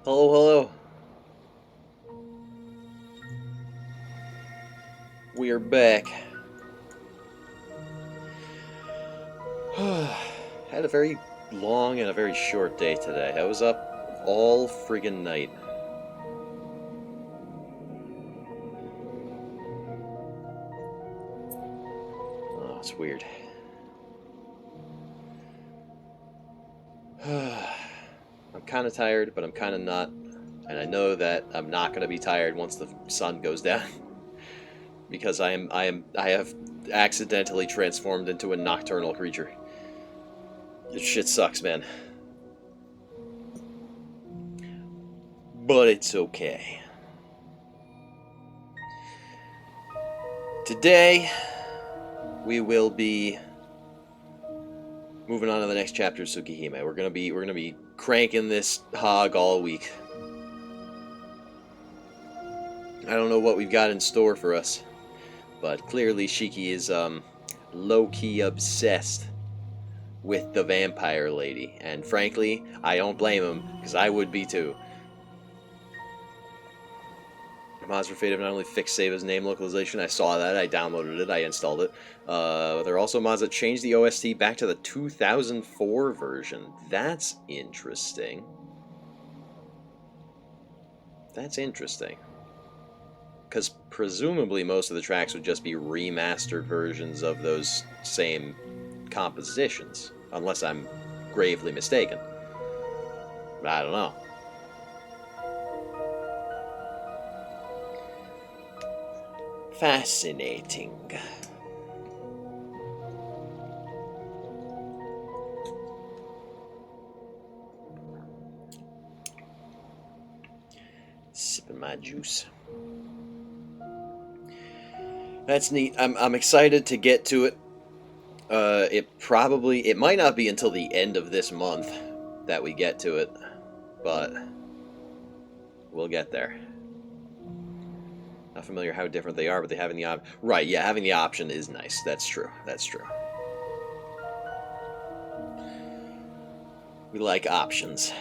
Hello, hello. We are back. Had a very long and a very short day today. I was up all friggin' night. Oh, it's weird. I'm kind of tired, but I'm kind of not. And I know that I'm not going to be tired once the sun goes down. Because I have accidentally transformed into a nocturnal creature. This shit sucks, man. But it's okay. Today, we will be moving on to the next chapter of Tsukihime. We're gonna be cranking this hog all week. I don't know what we've got in store for us, but clearly Shiki is low-key obsessed with the vampire lady, and frankly, I don't blame him, because I would be too. Mods for Fate have not only fixed save as name localization, I saw that, I downloaded it, I installed it. There are also mods that change the OST back to the 2004 version. That's interesting. That's interesting. Because presumably most of the tracks would just be remastered versions of those same compositions, unless I'm gravely mistaken. But I don't know. Fascinating. Sipping my juice. That's neat. I'm excited to get to it. It might not be until the end of this month that we get to it, but we'll get there. Not familiar how different they are, but they having the option. Right, yeah, having the option is nice. That's true. That's true. We like options.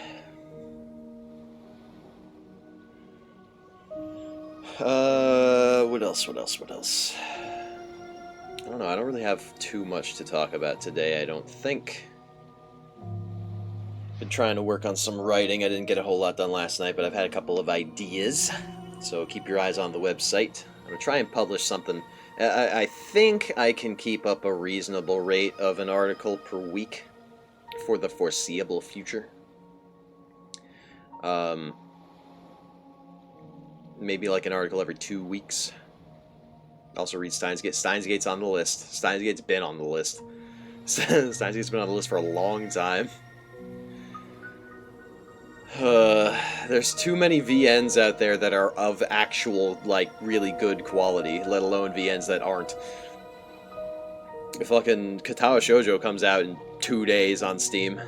What else? What else? What else? I don't know. I don't really have too much to talk about today, I don't think. Been trying to work on some writing. I didn't get a whole lot done last night, but I've had a couple of ideas. So keep your eyes on the website. I'm going to try and publish something. I think I can keep up a reasonable rate of an article per week for the foreseeable future. Maybe like an article every 2 weeks. Also read Steins Gate. Steins Gate's on the list. Steins Gate's been on the list. Steins Gate's been on the list for a long time. There's too many VNs out there that are of actual, like, really good quality, let alone VNs that aren't. The fucking Katawa Shoujo comes out in 2 days on Steam.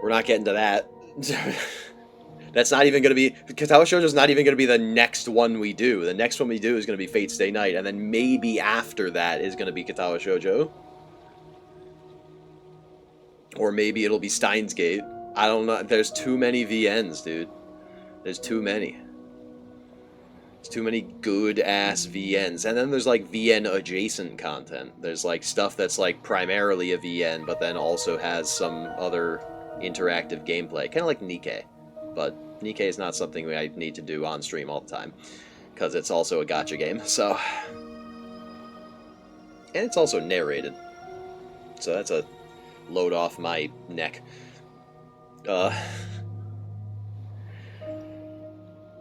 We're not getting to that. That's not even going to be... Katawa Shoujo's not even going to be the next one we do. The next one we do is going to be Fate Stay Night, and then maybe after that is going to be Katawa Shoujo. Or maybe it'll be Steins Gate. I don't know. There's too many VNs, dude. There's too many. There's too many good-ass VNs. And then there's, like, VN-adjacent content. There's, like, stuff that's, like, primarily a VN, but then also has some other interactive gameplay. Kind of like Nikkei. But Nikkei is not something I need to do on stream all the time. Because it's also a gacha game, so... And it's also narrated. So that's a load off my neck.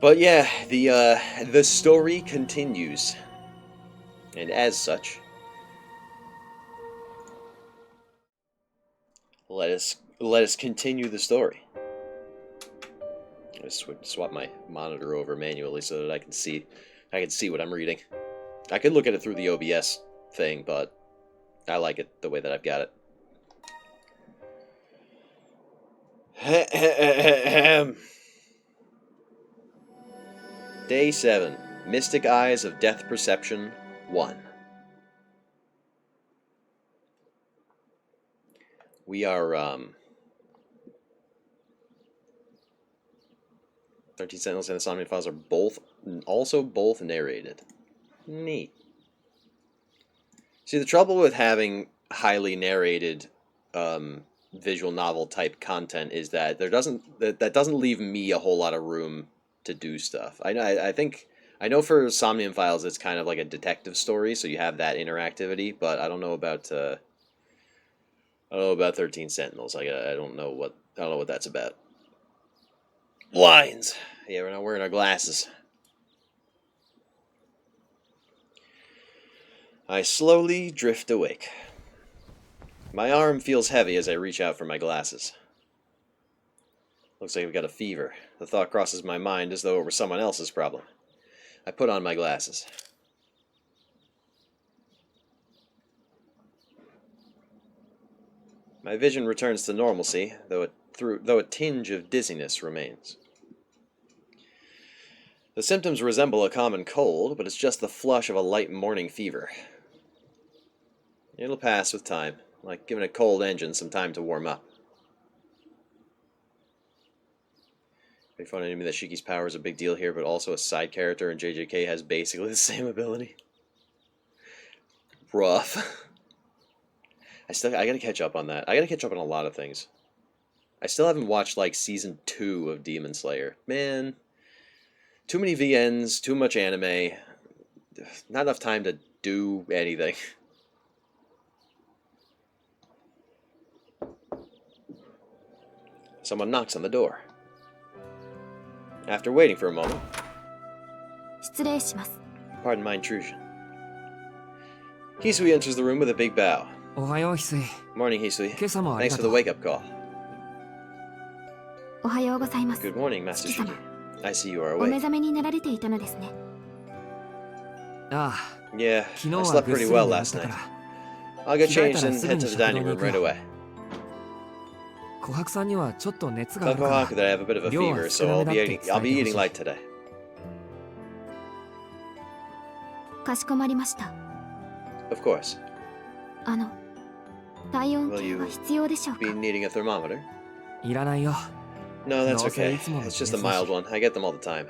But yeah, the story continues, and as such, let us continue the story. I swap my monitor over manually so that I can see what I'm reading. I could look at it through the OBS thing, but I like it the way that I've got it. Day 7. Mystic Eyes of Death Perception 1. We are 13 Sentinels and the Somnium Files are both narrated. Neat. See, the trouble with having highly narrated visual novel type content is that that doesn't leave me a whole lot of room to do stuff. I know for Somnium Files it's kind of like a detective story, so you have that interactivity, but I don't know about 13 Sentinels. I don't know what that's about. Lines. Yeah, we're not wearing our glasses. I slowly drift awake. My arm feels heavy as I reach out for my glasses. Looks like I've got a fever. The thought crosses my mind as though it were someone else's problem. I put on my glasses. My vision returns to normalcy, though a tinge of dizziness remains. The symptoms resemble a common cold, but it's just the flush of a light morning fever. It'll pass with time, like giving a cold engine some time to warm up. Pretty funny to me that Shiki's power is a big deal here, but also a side character and JJK has basically the same ability. Rough. I gotta catch up on that. I gotta catch up on a lot of things. I still haven't watched, like, Season 2 of Demon Slayer. Man, too many VNs, too much anime, not enough time to do anything. Someone knocks on the door. After waiting for a moment, pardon my intrusion. Hisui enters the room with a big bow. Morning, Hisui. Thanks for the wake-up call. Good morning, Master Shiki. I see you are awake. Yeah, I slept pretty well last night. I'll get changed and head to the dining room right away. Tell Kohaku that I have a bit of a fever, so I'll be eating light today. Of course. Will you be needing a thermometer? No, that's okay. It's just a mild one. I get them all the time.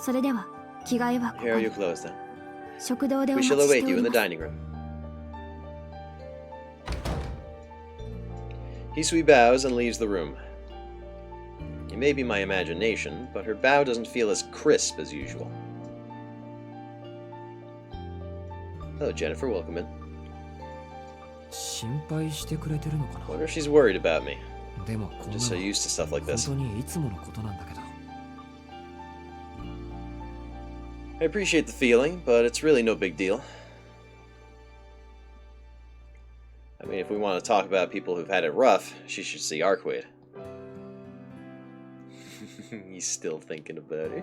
Here are your clothes then. We shall await you in the dining room. Hisui bows and leaves the room. It may be my imagination, but her bow doesn't feel as crisp as usual. Hello, Jennifer. Welcome in. Wonder if she's worried about me. I'm just so used to stuff like this. I appreciate the feeling, but it's really no big deal. I mean, if we want to talk about people who've had it rough, she should see Arquaid. He's still thinking about her.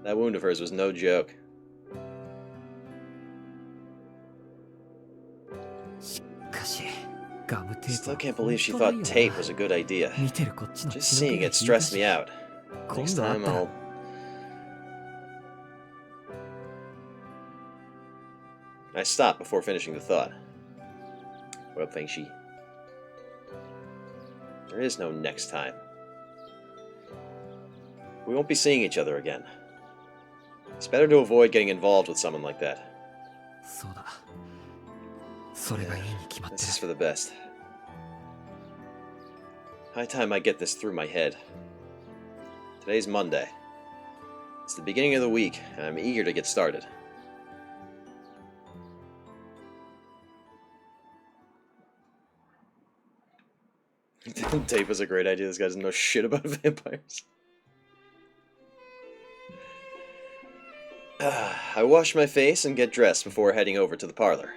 That wound of hers was no joke. Still can't believe she thought tape was a good idea. Just seeing it stressed me out. Next time I'll... I stopped before finishing the thought. What up, Feng Shi? There is no next time. We won't be seeing each other again. It's better to avoid getting involved with someone like that. Yeah, this is for the best. High time I get this through my head. Today's Monday. It's the beginning of the week, and I'm eager to get started. Tape was a great idea. This guy doesn't know shit about vampires. I wash my face and get dressed before heading over to the parlor.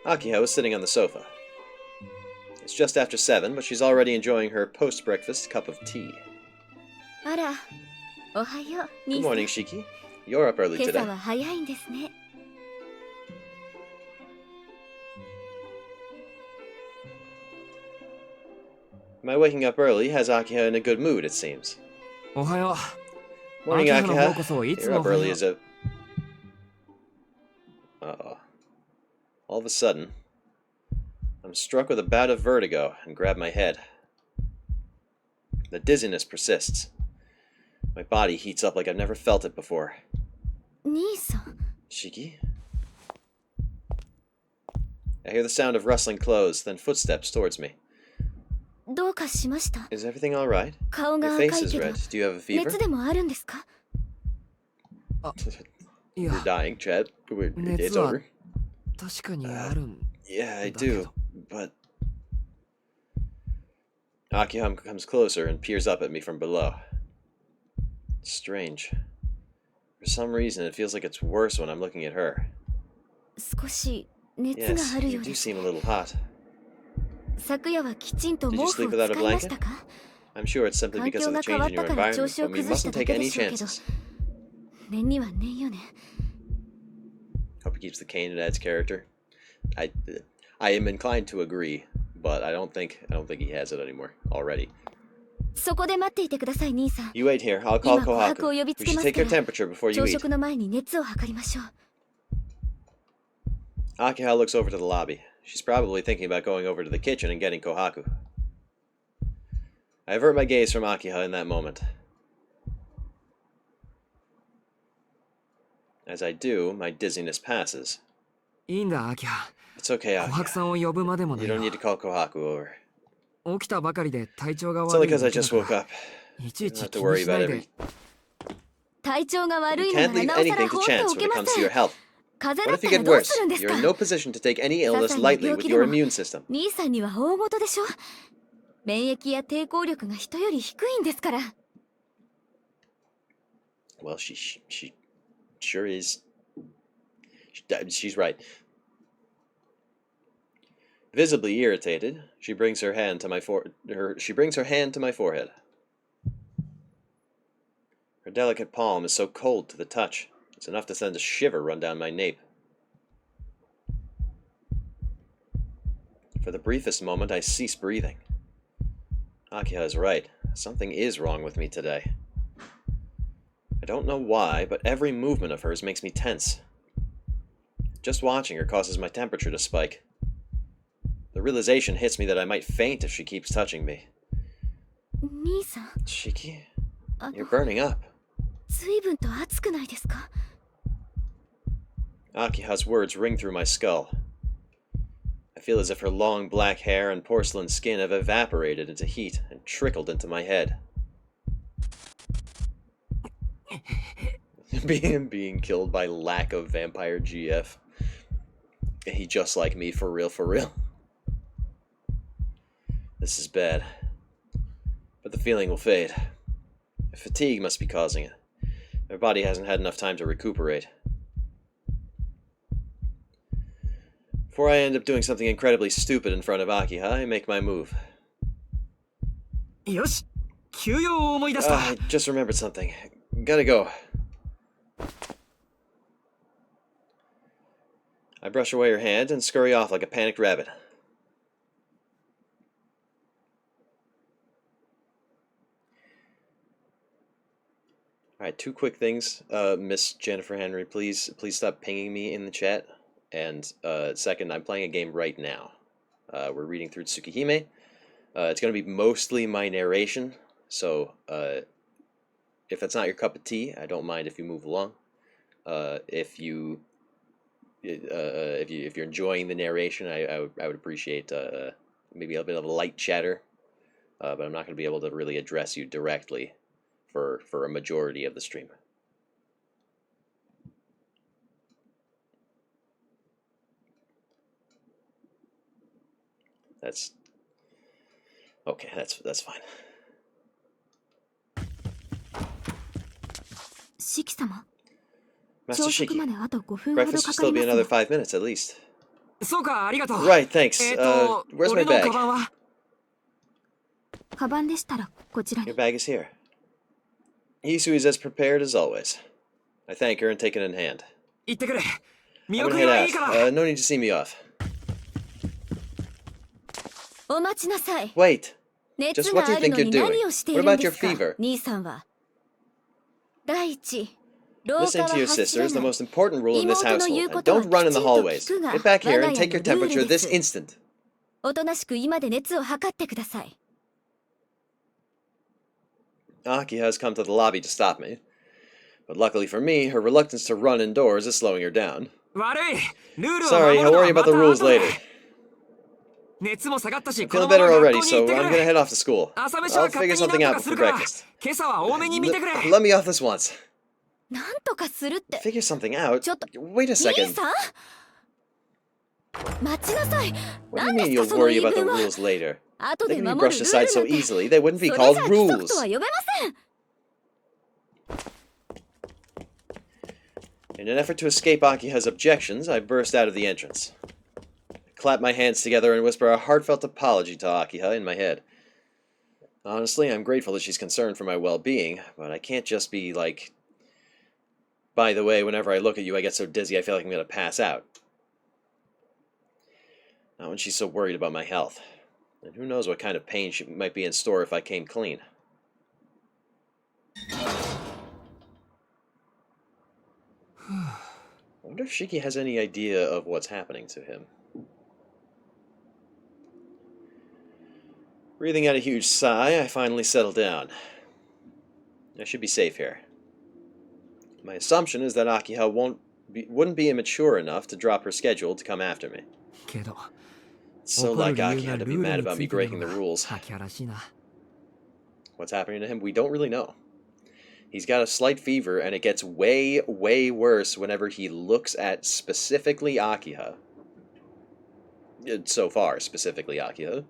Akiha was sitting on the sofa. It's just after 7, but she's already enjoying her post-breakfast cup of tea. Good morning, Shiki. You're up early today. My waking up early has Akiha in a good mood, it seems. Morning, Akiha. You're up early as a... Uh-oh. All of a sudden, I'm struck with a bout of vertigo and grab my head. The dizziness persists. My body heats up like I've never felt it before. 兄さん Shiki? I hear the sound of rustling clothes, then footsteps towards me. どうかしました Is everything alright? 顔が Your 赤 face い is けど red. Do you have a fever? 熱でもあるんですか You're dying, Chad. It's 熱は over. 確かにあるん Yeah, I だけ do. ど But... Akiham comes closer and peers up at me from below. It's strange. For some reason, it feels like it's worse when I'm looking at her. 少し熱が Yes, ある you よう do です seem a little hot. 昨夜はきちんと Did you 毛布を sleep without a 使いました blanket? か I'm sure it's simply 環 because 境 of が the 変 change わっ in た your から調 environment, 子を but we 崩した mustn't だ take けで any しょうけど chances. 念には念よね Hope he keeps the cane in Ed's character. I am inclined to agree, but I don't think he has it anymore already. そこで待っていてください兄さん You wait here. I'll call 今琥珀 Kohaku. を呼び We つけ should ます take か your ら temperature before you 朝 eat. 食の前に熱を測りましょう Akiha looks over to the lobby. She's probably thinking about going over to the kitchen and getting Kohaku. I avert my gaze from Akiha in that moment. As I do, my dizziness passes. いいんだアキハ It's okay, 琥珀 Akiha. さんを呼ぶまでもな You い don't よ need to call Kohaku over. 起きたばかりで体調が It's 悪 only い because だ I け just だ woke から up. いち You い don't ち have 気 to に worry しな about いで every... 体調が悪 You いのな can't ら leave なおさ anything ら to 放って chance お when け it ま comes to せ your ん health. 風邪 What だっ if you たら get どう worse? するんですか You're in no position to take any illness 些細な lightly 病 with 気で your も immune system. 兄さんには大事でしょ免疫や抵抗力が人より低いんですから Well, she sure is. She's right. Visibly irritated, she brings her hand to my forehead. Her delicate palm is so cold to the touch, it's enough to send a shiver run down my nape. For the briefest moment, I cease breathing. Akiha is right. Something is wrong with me today. I don't know why, but every movement of hers makes me tense. Just watching her causes my temperature to spike. The realization hits me that I might faint if she keeps touching me. 兄さん Shiki, あ you're の burning up. 随分と熱くないですか Akiha's words ring through my skull. I feel as if her long black hair and porcelain skin have evaporated into heat and trickled into my head. being killed by lack of vampire GF. He just like me, for real, for real. This is bad. But the feeling will fade. Fatigue must be causing it. My body hasn't had enough time to recuperate. Before I end up doing something incredibly stupid in front of Akiha, I make my move. よし休養を思い出した I just remembered something. Gotta go. I brush away her hand and scurry off like a panicked rabbit. Alright, two quick things. Miss Jennifer Henry, please stop pinging me in the chat. And second, I'm playing a game right now. We're reading through Tsukihime. It's going to be mostly my narration, so if that's not your cup of tea, I don't mind if you move along. If you're enjoying the narration, I would appreciate maybe a bit of a light chatter, but I'm not going to be able to really address you directly for a majority of the stream. That's okay. That's fine. 四季様 Master 朝食 Shiki, まであと5分ほど breakfast か will かり still ま be す another が 5 minutes at least. そうかありがとう Right, thanks. Where's 俺 my のカ bag? バンはカバンでしたらこちら Your に bag is here. Hisui is as prepared as always. I thank her and take it in hand. 行ってくれ見 I'm 送 gonna り head はいいから out. No need to see me off. お待ちなさい Wait. 熱 Just が what do あ you る think の you're に doing? 何をしてい What るん about で your すか fever? 兄さんは第一廊下 Listening は to your 走 sister ら is the ない most important rule in this 妹の言う household. こ And とは don't き run in ち the んと hallways. 聞くが Get back 我 here が and 家 take your のルール temperature で this す instant. おとなしく今で熱を測ってください Akiha has come to the lobby to stop me. But luckily for me, her reluctance to run indoors is slowing her down. 悪い。ルールを Sorry, 守 I'll るの worry はま about the た rules 後で later. 熱も下がったし、 I'm この feeling まま better 学 already, 校に行 so ってく I'm gonna れ。 head off to school. 朝飯は I'll 勝手 figure になん something と out かす for るから、 breakfast. 今朝は多めに見てくれ。 Let me off this once. なんとかするって Figure something out? ちょっと Wait a 兄 second. さん待ちなさい What do な you んで mean すか you'll その worry 言い about the 分は rules later? 後 They で can be 守る brushed ルー aside ル so なんて easily, they wouldn't be それ called じゃ規則 rules. とは呼べません In an effort to escape Akiha's objections, I burst out of the entrance. I clap my hands together and whisper a heartfelt apology to Akiha in my head. Honestly, I'm grateful that she's concerned for my well-being, but I can't just be like, by the way, whenever I look at you, I get so dizzy I feel like I'm going to pass out. Not when she's so worried about my health. And who knows what kind of pain she might be in store if I came clean. I wonder if Shiki has any idea of what's happening to him. Breathing out a huge sigh, I finally settle down. I should be safe here. My assumption is that Akiha wouldn't be immature enough to drop her schedule to come after me. けど、 It's so 怒る like 理由が Akiha ル to ー be ル mad に about つ me いてる breaking の the が rules. 秋葉らしいな。 What's happening to him? We don't really know. He's got a slight fever, and it gets way, way worse whenever he looks at specifically Akiha. So far, specifically Akiha.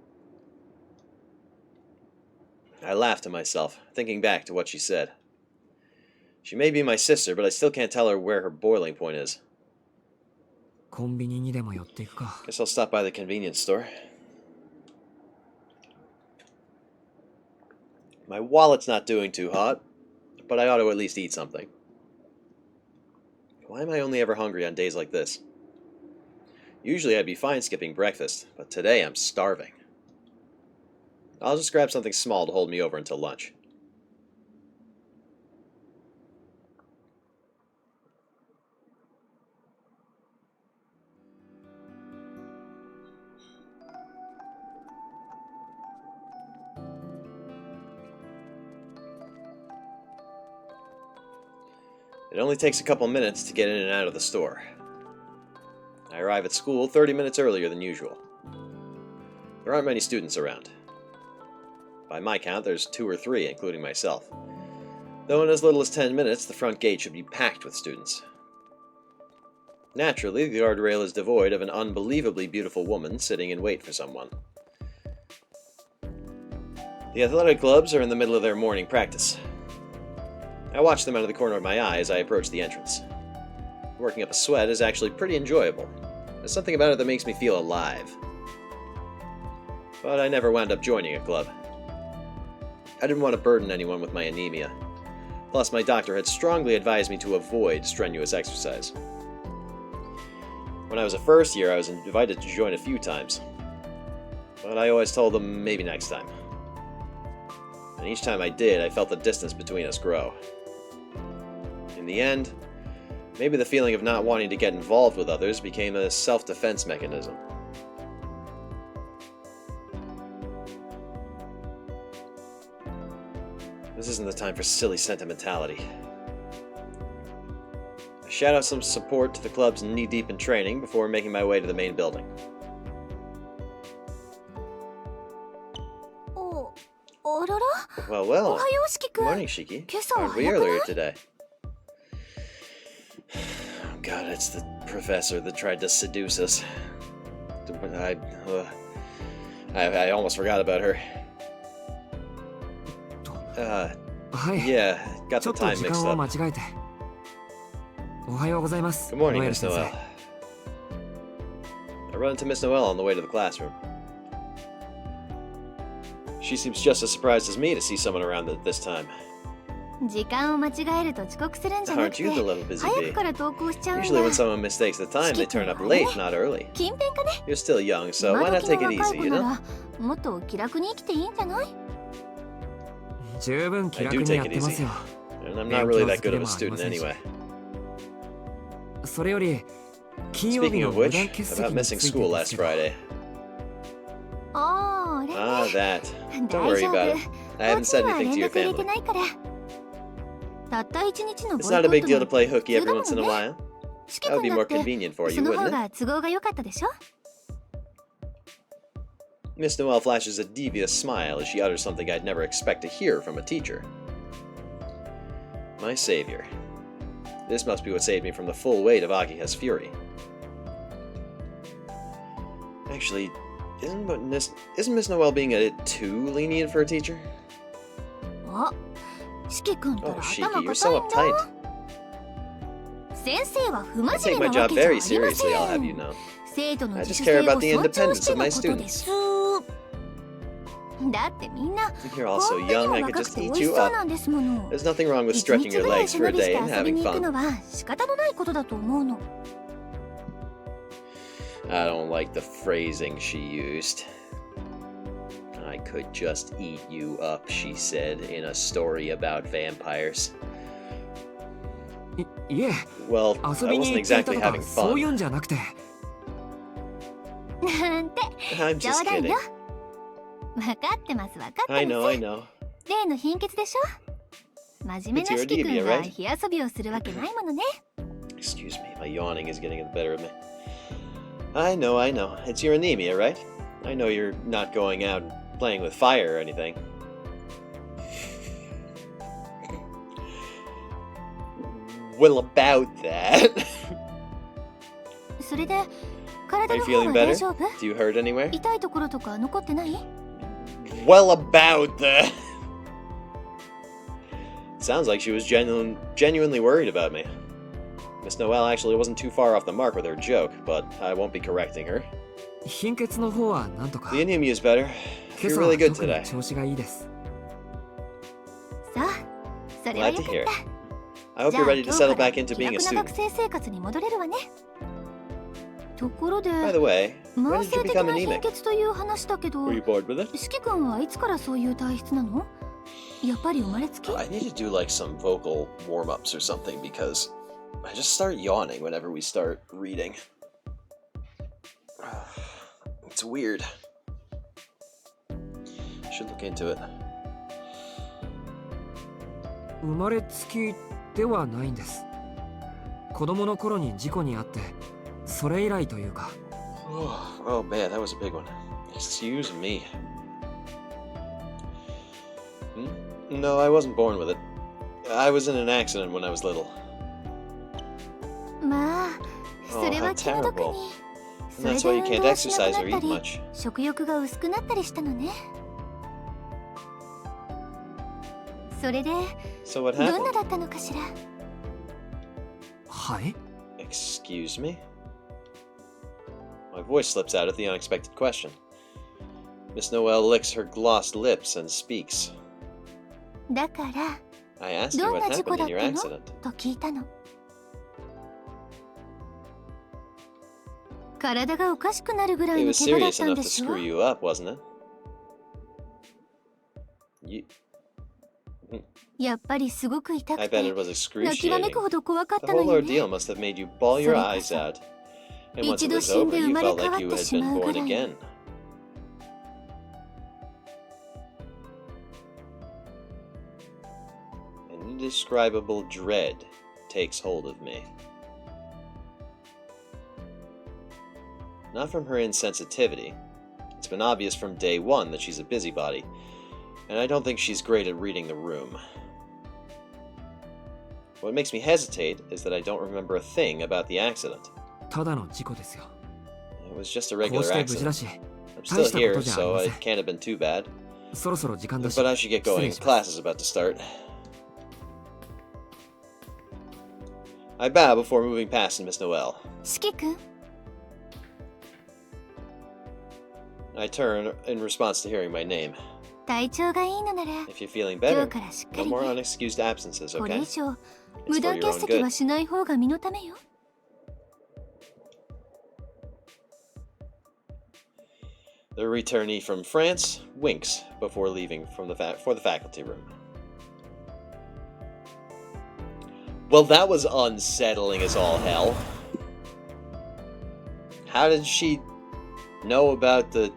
I laughed to myself, thinking back to what she said. She may be my sister, but I still can't tell her where her boiling point is. コンビニにでも寄っていくか。 Guess I'll stop by the convenience store. My wallet's not doing too hot, but I ought to at least eat something. Why am I only ever hungry on days like this? Usually I'd be fine skipping breakfast, but today I'm starving. I'll just grab something small to hold me over until lunch. It only takes a couple minutes to get in and out of the store. I arrive at school 30 minutes earlier than usual. There aren't many students around. By my count, there's 2 or 3, including myself. Though in as little as 10 minutes, the front gate should be packed with students. Naturally, the guardrail is devoid of an unbelievably beautiful woman sitting in wait for someone. The athletic clubs are in the middle of their morning practice. I watch them out of the corner of my eye as I approach the entrance. Working up a sweat is actually pretty enjoyable. There's something about it that makes me feel alive. But I never wound up joining a club. I didn't want to burden anyone with my anemia. Plus, my doctor had strongly advised me to avoid strenuous exercise. When I was a first year, I was invited to join a few times. But I always told them maybe next time. And each time I did, I felt the distance between us grow. In the end, maybe the feeling of not wanting to get involved with others became a self-defense mechanism. This isn't the time for silly sentimentality. I shout out some support to the clubs knee-deep in training before making my way to the main building. あらら Well, お well. はようしきく Good ん morning, Shiki. 今朝は Aren't we 早くな earlier い today? Oh god, it's the professor that tried to seduce us. I almost forgot about her. はい。 Yeah, got ちょ the っと time 時 mixed 間を up. 間違えて。おはようございます。 Good morning, ノエル Miss 先 Noel. 生。 I run into Miss Noel on the way to the classroom. She seems just as surprised as me to see someone around at this time. 時間を間違えると遅刻するんじゃなく Aren't て you the little busy 早く bee? から登校しちゃうんだ Usually when someone mistakes the time, they turn up late, not early. 近辺かね You're still young, so 今 why not 時 take の it 若い easy, 子 you な know? らもっと気楽に生きていいんじゃない十分気 I 楽 do に take やっ it てます easy. よ。 And I'm not really that good of a 勉強好きでもありま student せんし。 anyway. それより、金曜日 Speaking の of 無 which, 断欠 about 席に missing ついて school で last すけど。 Friday. ああ、あれね Ah, that. Don't 大 worry 丈 about 夫 it. I haven't said お家には anything to 連 your 絡入れて family. ないから。たった1日のボイ It's コ not a ッ big ト deal も to play hooky 普通 every だも once in ん a ね。 while. 四季 That would 君 be だ more って convenient for そ you, の方 wouldn't it? が都合が良かったでしょ。 Miss Noel flashes a devious smile as she utters something I'd never expect to hear from a teacher. My savior. This must be what saved me from the full weight of Akiha's fury. Actually, isn't Miss Noel being a bit too lenient for a teacher? あ、四季君った Oh, ら Shiki, 頭 you're 固 so いんだ。 uptight. 先生は不 I 真 take 面 my 目なわ job けじゃあ very りま seriously, I'll せ have you ん。 know. 生徒の I 自 just 主 care 性 about を the 尊重 independence して of の my ことです students.。だってみんな You're all こ so んなに young, も I could 若く just て美 eat 味し you そう up. なんですもの。 There's nothing wrong with 一 stretching 日 your ぐらい legs 背 for 伸 a びし day て and 遊び having に行く fun. のは仕方のないことだと思うの。I don't like the phrasing she used. I could just eat you up, she said, in a story about vampires. いえ、 Well, I 遊びに wasn't 行っていた exactly とか having そうい fun. うんじゃなくて。なんて I'm 冗 just 談 kidding. よ。分かってます分かってます。 I know, I know. 例の貧血でしょ。真面目な四季君が火遊びをするわけないものね。 Excuse me, my yawning is getting the better of me. I know, I know. It's your anemia, right? I know you're not going out and playing with fire or anything. Well, about that. それで Are 体 you の方 feeling は better? 大丈夫？ Do you hurt anywhere? 痛いところとか残ってない？ Well, about that. Sounds like she was genuinely worried about me. Miss Noel actually wasn't too far off the mark with her joke, but I won't be correcting her. 貧血の方はなんとか。 The anemia is better. 今 You're 朝は really good 特に today. 調子がいいです。さあ、それは Glad よ to かっ hear. た。 I hope じゃ you're あ ready 今 to 日か settle ら back into 気 being a 楽な学 student. 生生活に戻れるわね。ところで、 By the way, when 慢 did 性 you 的 become な貧 anemic? 血という話だけど、 Were you bored with it? 四季君はいつからそういう体質なの？やっぱり生まれつき？ I need to do like some vocal warm-ups or something because I just start yawning whenever we start reading. It's weird. Should look into it. 生まれつきではないんです。子供の頃に事故に遭って、それ以来というか。Oh man, that was a big one. Excuse me. No, I wasn't born with it. I was in an accident when I was little. まあ、それ Oh, は how 気の毒 terrible. に。 And それ that's で why you 運 can't 動しな exercise く or なった eat り、 much. 食欲が薄くなったりしたのね。それで、 So what どんな happened? だったのかしら。はい。 Excuse me? My voice slips out at the unexpected question. Miss Noel licks her glossed lips and speaks. だから、 I asked you どん what な事故 happened だ in っ your たの accident. と聞いたの。体がおかしくなるぐらい It の was 怪我だっ serious たん enough で to しょ？ screw you up, wasn't it? You... やっぱりすごく痛 I く bet it て、 was 泣きわめ excruciating. くほど怖かっ The たの whole よね。 ordeal must have made you bawl your eyes それこそ、 out. And once 一 it 度 was 死ん over, で生 you まれ felt 変わ like っ you て had しま been うぐ born らい。 again. An indescribable dread takes hold of me. Not from her insensitivity. It's been obvious from day one that she's a busybody, and I don't think she's great at reading the room. What makes me hesitate is that I don't remember a thing about the accident. ただの事故ですよ。 It was just a こう regular して無事だ accident. し、 I'm still Taishita here, kotoじゃあり so ませ it ん。 can't have been too bad. そろそろ時間だし。 But I should get 失 going. 礼します。 Class is about to start. I bow before moving past Miss Noel. 四季君、 I turn in response to hearing my name. 体調がいいのなら、 If you're feeling 今 better, 日からしっか no り more ね。 unexcused absences, これ okay? 以上、 It's 無 for 断 your 欠 own 席は good. しない方が身のためよ。The returnee from France winks before leaving from for the faculty room. Well, that was unsettling as all hell. How did she know about the...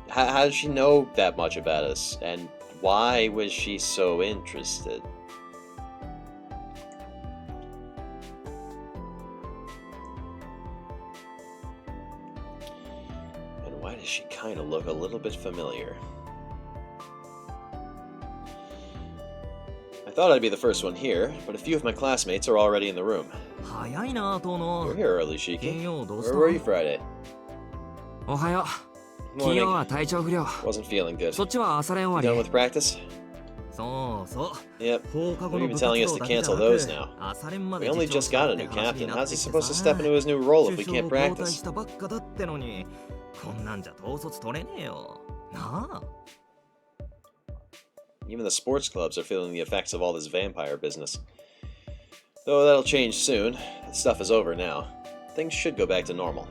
How did she know that much about us? And Why was she so interested? And why does she kind of look a little bit familiar? I thought I'd be the first one here, but a few of my classmates are already in the room. You're here early, Shiki. Where were you Friday? Morning. Wasn't feeling good. You done with practice? Yep. They've been telling us to cancel those now. We only just got a new captain. How's he supposed to step into his new role if we can't practice? Even the sports clubs are feeling the effects of all this vampire business. Though that'll change soon. The stuff is over now. Things should go back to normal.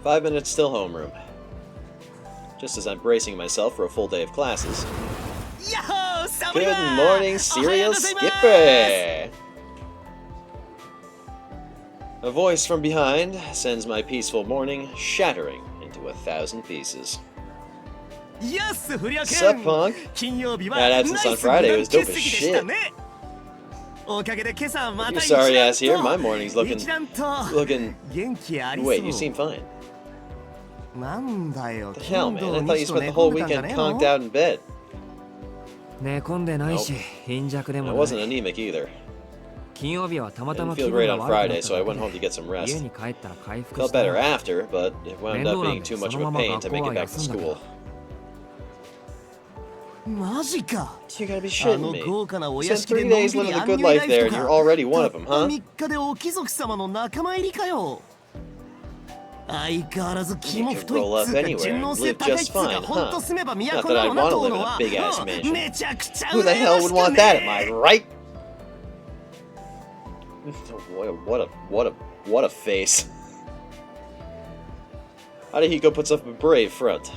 "5 minutes till homeroom." Just as I'm bracing myself for a full day of classes. Good morning, Serial Skipper! A voice from behind sends my peaceful morning shattering into 1,000 pieces. Sup, punk? That absence on Friday was dope as shit. With your sorry ass here, my morning's looking... Wait, you seem fine. What the hell, man? I thought you spent the whole weekend conked out in bed. Nope. I wasn't anemic either. Didn't feel great on Friday, so I went home to get some rest. Felt better after, but it wound up being too much of a pain to make it back to school. You gotta be shitting me. You spent 3 days living the good life there, and you're already one of them, huh? You could roll up anywhere and live just fine, huh? Not that I'd want to live in a big-ass mansion. Who the hell would want that, am I right? What a face. Hidehiko puts up a brave front.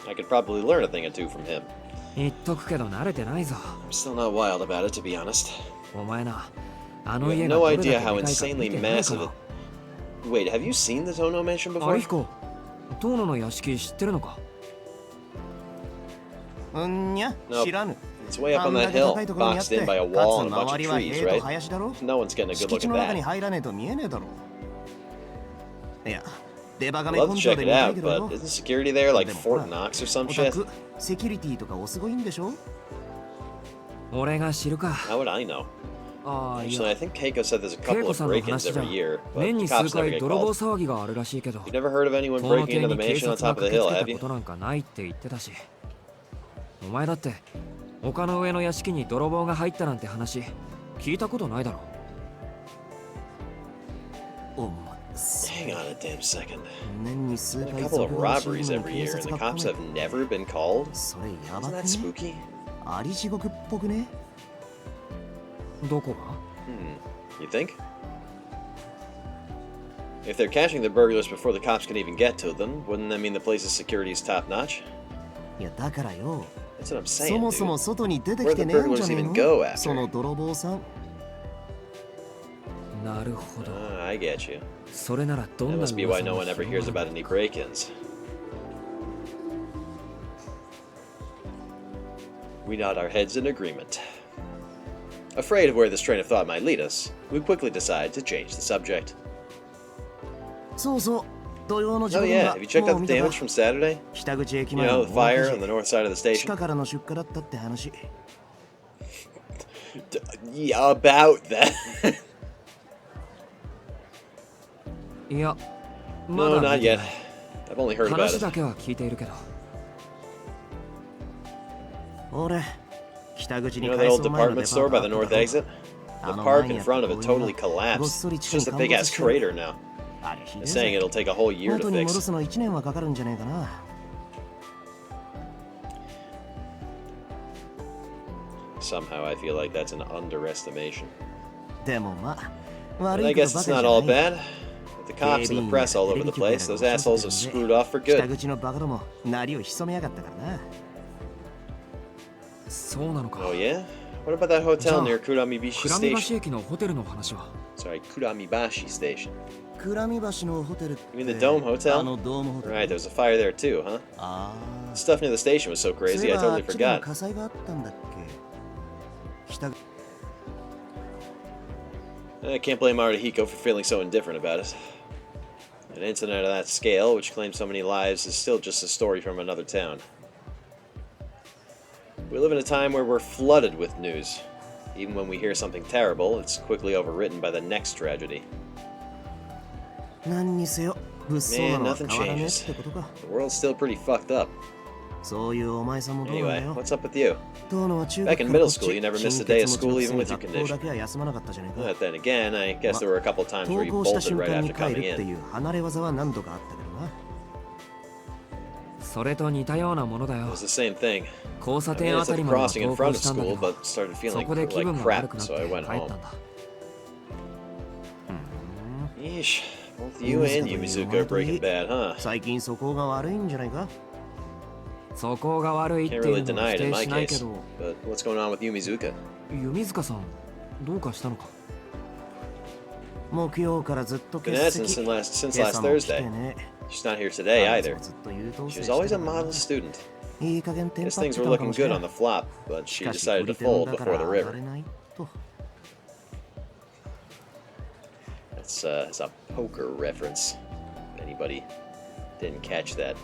I could probably learn a thing or two from him. I'm still not wild about it, to be honest. You have no idea how insanely massive it... Wait, have you seen the Tono mansion before? Nope. It's way up on that hill, boxed in by a wall and a bunch of trees, right? No one's getting a good look at that. I'd love to check it out, but isn't security there like Fort Knox or some shit? How would I know? Actually, I think Keiko said there's a couple of break-ins every year, but the cops never get called. You never heard of anyone breaking into the mansion on top of the hill, have you? Hang on a damn second. There's a couple of robberies every year, and the cops have never been called? Isn't that spooky? You think? If they're catching the burglars before the cops can even get to them, wouldn't that mean the place's security is top-notch? That's what I'm saying, dude. Where'd the burglars even go after? I get you. That must be why no one ever hears about any break-ins. We nod our heads in agreement. Afraid of where this train of thought might lead us, we quickly decide to change the subject. Oh yeah, have you checked out the damage from Saturday? You know, the fire on the north side of the station? Yeah, about that. No, not yet. I've only heard about it. You know that old department store by the north exit? The park in front of it totally collapsed. It's just a big-ass crater now. They're saying it'll take a whole year to fix. Somehow I feel like that's an underestimation. But I guess it's not all bad. With the cops and the press all over the place, those assholes have screwed off for good. Oh yeah? What about that hotel near Kuramibashi 倉見橋 Station? 駅のホテルの話は Sorry, Kuramibashi Station. 倉見橋のホテルって You mean the Dome Hotel? あのドームホテル Right, there was a fire there too, huh? あ Stuff near the station was so あ crazy, I totally そういえばあっちでも forgot. 火災があったんだっけ北 I can't blame Arahiko for feeling so indifferent about it. An incident of that scale, which claimed so many lives, is still just a story from another town. We live in a time where we're flooded with news. Even when we hear something terrible, it's quickly overwritten by the next tragedy. 何にせよ物騒な Man, のは nothing 変わらねえっ changes. てことか The world's still pretty fucked up. そういうお前さんもどうなんだ Anyway, よ what's up with you? どうのは中 Back 学 in から middle こっち school, you never missed a 貧 day 血 of 持 school ちの even くせ with に your 学校 condition. だけは休まなかったじゃねえか But then again, I guess there were a couple times where 登 you 校した bolted 瞬 right 間に after 帰 coming るって in. いう離れ技は何度かあったけどなそれと似たようなものだ It よ was the same thing. 交差 I mean, 点あ it's た like りまでは crossing in 登 front 校 of したんだけ school, ど but started そ feeling こで気分 like が悪く crap, なって so 帰 I った went ん home. だ Yeesh, both you and Yumizuka are breaking bad, huh? 最近そこが悪いんじゃないかそこが悪いって Can't い really うのは deny 否 it in 定 my しないけ case. ど But what's going on with Yumizuka? 弓塚さんどうかしたのか木曜からずっと Been 欠 absent 席 since 今 last 朝も来て Thursday. ね She's not here today あいつ either. もずっと優等 She 生 was して always た a から model な student. いい加減テン Guess パって things た were のか looking もしれ good な on い the flop, but し she かし decided 売 to り手も fold だか before ら the 上が river. れないと It's a poker reference. If anybody didn't catch that.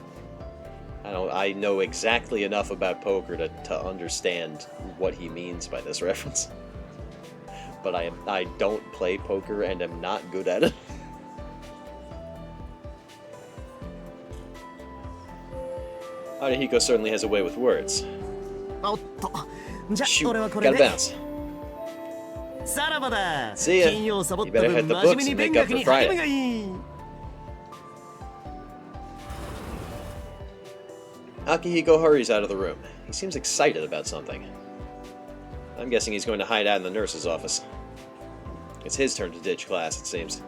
I know exactly enough about poker to understand what he means by this reference. But I don't play poker and am not good at it. Arahiko certainly has a way with words. おっとじゃあ Shoot, 俺はこれ gotta で bounce. さらばだ See ya. 金曜サボった You better 分 hit the 真 books 面目に and 勉 make up 学に for 励む Friday. がいい Akihiko hurries out of the room. He seems excited about something. I'm guessing he's going to hide out in the nurse's office. It's his turn to ditch class, it seems.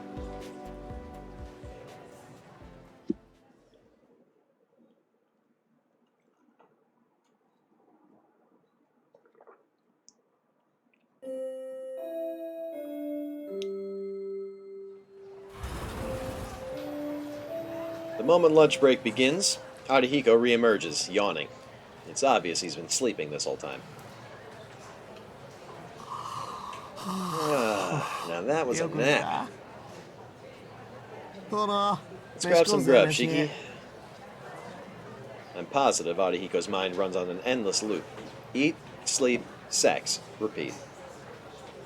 The moment lunch break begins, Arahiko reemerges, yawning. It's obvious he's been sleeping this whole time. Now that was a よく寝 nap. たどうも Let's grab some grub, 飯 Shiki. I'm positive Arahiko's mind runs on an endless loop. Eat, sleep, sex, repeat.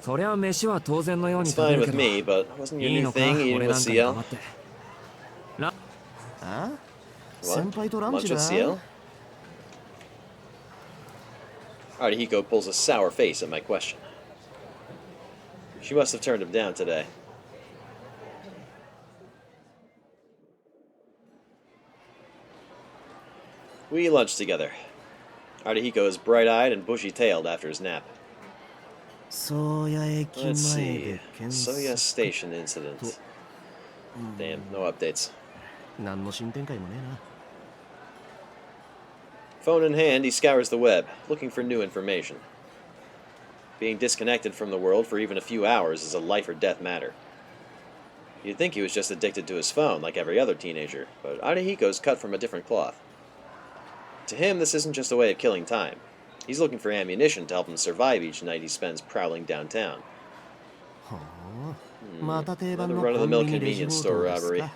そりゃ飯は当然のように It's 食べ fine るけ with ど me, but wasn't い your い new のか thing eating 俺 with なんかに黙 CL? ってあ What? 先輩とラン Lunch チ with だ CL? Arahiko pulls a sour face at my question. She must have turned him down today. We eat lunch together. Arahiko is bright-eyed and bushy-tailed after his nap. 宗谷駅 Let's 前 see. で検 Soya 索 Station incident. Damn, no updates. 何の進展会もねえな Phone in hand, he scours the web, looking for new information. Being disconnected from the world for even a few hours is a life or death matter. You'd think he was just addicted to his phone like every other teenager, but Arahiko's cut from a different cloth. To him, this isn't just a way of killing time. He's looking for ammunition to help him survive each night he spends prowling downtown. ほうまた定番の Another コン run-of-the-mill ビニレジ convenience 強 store 盗です robbery. か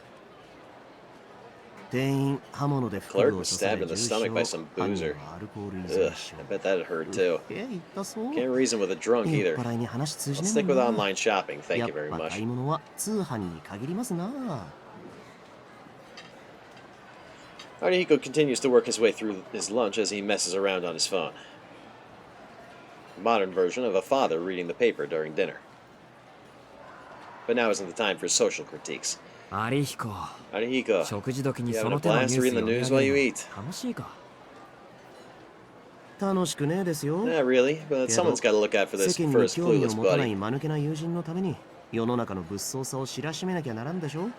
店員刃物で Clerk 腹部を was 刺さ stabbed れ in the 重傷 stomach by some 犯 boozer. 人はアルコール依 Ugh, 存症 I bet that hurt too. 言ったそう Can't reason with a drunk 酔 either. っ払いに話通じ Let's ねえ stick も with んな online shopping, thank や you っ very ぱ much. 買い物は通販に限りますな Arahiko continues to work his way through his lunch as he messes around on his phone. A modern version of a father reading the paper during dinner. But now isn't the time for social critiques. アリヒコ Arahiko, 食事時に You そ having a の手のニュ blast ース reading the 読み news 上 while げ you る eat? の楽しいか楽しくねえですよ Not really, but けど someone's got to look out for 世 this 間に first 興味を clueless 持たない buddy. 間抜けな友人のために世の中の物騒さを知らしめなきゃならんでしょ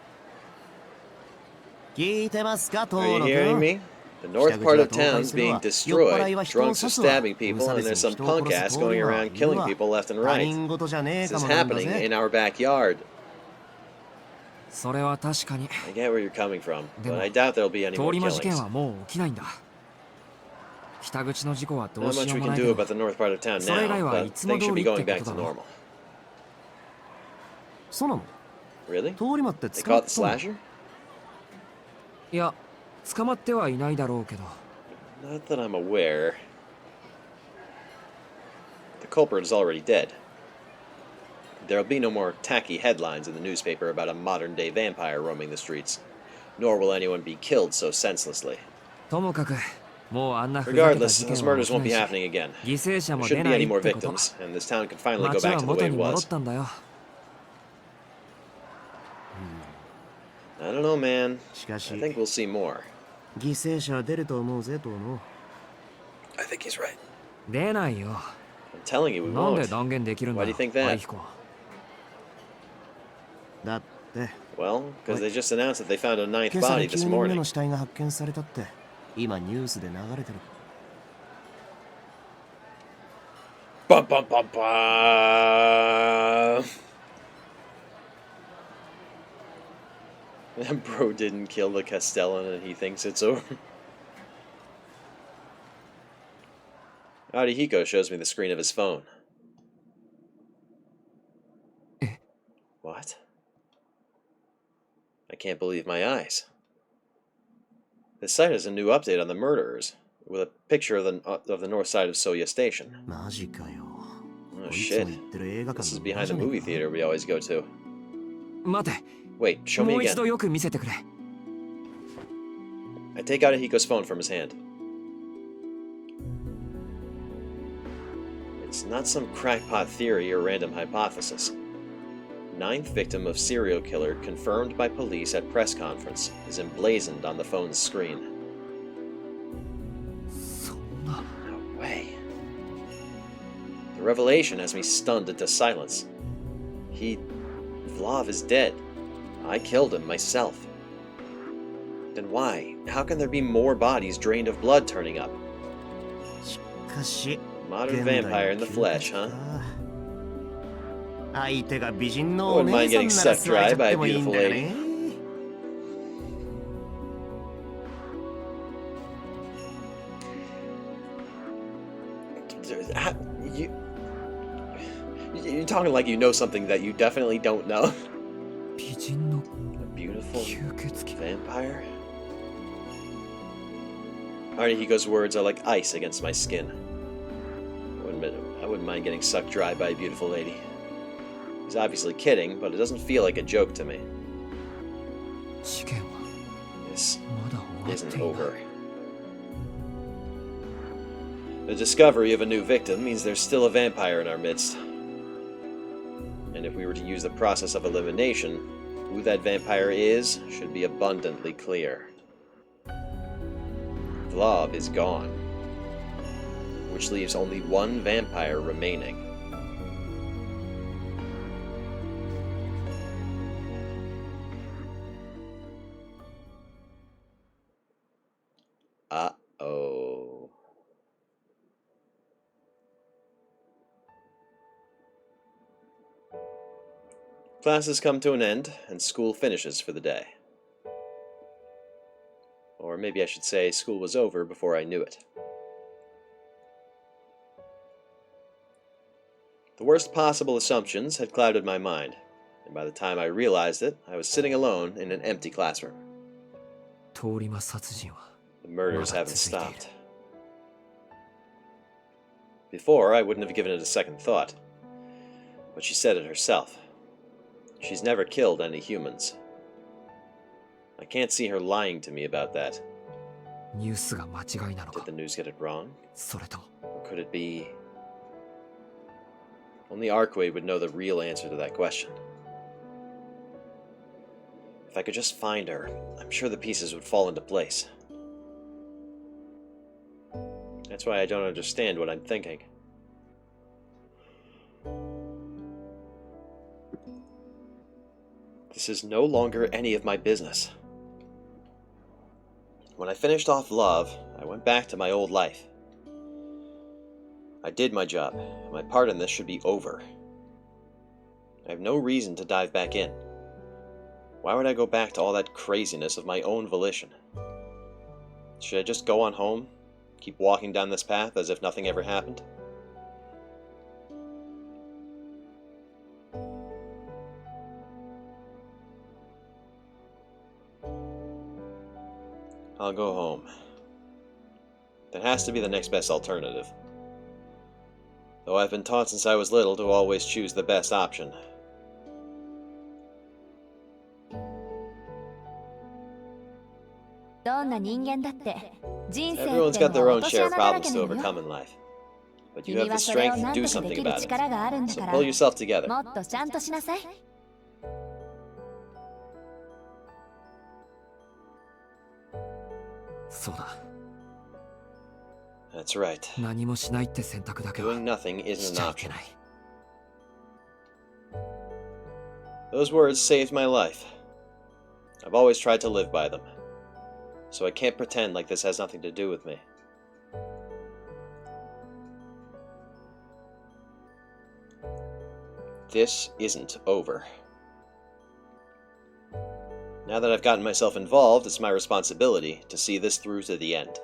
聞いてますか Are 遠 you 野 hearing 君 me? The north part of town's being destroyed. Drunks are stabbing people, and there's some punk ass going around killing people left and right. This is happening in our backyard. それは確かに。 I get where you're coming from, but I doubt there'll be any 通 more り魔事件 killings. はもう起きないんだ。北口の事故はど Not うし much よう we も can ないけ do ど about the north part of town それ以外 now, はい but つも things 通 should り be って going こ back と to だろ。 normal. そうなの Really? 通り魔って They 捕ま caught っ the たの slasher? いや、捕まってはいないだろうけど。 Not that I'm aware. The culprit is already dead. There'll be no more tacky headlines in the newspaper about a modern-day vampire roaming the streets. Nor will anyone be killed so senselessly. ともかく、もうあんなふざけた Regardless, 事件 those は murders 起き won't な be いし、 happening again. 犠牲者 There も shouldn't 出 be ない any っ more てこと。 victims, and this town can finally go 街 back は to the 元 way に it 戻 was. ったんだよ。 I don't know, man. しかし I think we'll see more. 犠牲者出ると思うぜとの I think he's right. 出ないよ。 I'm telling you, we なんで won't. 断言できるんだ Why do you think that? アイヒコ。だって Well, because they just announced that they found a ninth 今朝 body で this 9人目 morning. の死体が発見されたって今ニュースで流れてる Bum, bum, bum, bum. That bro didn't kill the Castellan and he thinks it's over. Arihiko shows me the screen of his phone. What? I can't believe my eyes. The site has a new update on the murderers, with a picture of the north side of Soya Station. マジかよ Oh こいつも shit. 言ってる映画 This 館 is の behind the movie theater we always go to. 待て、 Wait, show も me う一 again. 度よく見せてくれ。 I take out Ahiko's phone from his hand. It's not some crackpot theory or random hypothesis. Ninth victim of serial killer confirmed by police at press conference is emblazoned on the phone's screen. そんな。 No way. The revelation has me stunned into silence. Vlav is dead. I killed him myself. Then why? How can there be more bodies drained of blood turning up? しかし Modern vampire in the flesh, huh? 相手が美人 I のお wouldn't mind 姉さん getting なら sucked 座れちゃ dry っ by て a もいいん beautiful だよ lady. ね You're talking like you know something that you definitely don't know. 美人の A beautiful 吸血鬼。 vampire? Arihiko's words are like ice against my skin. I wouldn't mind getting sucked dry by a beautiful lady. He's obviously kidding, but it doesn't feel like a joke to me. 事件は This まだ終わって isn't いない。 over. The discovery of a new victim means there's still a vampire in our midst. And if we were to use the process of elimination, who that vampire is should be abundantly clear. Vlav is gone, which leaves only one vampire remaining. Uh-oh. Classes come to an end, and school finishes for the day. Or maybe I should say school was over before I knew it. The worst possible assumptions had clouded my mind, and by the time I realized it, I was sitting alone in an empty classroom. 通り魔殺人は The murders haven't まだ続いている。 stopped. Before, I wouldn't have given it a second thought. But she said it herself. She's never killed any humans. I can't see her lying to me about that. ニュースが間違いなの Did か the news get it wrong? それとも Or could it be... Only Arkway would know the real answer to that question. If I could just find her, I'm sure the pieces would fall into place. That's why I don't understand what I'm thinking. This is no longer any of my business. When I finished off love, I went back to my old life. I did my job. My part in this should be over. I have no reason to dive back in. Why would I go back to all that craziness of my own volition? Should I just go on home? Keep walking down this path as if nothing ever happened? I'll go home. That has to be the next best alternative. Though I've been taught since I was little to always choose the best option. Everyone's got their own share of problems to overcome in life. But you have the strength to do something about it. So pull yourself together. That's right. Doing nothing isn't an option. Those words saved my life. I've always tried to live by them. So I can't pretend like this has nothing to do with me. This isn't over. Now that I've gotten myself involved, it's my responsibility to see this through to the end.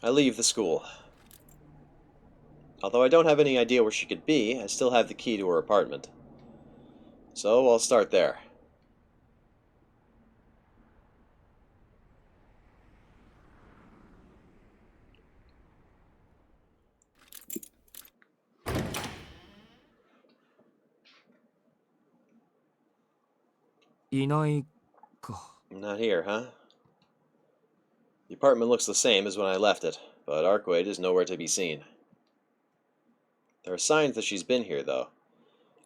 I leave the school. Although I don't have any idea where she could be, I still have the key to her apartment. So I'll start there. Not here, huh? The apartment looks the same as when I left it, but Arcade is nowhere to be seen. There are signs that she's been here, though.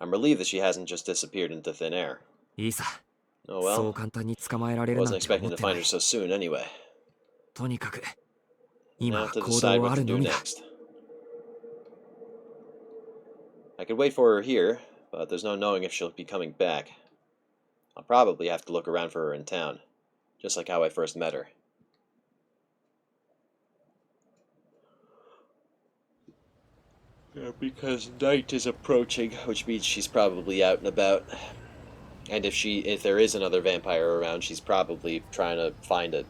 I'm relieved that she hasn't just disappeared into thin air. Oh well, I wasn't expecting to find her so soon anyway. Now I have to decide what to do next. I could wait for her here, but there's no knowing if she'll be coming back. I'll probably have to look around for her in town, just like how I first met her. Yeah, because night is approaching, which means she's probably out and about. And if there is another vampire around, she's probably trying to find it.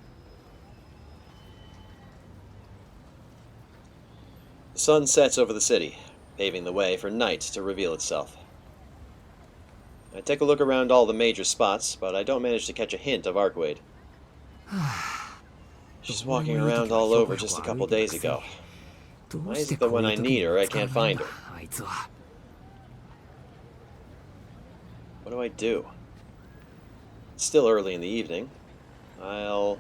The sun sets over the city, paving the way for night to reveal itself. I take a look around all the major spots, but I don't manage to catch a hint of Arcade. She's walking around all over just a couple days ago. Why is it that when I need her, I can't find her? What do I do? It's still early in the evening. I'll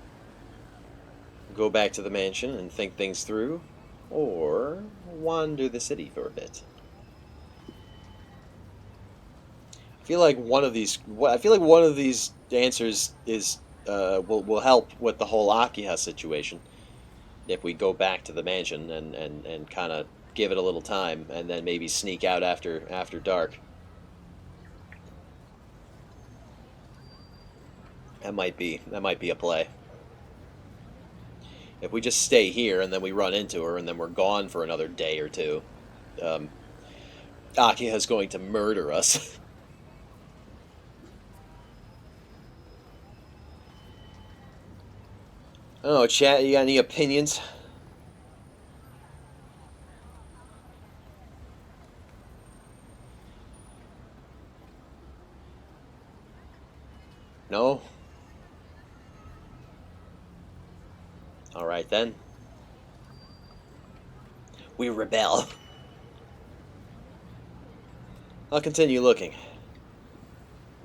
go back to the mansion and think things through, or wander the city for a bit. I feel like one of these answers is will help with the whole Akiha situation. If we go back to the mansion and kind of give it a little time, and then maybe sneak out after dark. That might be a play. If we just stay here and then we run into her and then we're gone for another day or two, Akiha's going to murder us. Oh, chat, you got any opinions? No? Alright then. We rebel. I'll continue looking.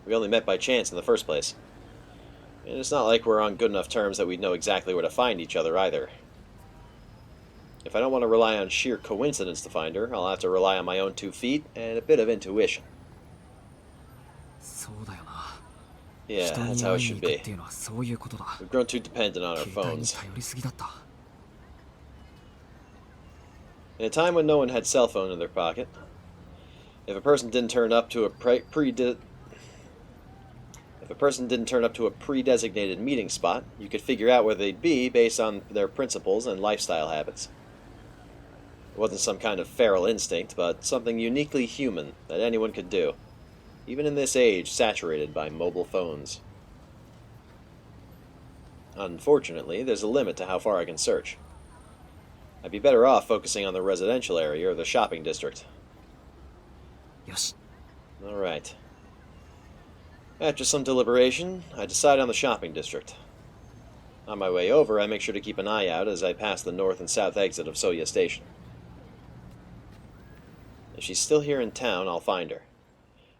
We only met by chance in the first place. And it's not like we're on good enough terms that we'd know exactly where to find each other either. If I don't want to rely on sheer coincidence to find her, I'll have to rely on my own 2 feet and a bit of intuition. Yeah, that's how it should be. We've grown too dependent on our phones. In a time when no one had cell phone in their pocket, if a person didn't turn up to a pre-designated meeting spot, you could figure out where they'd be based on their principles and lifestyle habits. It wasn't some kind of feral instinct, but something uniquely human that anyone could do, even in this age saturated by mobile phones. Unfortunately, there's a limit to how far I can search. I'd be better off focusing on the residential area or the shopping district. Yoshi. Alright. After some deliberation, I decide on the shopping district. On my way over, I make sure to keep an eye out as I pass the north and south exit of Soya Station. If she's still here in town, I'll find her.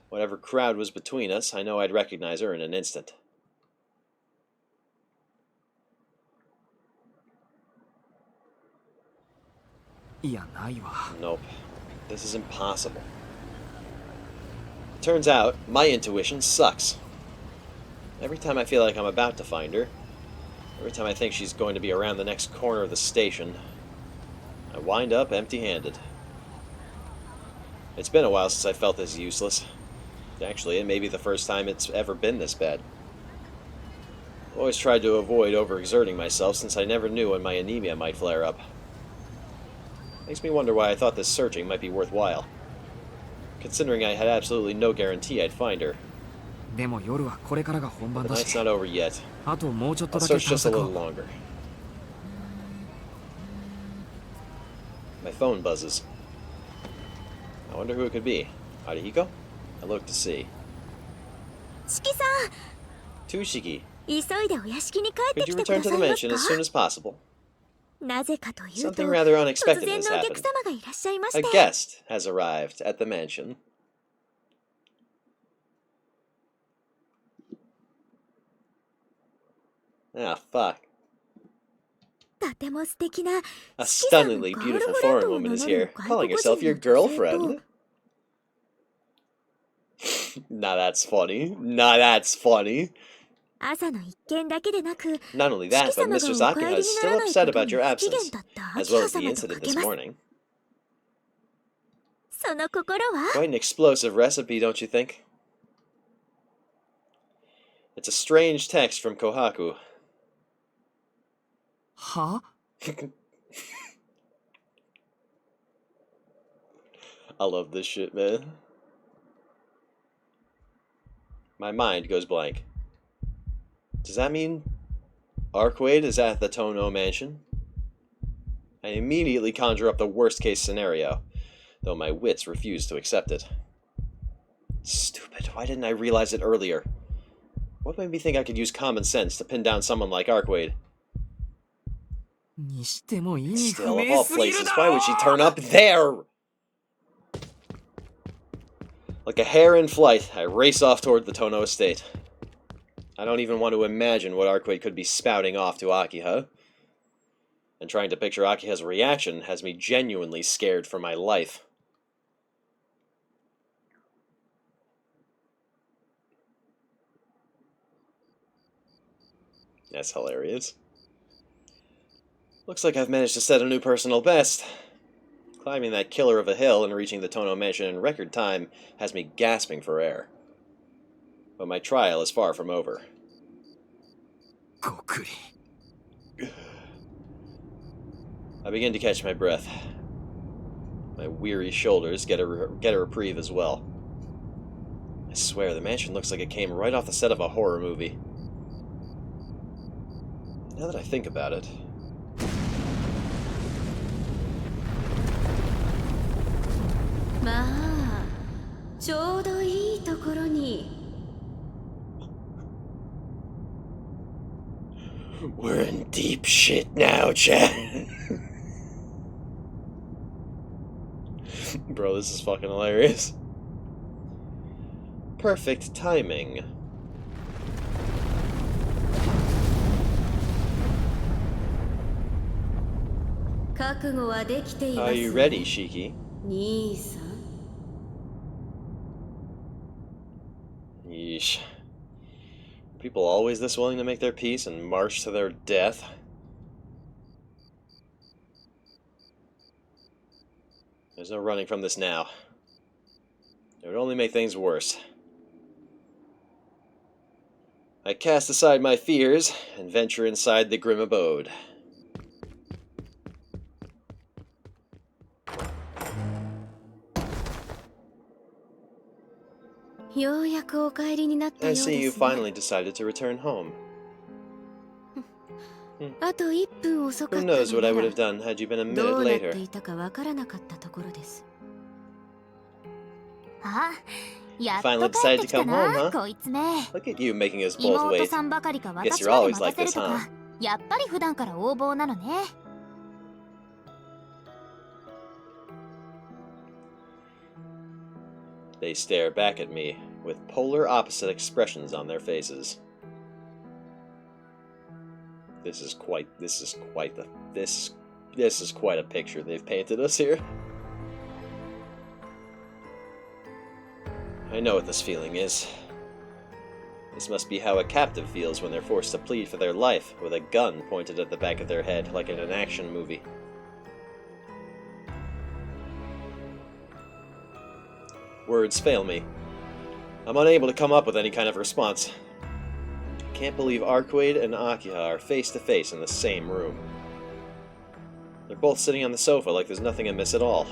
Whatever crowd was between us, I know I'd recognize her in an instant. Nope. This is impossible. Turns out, my intuition sucks. Every time I feel like I'm about to find her, every time I think she's going to be around the next corner of the station, I wind up empty-handed. It's been a while since I felt this useless. Actually, it may be the first time it's ever been this bad. I've always tried to avoid overexerting myself since I never knew when my anemia might flare up. Makes me wonder why I thought this searching might be worthwhile, considering I had absolutely no guarantee I'd find her. The night's not over yet. I'll search just a little longer. My phone buzzes. I wonder who it could be. Arihiko? I look to see. Shiki-san! Tushiki, 急いでお屋敷に帰って could き you てくだ return さ to い the ます mansion as か soon as possible? なぜかというと Something rather 突 unexpected 然 has のお客 happened. 様がいらっしゃいまし A て guest has arrived at the mansion. Ah, fuck. とても素敵な A シキさんの stunningly ガール beautiful フレン foreign ドを woman 名 is 乗る here, 外 calling 国 herself 人 your の女性と girlfriend. Now that's funny. Now that's funny. 朝の一件だけでなく Not only シ that, キ but 様が Mistress お帰り Akiha に is な still らない upset こと about に your 不機嫌 absence, だった as 明 well 葉 as the 様とか incident け this ます morning. その心は Quite an explosive recipe, don't you think? It's a strange text from Kohaku. は I love this shit, man. My mind goes blank. Does that mean Arcade is at the Tono mansion? I immediately conjure up the worst-case scenario, though my wits refuse to accept it. Stupid, why didn't I realize it earlier? What made me think I could use common sense to pin down someone like Arcade? にしても意味 Still, 不 of 明 all すぎる places, だ why ろ would she turn up there? Like a hare in flight, I race off toward the Tono estate. I don't even want to imagine what Arcade could be spouting off to Akiha. And trying to picture Akiha's reaction has me genuinely scared for my life. That's hilarious. Looks like I've managed to set a new personal best. Climbing that killer of a hill and reaching the Tono mansion in record time has me gasping for air. But my trial is far from over. ごくり I begin to catch my breath. My weary shoulders get a reprieve as well. I swear, the mansion looks like it came right off the set of a horror movie. Now that I think about it... まあちょうどいいところに We're in deep shit now, Chad. Bro, this is fucking hilarious. Perfect timing. Are you ready, Shiki? 兄さん Yeesh. Are people always this willing to make their peace and march to their death? There's no running from this now. It would only make things worse. I cast aside my fears and venture inside the grim abode. I see you finally decided to return home. Who knows what I would have done had you been a minute later. Finally decided to come home, huh? Look at you making us both wait. Guess you're always like this, huh? They stare back at me with polar opposite expressions on their faces. This is quite a picture they've painted us here. I know what this feeling is. This must be how a captive feels when they're forced to plead for their life with a gun pointed at the back of their head like in an action movie. Words fail me. I'm unable to come up with any kind of response. I can't believe Arcade and Akiha are face to face in the same room. They're both sitting on the sofa like there's nothing amiss at all.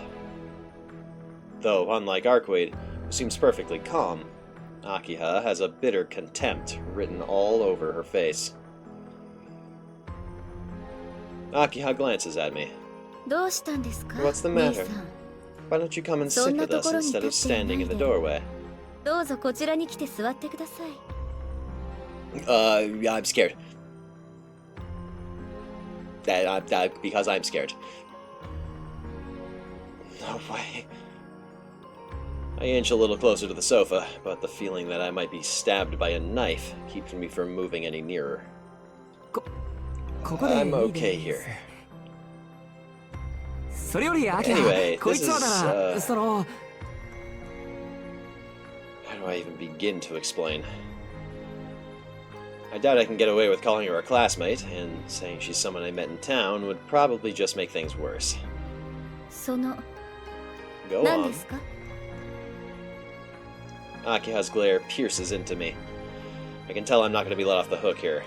Though, unlike Arcade, who seems perfectly calm, Akiha has a bitter contempt written all over her face. Akiha glances at me. What's the matter? Why don't you come and sit with us instead of standing in the doorway? I'm scared. Because I'm scared. No way. I inch a little closer to the sofa, but the feeling that I might be stabbed by a knife keeps me from moving any nearer. I'm okay here. Anyway, this is, how do I even begin to explain? I doubt I can get away with calling her a classmate, and saying she's someone I met in town would probably just make things worse. Go on. Akiha's glare pierces into me. I can tell I'm not going to be let off the hook here.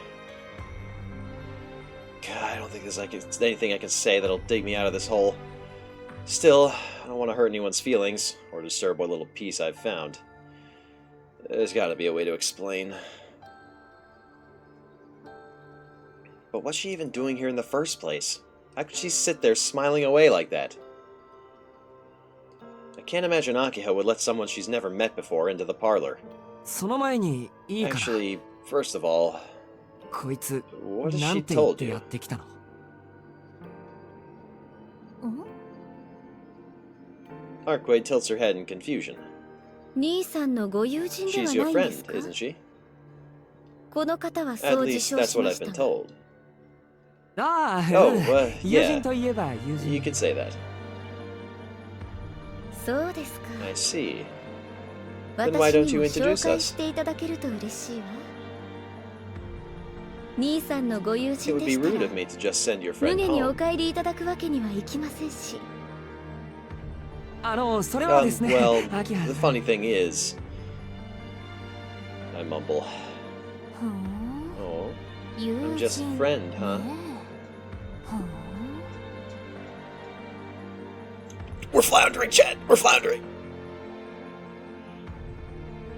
God, I don't think there's anything I can say that'll dig me out of this hole. Still, I don't want to hurt anyone's feelings, or disturb what little peace I've found. There's got to be a way to explain. But what's she even doing here in the first place? How could she sit there smiling away like that? I can't imagine Akiha would let someone she's never met before into the parlor. Actually, first of all, what has she told you? Arcade tilts her head in confusion. She's your friend, isn't she? At least that's what I've been told. Yeah. You could say that. I see. Then why don't you introduce us? It would be rude of me to just send your friend home. Well, the funny thing is... I mumble. Oh, I'm just a friend, huh? We're floundering, Chet! We're floundering!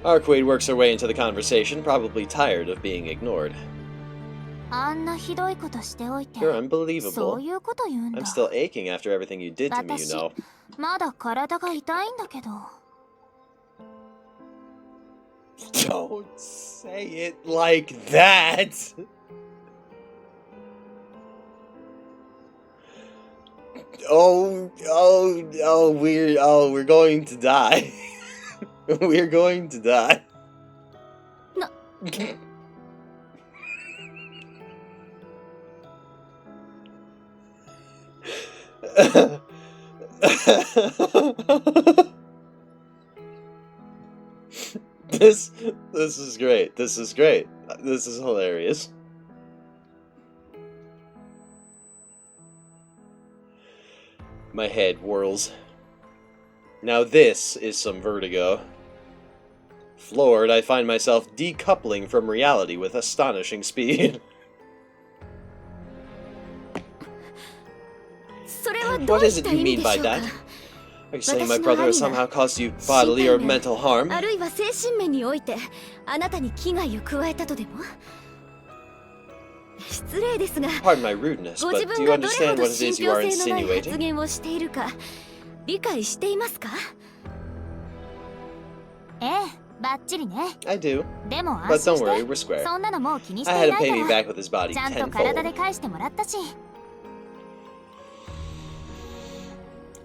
Arcade works her way into the conversation, probably tired of being ignored. You're unbelievable. I'm still aching after everything you did to me, you know. Don't say it like that! We're going to die. We're going to die. No. This is great. This is great. This is hilarious. My head whirls. Now this is some vertigo. Floored, I find myself decoupling from reality with astonishing speed. What is it you mean by that? Are you saying my brother has somehow caused you bodily or mental harm? Pardon my rudeness, but do you understand what it is you are insinuating? I do, but don't worry, we're square. I had him pay me back with his body tenfold.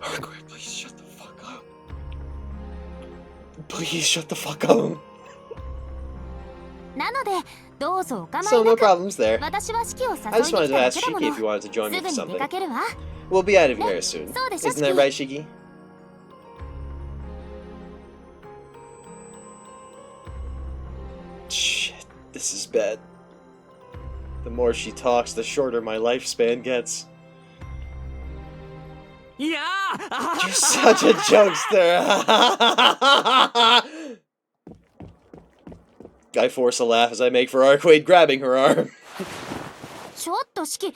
Arkwright, please shut the fuck up. Please shut the fuck up. So no problems there. I just wanted to ask Shiki if you wanted to join me for something. We'll be out of here soon. Isn't that right, Shiki? Shit, this is bad. The more she talks, the shorter my lifespan gets. Yeah! You're such a jokester! I force a laugh as I make for Arkwright, grabbing her arm. Shiki,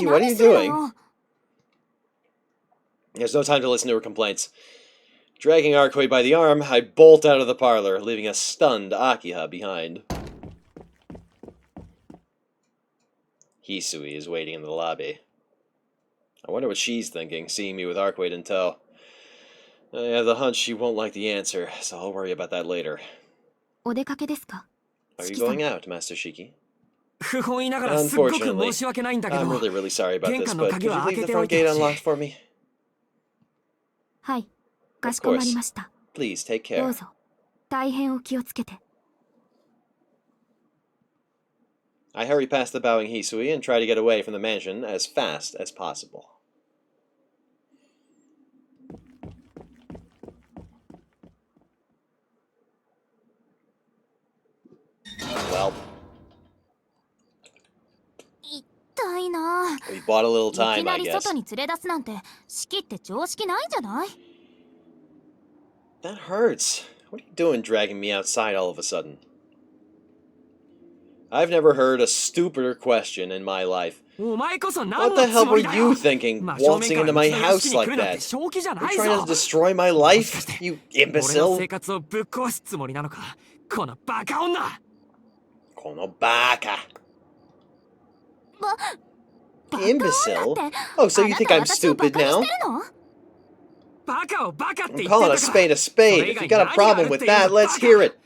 what are you doing? There's no time to listen to her complaints. Dragging Arkwright by the arm, I bolt out of the parlor, leaving a stunned Akiha behind. Hisui is waiting in the lobby. I wonder what she's thinking, seeing me with Arkwright in tow. I have the hunch she won't like the answer, so I'll worry about that later. Are you going out, Master Shiki? Unfortunately, I'm really sorry about this, but could you leave the front gate unlocked for me? Of course. Please, take care. I hurry past the bowing Hisui and try to get away from the mansion as fast as possible. Well, we bought a little time, I guess. That hurts. What are you doing dragging me outside all of a sudden? I've never heard a stupider question in my life. What the hell were you thinking, waltzing into my house like that? You're trying to destroy my life, you imbecile? Kono baka. Imbecile? Oh, so you think I'm stupid now? I'm calling a spade a spade. If you got a problem with that, let's hear it.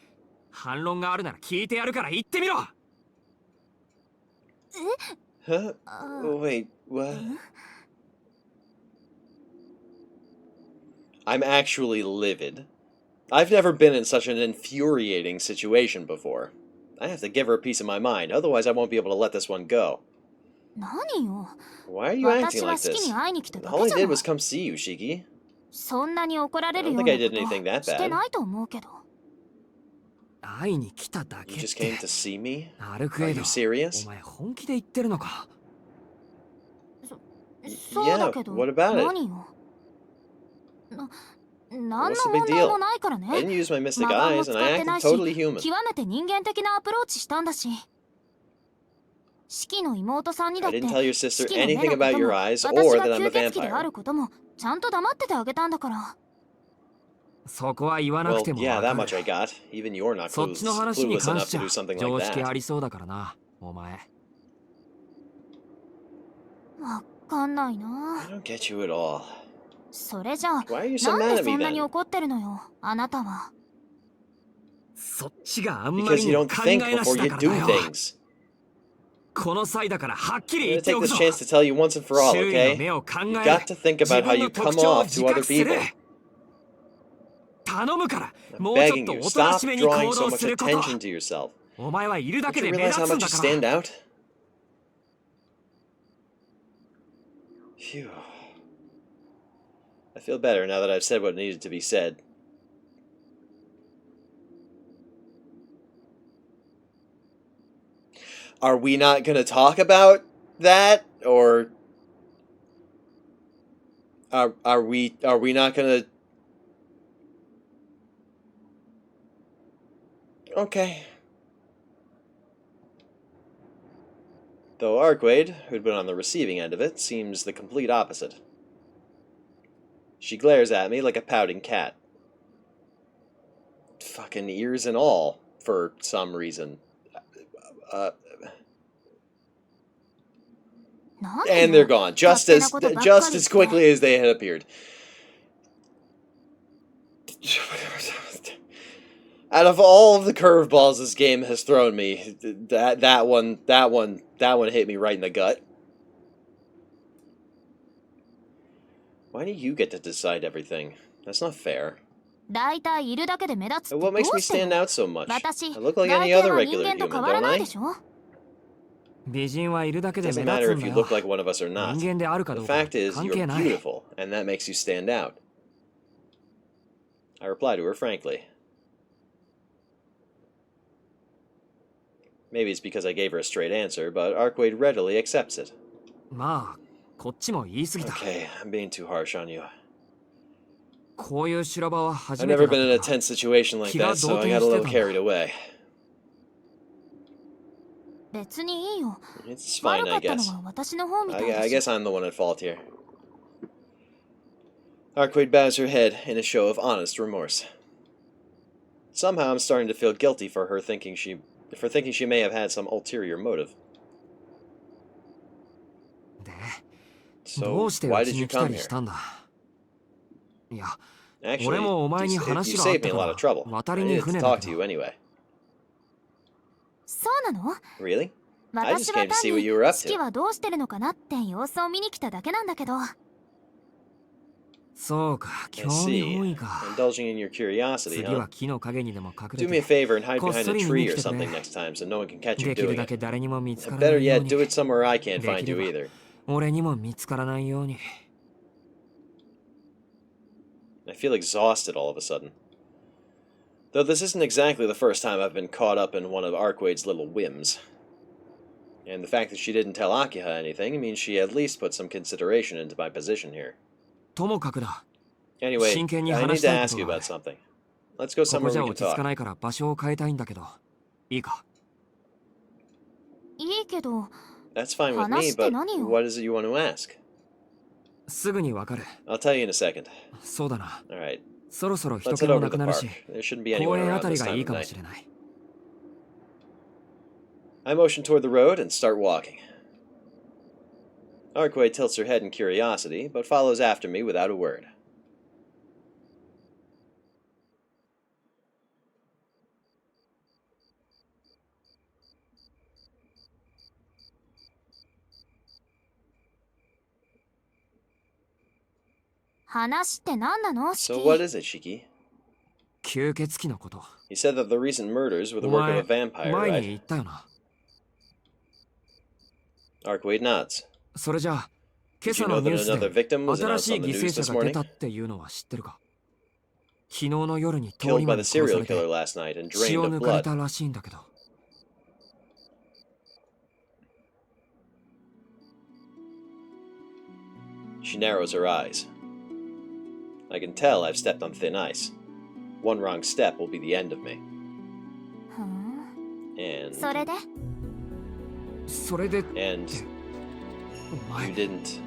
Huh? Wait, what? I'm actually livid. I've never been in such an infuriating situation before. I have to give her a piece of my mind, otherwise I won't be able to let this one go. Why are you acting like this? All I did was come see you, Shiki. I don't think I did anything that bad. You just came to see me? Are you serious? Yeah, what about it? What's the big deal? I didn't use my mystic eyes, and I acted totally human. I didn't tell your sister anything about your eyes, or that I'm a vampire. Well, yeah, that much I got. Even you're not clueless enough to do something like that. I don't get you at all. Why are you so mad at me then? Because you don't think before you do things. I'm gonna take this chance to tell you once and for all, okay? You've got to think about how you come off to other people. I'm begging you, stop drawing so much attention to yourself. Don't you realize how much you stand out? Phew. I feel better now that I've said what needed to be said. Are we not going to talk about that? Or are we not going to Okay. Though Arkwade, who'd been on the receiving end of it, seems the complete opposite. She glares at me like a pouting cat. Fucking ears and all, for some reason. And they're gone, just as quickly as they had appeared. Out of all of the curveballs this game has thrown me, that one hit me right in the gut. Why do you get to decide everything? That's not fair. What makes me stand out so much? I look like any other regular human, don't I? Doesn't matter if you look like one of us or not. The fact is, you're beautiful, and that makes you stand out. I reply to her frankly. Maybe it's because I gave her a straight answer, but Arkwade readily accepts it. Okay, I'm being too harsh on you. I've never been in a tense situation like that, so I got a little carried away. It's fine, I guess. I guess I'm the one at fault here. Arkwade bows her head in a show of honest remorse. Somehow I'm starting to feel guilty for her thinking she may have had some ulterior motive. So, why did you come here? Actually, you saved me a lot of trouble. I needed to talk to you anyway. Really? I just came to see what you were up to. I see. Indulging in your curiosity, huh? Do me a favor and hide behind a tree or something next time so no one can catch you doing it. And better yet, do it somewhere I can't find you either. I feel exhausted all of a sudden. Though this isn't exactly the first time I've been caught up in one of Arkwade's little whims. And the fact that she didn't tell Akiha anything means she at least put some consideration into my position here. Anyway, I need to ask you about something. Let's go somewhere we can talk. That's fine with me, but what is it you want to ask? I'll tell you in a second. Alright, let's head over to the park. There shouldn't be anyone around this time of night. I motion toward the road and start walking. Arkwade tilts her head in curiosity, but follows after me without a word. So what is it, Shiki? You said that the recent murders were the work of a vampire, right? Arkwade nods. Did you know that another victim was announced on the news this morning? Killed by the serial killer last night and drained of blood. She narrows her eyes. I can tell I've stepped on thin ice. One wrong step will be the end of me. And you didn't.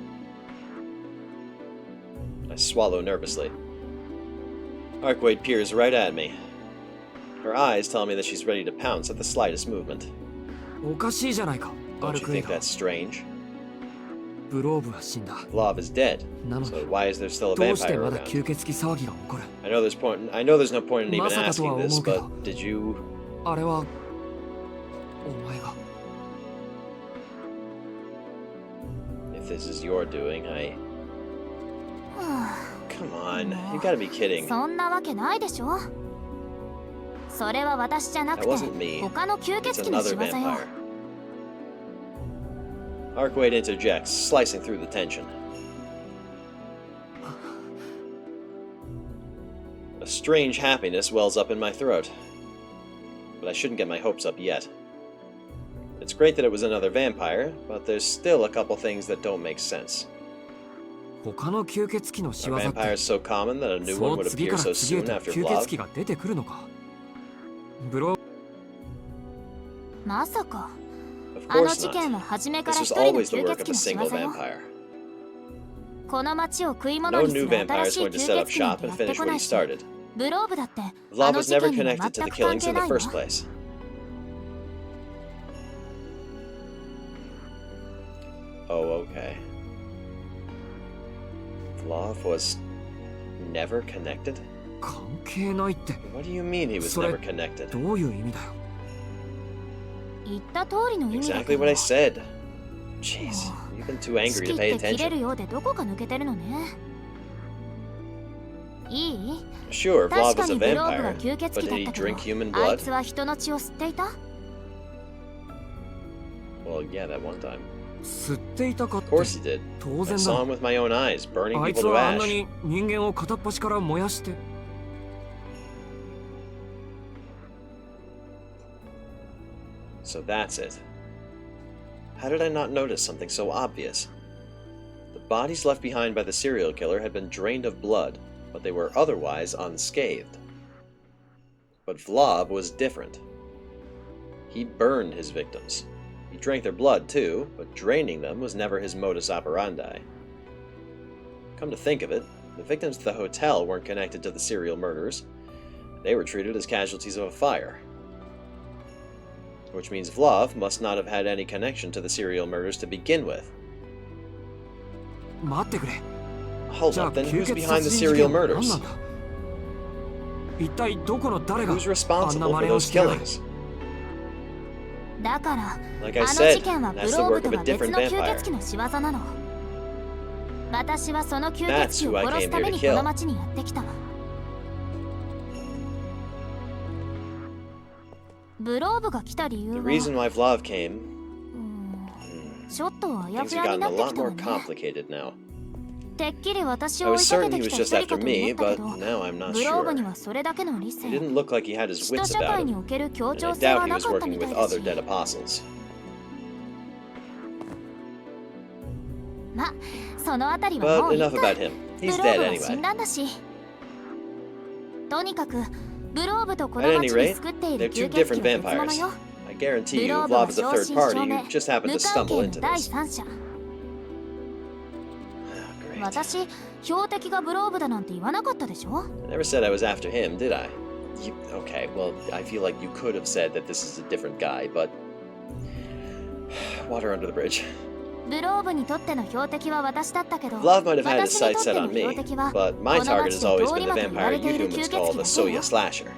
I swallow nervously. Arkwade peers right at me. Her eyes tell me that she's ready to pounce at the slightest movement. Don't you think that's strange? Love is dead, so why is there still a vampire around? I know there's no point in even asking this, but did you... If this is your doing, Come on, you gotta be kidding. That wasn't me. It's another vampire. Arkwade interjects, slicing through the tension. A strange happiness wells up in my throat. But I shouldn't get my hopes up yet. It's great that it was another vampire, but there's still a couple things that don't make sense. Are vampires so common that a new one would appear so soon after Vlad? まさか Of あの course 事件は not. 初めから This 一 was 人の always the 吸 work 血 of 鬼 a の仕 single 業よ。 vampire. この町を食い物 No にす new る新 vampire し is い going to 吸 set up 血鬼なん shop て and やって finish こ what な he いし、 started. ブローブだってあ Vlad の was 事 never 件には connected 全 to the く関 killings 係 in な the いわ。 first place. Oh, okay. Vlad was never connected? 関係ないって What do you mean he was それ never connected? どういう意味だよ。言った通りの意味だ Exactly けど what I said. Jeez, you've been too 式 angry っ to pay て切れる attention. ようでどこか抜けてるのね。いい？ Sure, 確 Vlad か was a にブローブは vampire, 吸血 but 鬼 did だ he ったけど、 drink human あい blood? つは人の血を吸っていた？ Well, yeah, that one time. 吸っていたかっ Of て course he did. 当 I 然 saw だ him with my own eyes, burning あい people つ to はあんな ash. に人間を片っ端から燃やして So that's it. How did I not notice something so obvious? The bodies left behind by the serial killer had been drained of blood, but they were otherwise unscathed. But Vlad was different. He burned his victims. He drank their blood too, but draining them was never his modus operandi. Come to think of it, the victims at the hotel weren't connected to the serial murders. They were treated as casualties of a fire. Which means Vlad must not have had any connection to the serial murders to begin with. 待ってくれ Hold じゃあ up, then 吸 who's 血 behind 殺 the 人事 serial 件は何 murders? なんだ一体どこの誰が Who's あんな responsible 真 for 似を those してやがる killings? だから Like I あの said, 事件は that's ブ the ローブ work と of a は別 different の吸 vampire. 血鬼の仕業なの。私はその吸 That's 血 who 鬼 I を殺す came た here め to にこの kill. 町にやってきたわ。ブローブが来た理由 The は reason why Vlad came, ちょっとあや things ふ have やに gotten な a ってき lot たわ more ね。 complicated now. てっきり私 I を追 was いかけ certain て he き was た一 just 人か after と思 me, ったけ but ど、 now I'm not ブローブ sure. にはそれだけの理 He 性、 didn't look like he had his 使徒 wits 社 about 会に him, おける協 and I 調性 doubt は he な was かった working みた with いだ other し。 dead apostles. ま、そのあたりはも But ういい enough か。 about him. ブ He's ロ dead ーブは死ん anyway. だんだし。とにかくブローブとこ At の any 町に rate, 救ってい they're る two 吸血 different 鬼は別物 vampires. よ。 I guarantee ブ you, ローブは Vlad was a 正 third 真 party 正銘 who just happened 無 to 関 stumble 係 into の第 this. 三者。 Oh, great. 私、標的がブローブだなんて言わなかったでしょ？ I never said I was after him, did I? Okay, well, I feel like you could have said that this is a different guy, but... Water under the bridge. ブローブにとっての標的は私だったけど、 Vlad might have had his 私にと sights って set の on me, 標的は but my この target 町 has で always 通 been り the 魔と言わ vampire れている you 吸 humans 血 call 鬼 the だ Soya よ。 Slasher.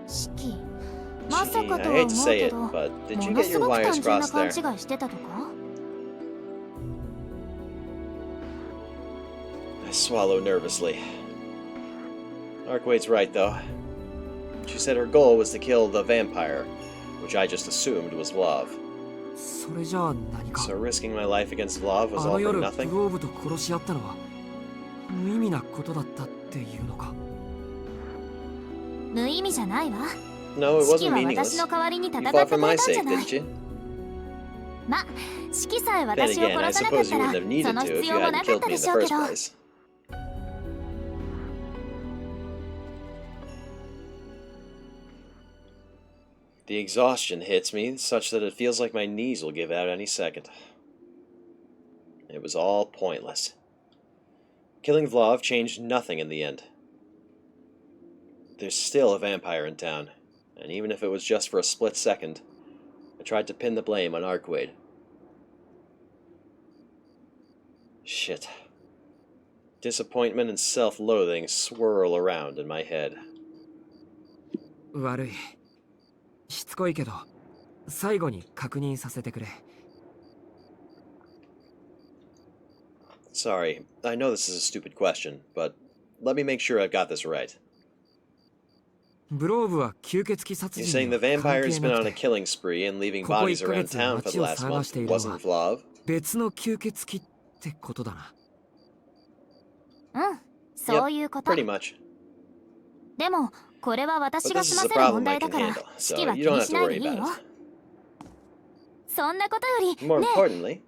シキ、まさ Shiki, か I とは hate 思 to う say け it, ど、 but did も you の get す your ごく wires 単純な crossed 勘 there? 違いしてたとか？ I swallow nervously. Arcwade's right, though. She said her goal was to kill the vampire, which I just assumed was Vlad. それじゃあ何か So risking my life against Vlad あ was の all 夜 for ブ nothing? ローブと殺し合ったのは無意味なことだったっていうのか無意味じゃないわ。 No, it シキ wasn't は meaningless. 私の代わりに戦 You って fought く for れ my たんじゃ sake, ない。 didn't you? ま、シキさえ Then 私を again, I 殺さなかっ suppose た you ら wouldn't have needed その to 必 if 要 you もな hadn't かっ killed た me で in the しょうけ first ど。 place. The exhaustion hits me such that it feels like my knees will give out any second. It was all pointless. Killing Vlad changed nothing in the end. There's still a vampire in town, and even if it was just for a split second, I tried to pin the blame on Arcwade. Shit. Disappointment and self-loathing swirl around in my head. 悪いしつこいけど最後に確認させてくれ Sorry, I know this is a stupid question, but let me make sure I've got this right. ブローブは吸血鬼殺 You're 人 saying に the は関 vampire 係 has been な on く a て killing spree and leaving ここ bodies 1ヶ around 月 town for 街 the を last 探 month しているの wasn't は Vlad? 別の吸血鬼ってことだなうん、そういうこと。 Pretty much. でも、これは私 But が this 済 is ま a せる problem 問 I 題だ can から、 handle, 式 so は気 you don't に have し to ないで worry いい about よ。 it. そんなことより、 More ね importantly,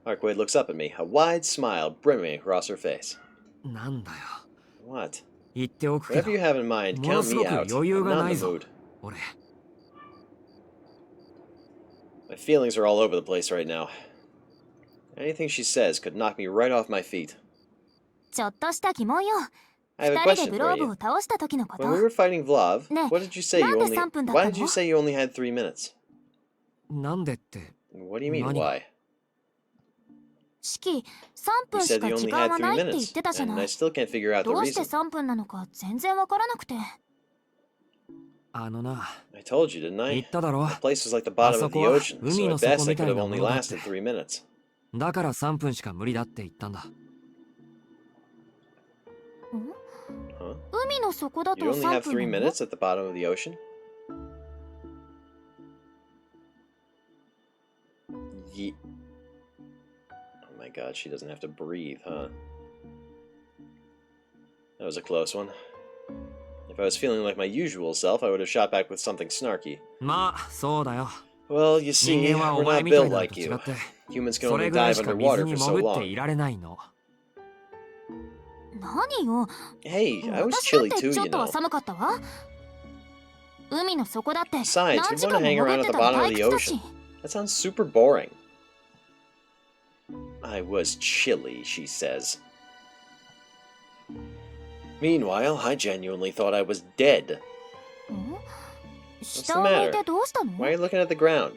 Arcwade looks up at me, a wide smile brimming across her face. なんだよ What? 言っておくけ Whatever you ど have in mind, もの count す me ごく out. 余裕 I'm が not な in い the ぞ mood. 俺 My feelings are all over the place right now. Anything she says could knock me right off my feet. ちょっとした疑問よ。 I have a 二人で question グロ for ーブ you. を倒した時のこと。 When we were fighting Vlav, Ne, what did you say you なんで only... 3分だったの？ Why did you say you only had 3 minutes? なんでって What do you mean, 何が？ why? シキ、3 You 分し said か you 時 only 間 had は 3ないって言っ minutes, てたじゃ and な I い。 still can't figure out the どうして reason. 3分なのか全然わからなくて。あのな I told you, didn't 言 I? っただろ The place was like the bottom of the あそこは ocean, 海 so の at 底 best I みた could い have な only ものだって lasted 3 minutes. だから3分しか無理だって言ったんだ Huh? 海の底だと You only 3 have 3分なの？ minutes at the bottom of the ocean? Ye... Oh my god, she doesn't have to breathe, huh? That was a close one. If I was feeling like my usual self, I would have shot back with something snarky. まあそうだよ Well, you see, 人間は we're お前 not みたい built なの like と違 you. って Humans can そ only れぐらい dive しか水 underwater に for so 潜ってい long. られないの 何よ。 Hey, I was 私だ chilly って too, ちょ you っとは know. 寒かったわ。海の底だって何 Besides, who'd 時 want 間 to も hang 潜 around っ at て the たら bottom of 退 the 屈だし。 ocean? That sounds super boring. I was chilly, she says. Meanwhile, I genuinely thought I was dead. ん？ the 下を向い matter? てどうしたの？ Why are you looking at the ground?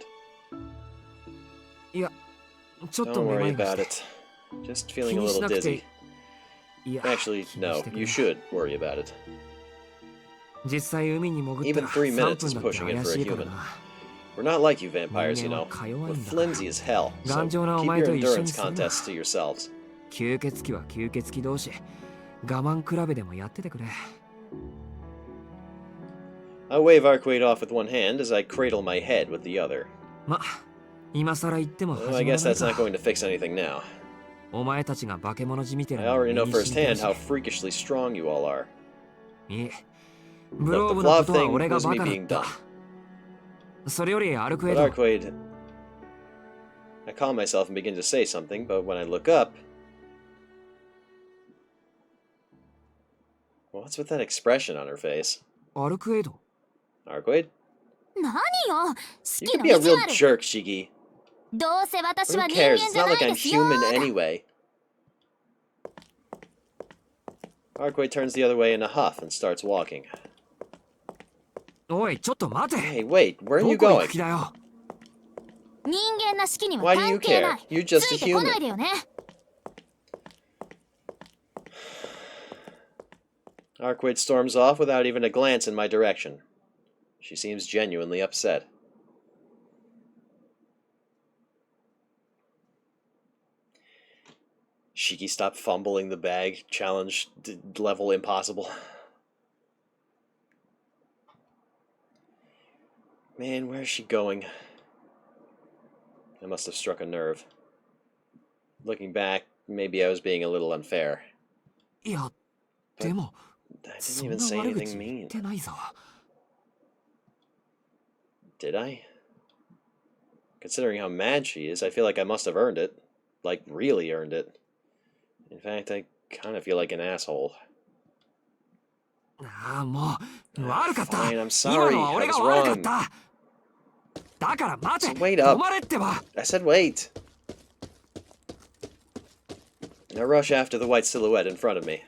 いやちょっと Don't めま worry いが about して it. Just 気 feeling a にし little なくて dizzy. いや Actually, 気に no, してくれ you should worry about it. 実際海に潜った Even ら 3 3 minutes 分 is だって pushing it 怪 for し a いから human. な We're not like you vampires, you 人間 know. はか弱い We're んだから flimsy as hell, so 頑丈なお keep 前 your と一緒に endurance するな contests to yourselves. 吸血鬼は吸血鬼同士我慢比べでもやっててくれ I wave Arquade off with one hand as I cradle my head with the other. ま今さら言っても Well, 始 I まら guess ない that's not か going to fix anything now. お前たちが化け物じみて I るのを already 身 know に染みてる firsthand し how freakishly strong you all are. いえブロー Look, ブ the のこ Vlav とは thing 俺が was バ me カだっ being た dumb. それよりアルクエ But ド Arquade... I calm myself and begin to say something, but when I look up... What's with that expression on her face? アルクエド Arquade? 何よ。 You 好き could の be a 意地 real 悪。 jerk, Shigi. どうせ私 Who は人 cares? 間 It's じゃ not ない like で I'm すよ。 human anyway. Arquade turns the other way in a huff and starts walking. おいちょっと待て Hey, wait, where are ど you こ行 going? く気だよ人間な式には Why do you 関係な care? い。 You're just つ a いてこない human. でよね。 Arquade storms off without even a glance in my direction. She seems genuinely upset. Shiki, stop fumbling the bag. Challenge level impossible. Man, where's she going? I must have struck a nerve. Looking back, maybe I was being a little unfair. いやでも I didn't そん even な say 悪 anything 口言っ mean. てないぞ Did I? Considering how mad she is, I feel like I must have earned it. Like, really earned it. In fact, I kind of feel like an asshole. ああもう悪かった Fine, I'm 今 sorry. のは I 俺が was 悪かっ wrong. ただから待て So wait 止 up. まれってば I said wait. I rush after the white silhouette in front of me.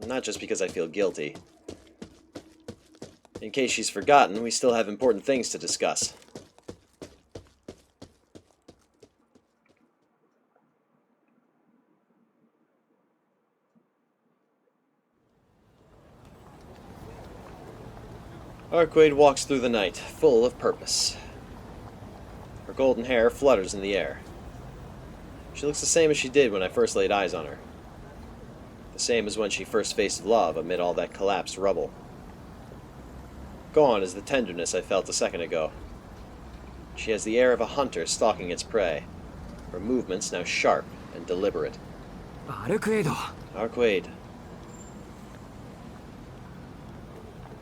Not just because I feel guilty. In case she's forgotten, we still have important things to discuss. Arquade walks through the night, full of purpose. Her golden hair flutters in the air. She looks the same as she did when I first laid eyes on her. The same as when she first faced love amid all that collapsed rubble. Gone is the tenderness I felt a second ago. She has the air of a hunter stalking its prey, her movements now sharp and deliberate. アルクエド Arquade.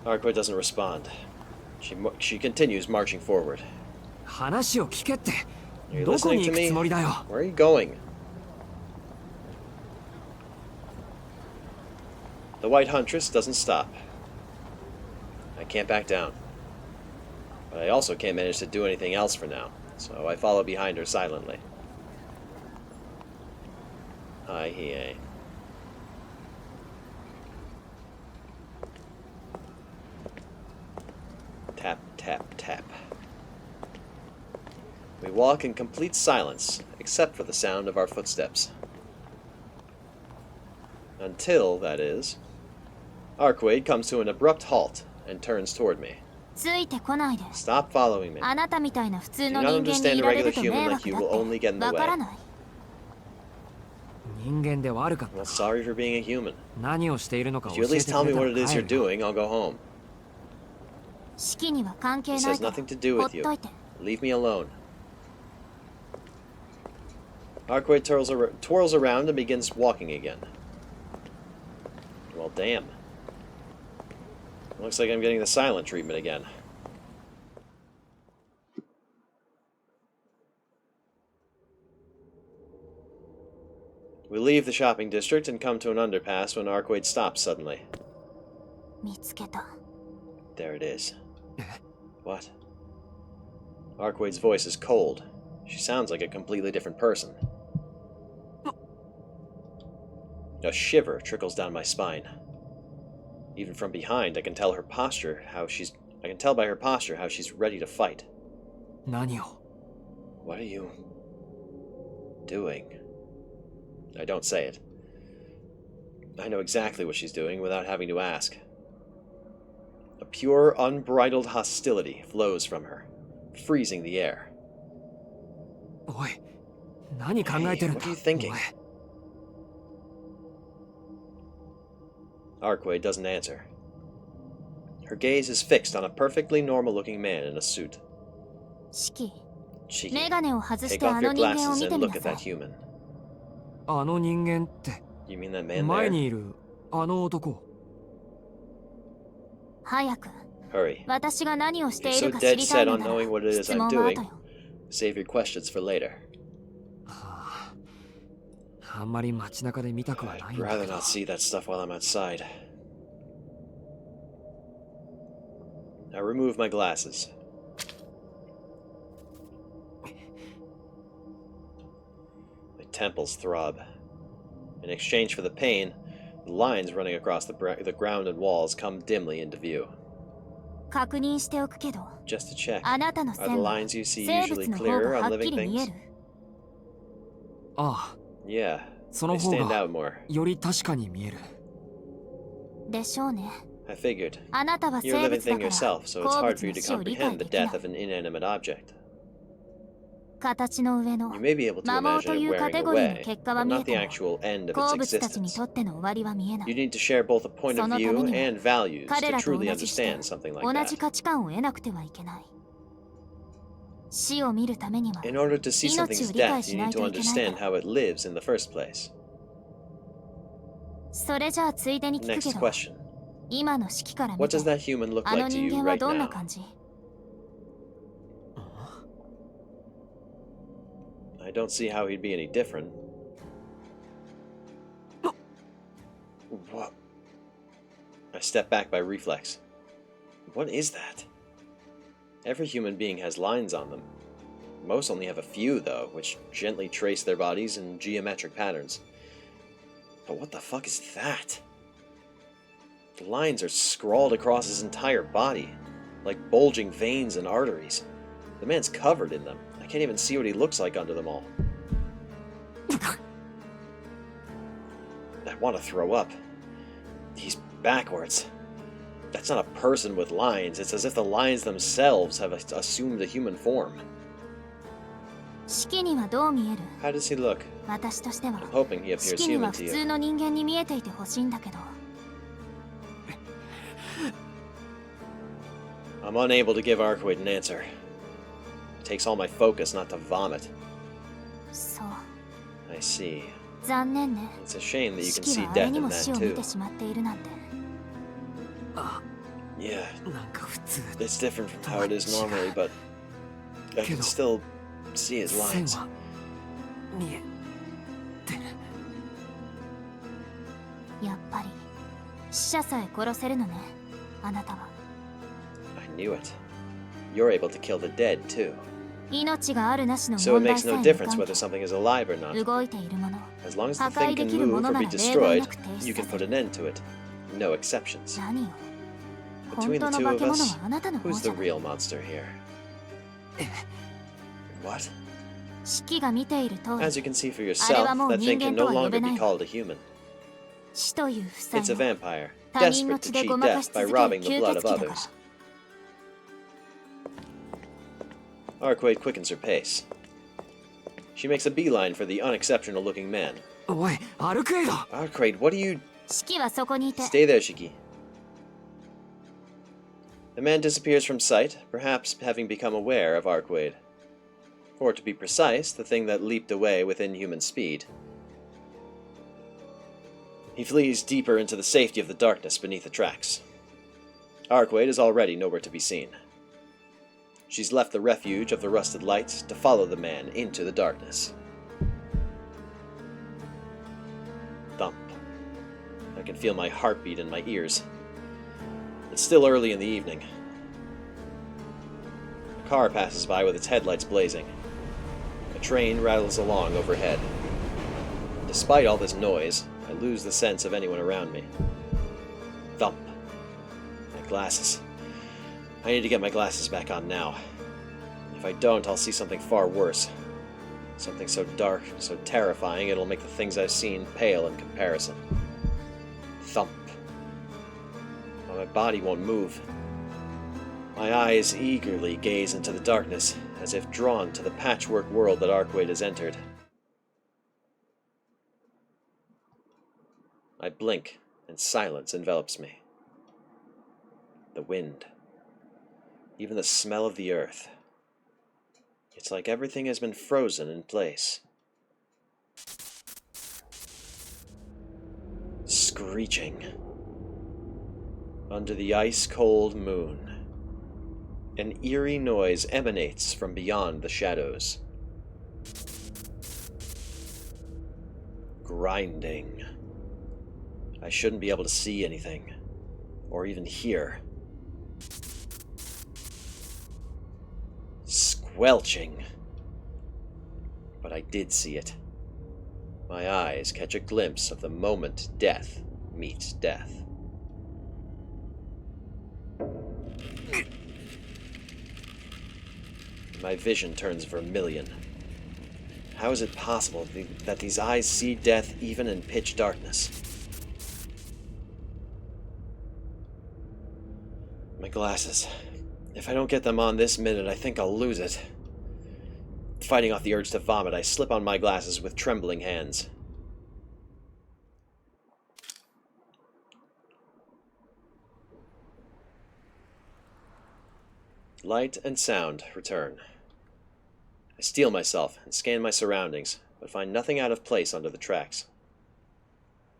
Arquade doesn't respond. She continues marching forward. 話を聞けって Are you どこ listening に to 行く me? つもりだよ Where are you going? The White Huntress doesn't stop. I can't back down. But I also can't manage to do anything else for now, so I follow behind her silently. Hi. Tap, tap, tap. We walk in complete silence, except for the sound of our footsteps. Until, that is, Arcwade comes to an abrupt halt and turns toward me. ついてこないで。 Stop following me. あなたみたいな普通 Do の not 人間 understand にい a られ regular ると human 迷 like 惑 you だ will って only get in the わから way. ない。人間で悪かっ Well, た。 sorry for being a human. 何をしているのか If 教 you え at て least く tell れ me た what ら it is 帰 you're る。 doing, I'll go home. 式には関係 This ない has から nothing to do ほ with っ you. といて。 Leave me alone. Arcwade twirls around and begins walking again. Well, damn. Looks like I'm getting the silent treatment again. We leave the shopping district and come to an underpass when Arcwade stops suddenly. 見つけた。 There it is. What? Arcwade's voice is cold. She sounds like a completely different person. A shiver trickles down my spine. Even from behind, I can tell by her posture how she's ready to fight. 何を What are you doing? I don't say it. I know exactly what she's doing without having to ask. A pure, unbridled hostility flows from her, freezing the air. おい、何考えてるん What だ are you thinking? お前 Arcwade doesn't answer. Her gaze is fixed on a perfectly normal-looking man in a suit. 式。 Cheeky. メガネを外し Take てあ off の your 人間を glasses 見て and み look な at さ that い。 human. あの人間って You mean that man 前 there? にいるあの男。早く。 Hurry. 私が何をして You're い so るか知り dead たい set の on なら knowing what it is 質 I'm 問は doing. 後よ。 Save your questions for later. はあ、あんまり街中で見たくはない I'd んだけ rather ど。 not see that stuff while I'm outside. I remove my glasses. My temples throb. In exchange for the pain, the lines running across the ground and walls come dimly into view. 確認しておくけど、 Just to check, あなたの are the 線は lines you see 生 usually 物の方 clearer がは on っき living り見え things? る。ああ、 Yeah, そ they の方 stand が out more. より確かに見える。でしょうね。 I figured. あなたは You're a 生 living 物だ thing から yourself, so it's 鉱 hard 物 for you の to 死を理解 comprehend the できな death い。 of an inanimate object. 形の上の You may be able to 摩耗 imagine と it いうカ wearing テゴリーの away, 結果 but は見え not て the も actual end of 鉱 its 物たちに existence. とっての終わりは見えな You い。 need to share both a point そ of のた view めには and values 彼 to らと truly 同じして understand something 同 like じ that. 価値観を得なくてはいけない。死を見るためには In order to see 命を something's 理解 death, し you な need い to といけない understand から。 how it lives in the first place. それじゃあついでに聞くけ Next ど、 question. 今の式から見 What て does that human look あの like to 人 you 間は right どんな now? 感じ？ I don't see how he'd be any different. What? I step back by reflex. What is that? Every human being has lines on them. Most only have a few, though, which gently trace their bodies in geometric patterns. But what the fuck is that? The lines are scrawled across his entire body, like bulging veins and arteries. The man's covered in them. I can't even see what he looks like under them all. I want to throw up. He's backwards. That's not a person with lines. It's as if the lines themselves have assumed a human form. 式にはどう見える？ How does he look? 私としては I'm hoping he appears 式には human 普 to 通 you. の人間に見えていてほしいんだけど。 I'm unable to give Arcwade an answer. It takes all my focus not to vomit. そう。 I see. 残念ね。 It's a shame that you can 式 see はあれ death に in も that 死を見 too. てしまっているなんて。あ、 Yeah, なんか普通。 it's different from how it is normally, but I can still see his 線 lines. は見えてる。やっぱり死者さえ殺せるのね、あなたは。 I knew it. You're able to kill the dead, too. 命があるなしの So 問 it 題 makes さえ no 無 difference 関 whether 係。 something is alive or not. 動いているもの、 As long as 破 the 壊 thing で can きるも move の or な be ら例外 destroyed, なく停止 you さ can せ put る。 an end to it. No exceptions. 何よ。 Between 本 the 当の two 化け of 物 us, はあなたの方 who's じ the ゃない。 real monster here? What? シキが見ている通 As り、 you can see for あれ yourself, はもう that 人 thing 間 can と no は呼べ longer な be いわ。 called a human. 死という負債 It's a を vampire, 他人の desperate 血 to でご cheat まか death し by 続ける robbing the 吸 blood 血 of 鬼だから。 others. Arquade quickens her pace. She makes a beeline for the unexceptional looking man. おい、アルクエイド。 Arquade, what are you... シキはそこにいて。 Stay there, Shiki. The man disappears from sight, perhaps having become aware of Arquade. Or to be precise, the thing that leaped away with inhuman speed. He flees deeper into the safety of the darkness beneath the tracks. Arquade is already nowhere to be seen. She's left the refuge of the rusted lights to follow the man into the darkness. Thump. I can feel my heartbeat in my ears. It's still early in the evening. A car passes by with its headlights blazing. A train rattles along overhead. Despite all this noise, I lose the sense of anyone around me. Thump. My glasses. I need to get my glasses back on now. If I don't, I'll see something far worse. Something so dark, so terrifying, it'll make the things I've seen pale in comparison. Thump. But my body won't move. My eyes eagerly gaze into the darkness, as if drawn to the patchwork world that Arquade has entered. I blink, and silence envelops me. The wind. Even the smell of the earth. It's like everything has been frozen in place. Screeching. Under the ice-cold moon. An eerie noise emanates from beyond the shadows. Grinding. I shouldn't be able to see anything, or even hear. Squelching. But I did see it. My eyes catch a glimpse of the moment death meets death. My vision turns vermilion. How is it possible that these eyes see death even in pitch darkness? My glasses. If I don't get them on this minute, I think I'll lose it. Fighting off the urge to vomit, I slip on my glasses with trembling hands. Light and sound return. I steel myself and scan my surroundings, but find nothing out of place under the tracks.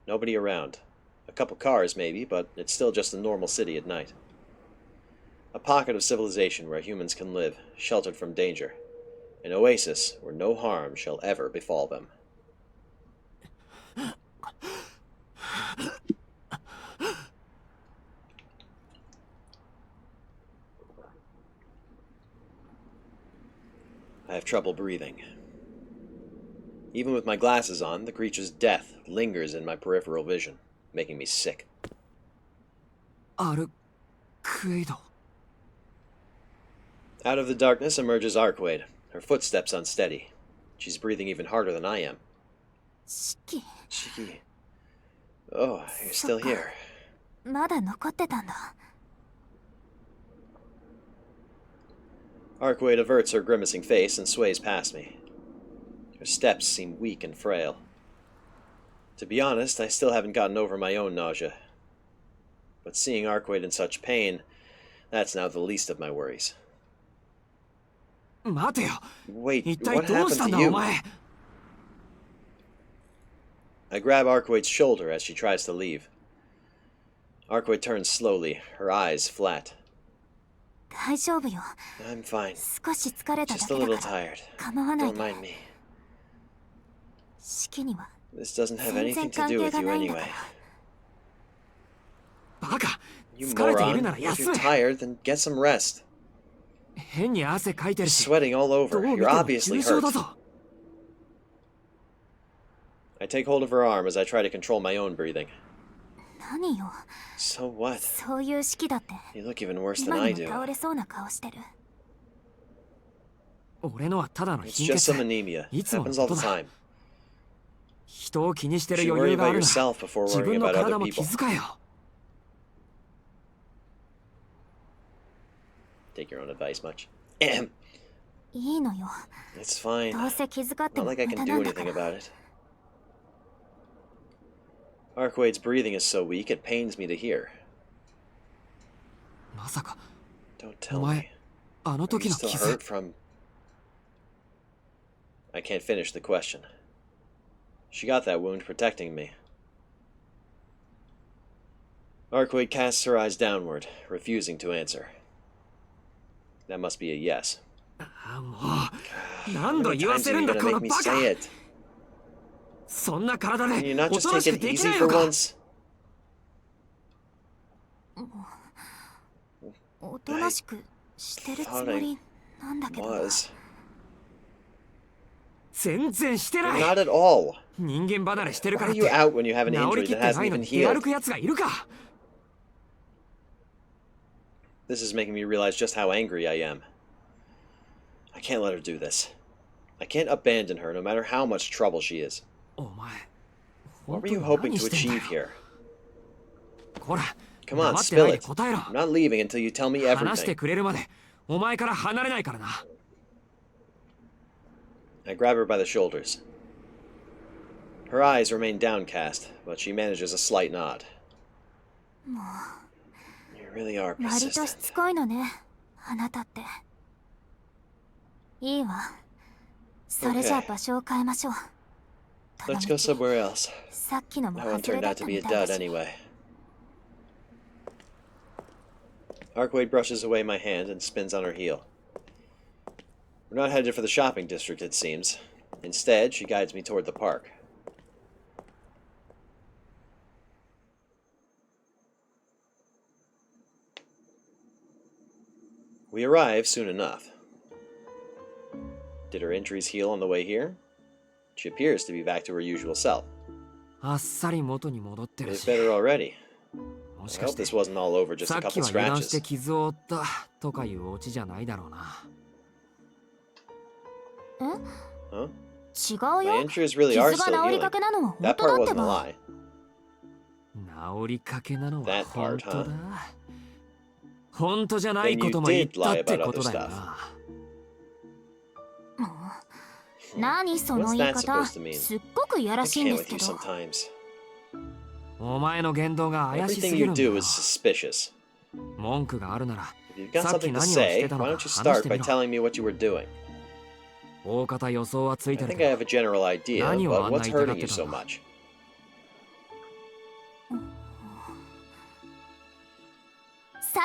Nobody around. A couple cars, maybe, but it's still just a normal city at night. A pocket of civilization where humans can live, sheltered from danger. An oasis where no harm shall ever befall them. I have trouble breathing. Even with my glasses on, the creature's death lingers in my peripheral vision, making me sick. アルクエイド。 Out of the darkness emerges Arquade, her footsteps unsteady. She's breathing even harder than I am. シキ、 Shiki. Oh, you're still here. まだ残ってたんだ。 Arquade averts her grimacing face and sways past me. Her steps seem weak and frail. To be honest, I still haven't gotten over my own nausea. But seeing Arquade in such pain, that's now the least of my worries. 待てよ。 Wait, 一体 what どうした happened ん to だお you? 前。 I grab Arquade's shoulder as she tries to leave. Arquade turns slowly, her eyes flat. 大丈夫よ。 I'm fine. 少し疲れただ Just け a だ little から。 tired. 構わない Don't で。 mind me. シキには This doesn't have 全然 anything to 関 do 係 with が you ないんだ anyway. から。バカ You 疲れているな moron. ら If 休 you're め tired, then get some rest. 変に汗かいて You're るし sweating all ど over. う見 You're ても obviously 重症 hurt. だぞ I take hold of her arm as I try to control my own breathing. 何よ So what? そういう式だって You look even worse than 今 I にも do. 倒れそうな顔してる俺のはただの It's 貧 just 血 some anemia. いつもの Happens all こ the とだ time. 人を気にして You る should 余 worry 裕があ about るなら yourself before 自 worrying 分の about 体 other も気 people. 遣えよ Take your own advice much. いいのよ It's fine. どうせ気遣って Not も like I 無 can 駄 do なんだ anything から about it. Arcwade's breathing is so weak, it pains me to hear. まさか Don't お tell 前 me. あの Are you 時の still 傷 hurt from... I can't finish the question. She got that wound protecting me. Arcwade casts her eyes downward, refusing to answer. That must be a yes. あもう How 何度 many 言わ times せ are るん you だ gonna この make me バカ say it? そんな体 Can で you not お just とな take し it くでき easy ない for のか once? おとなしくしてるつもりなんだけどな Was. 全然してな You're い not at all. 人間離れしてるか Why ら are っ you て out when you have an 治り injury きっ that て hasn't ないの even に出歩 healed? くやつがいるか This is making me realize just how angry I am. I can't let her do this. I can't abandon her no matter how much trouble she is. お前 What 本 were 当 you に hoping 何 to してんだ achieve よ here? ほら Come on, 黙ってな spill いで it. 答えろ I'm not leaving until you tell me 話して everything. くれるまでお前から離れないからな I grab her by the shoulders. Her eyes remain downcast, but she manages a slight nod. も You really are う割とし persistent. つこいのねあなたっていいわそれじゃあ Okay. 場所を変えましょう Let's go somewhere else. さっきのも That one 外れ turned だっ out た to be み a たい dud だし anyway. Arcwade brushes away my hand and spins on her heel. We're not headed for the shopping district, it seems. Instead, she guides me toward the park. We arrive soon enough. Did her injuries heal on the way here? She appears to be back to her usual self. あっさり元に戻ってる It's し better already. もし I かし hope て this wasn't all over just さ a っき couple は油断して scratches. 傷を負ったとかいうオチじゃないだろうな Huh? 違う My よ injuries really 傷 are が still 治り healing. かけなのは本 That 当だ part って wasn't a ば lie. 治りかけなのは That 本 part, 当 huh? だ本当じゃないことも言ったってことだよな何その What's 言い that 方 supposed to mean? すっごくいや I らしいん can't です with け you ど sometimes. お前の言動が怪しす Everything ぎ you るんだ do よ is suspicious. 文句があるなら If you've got さっき something to 何をして say, た why のか don't you 話 start して by みろ telling me what you were doing? 大方予想はつ I いてる think け I ど have a general idea, Nani but wa what's anna hurting you itagatte so ta? much? さ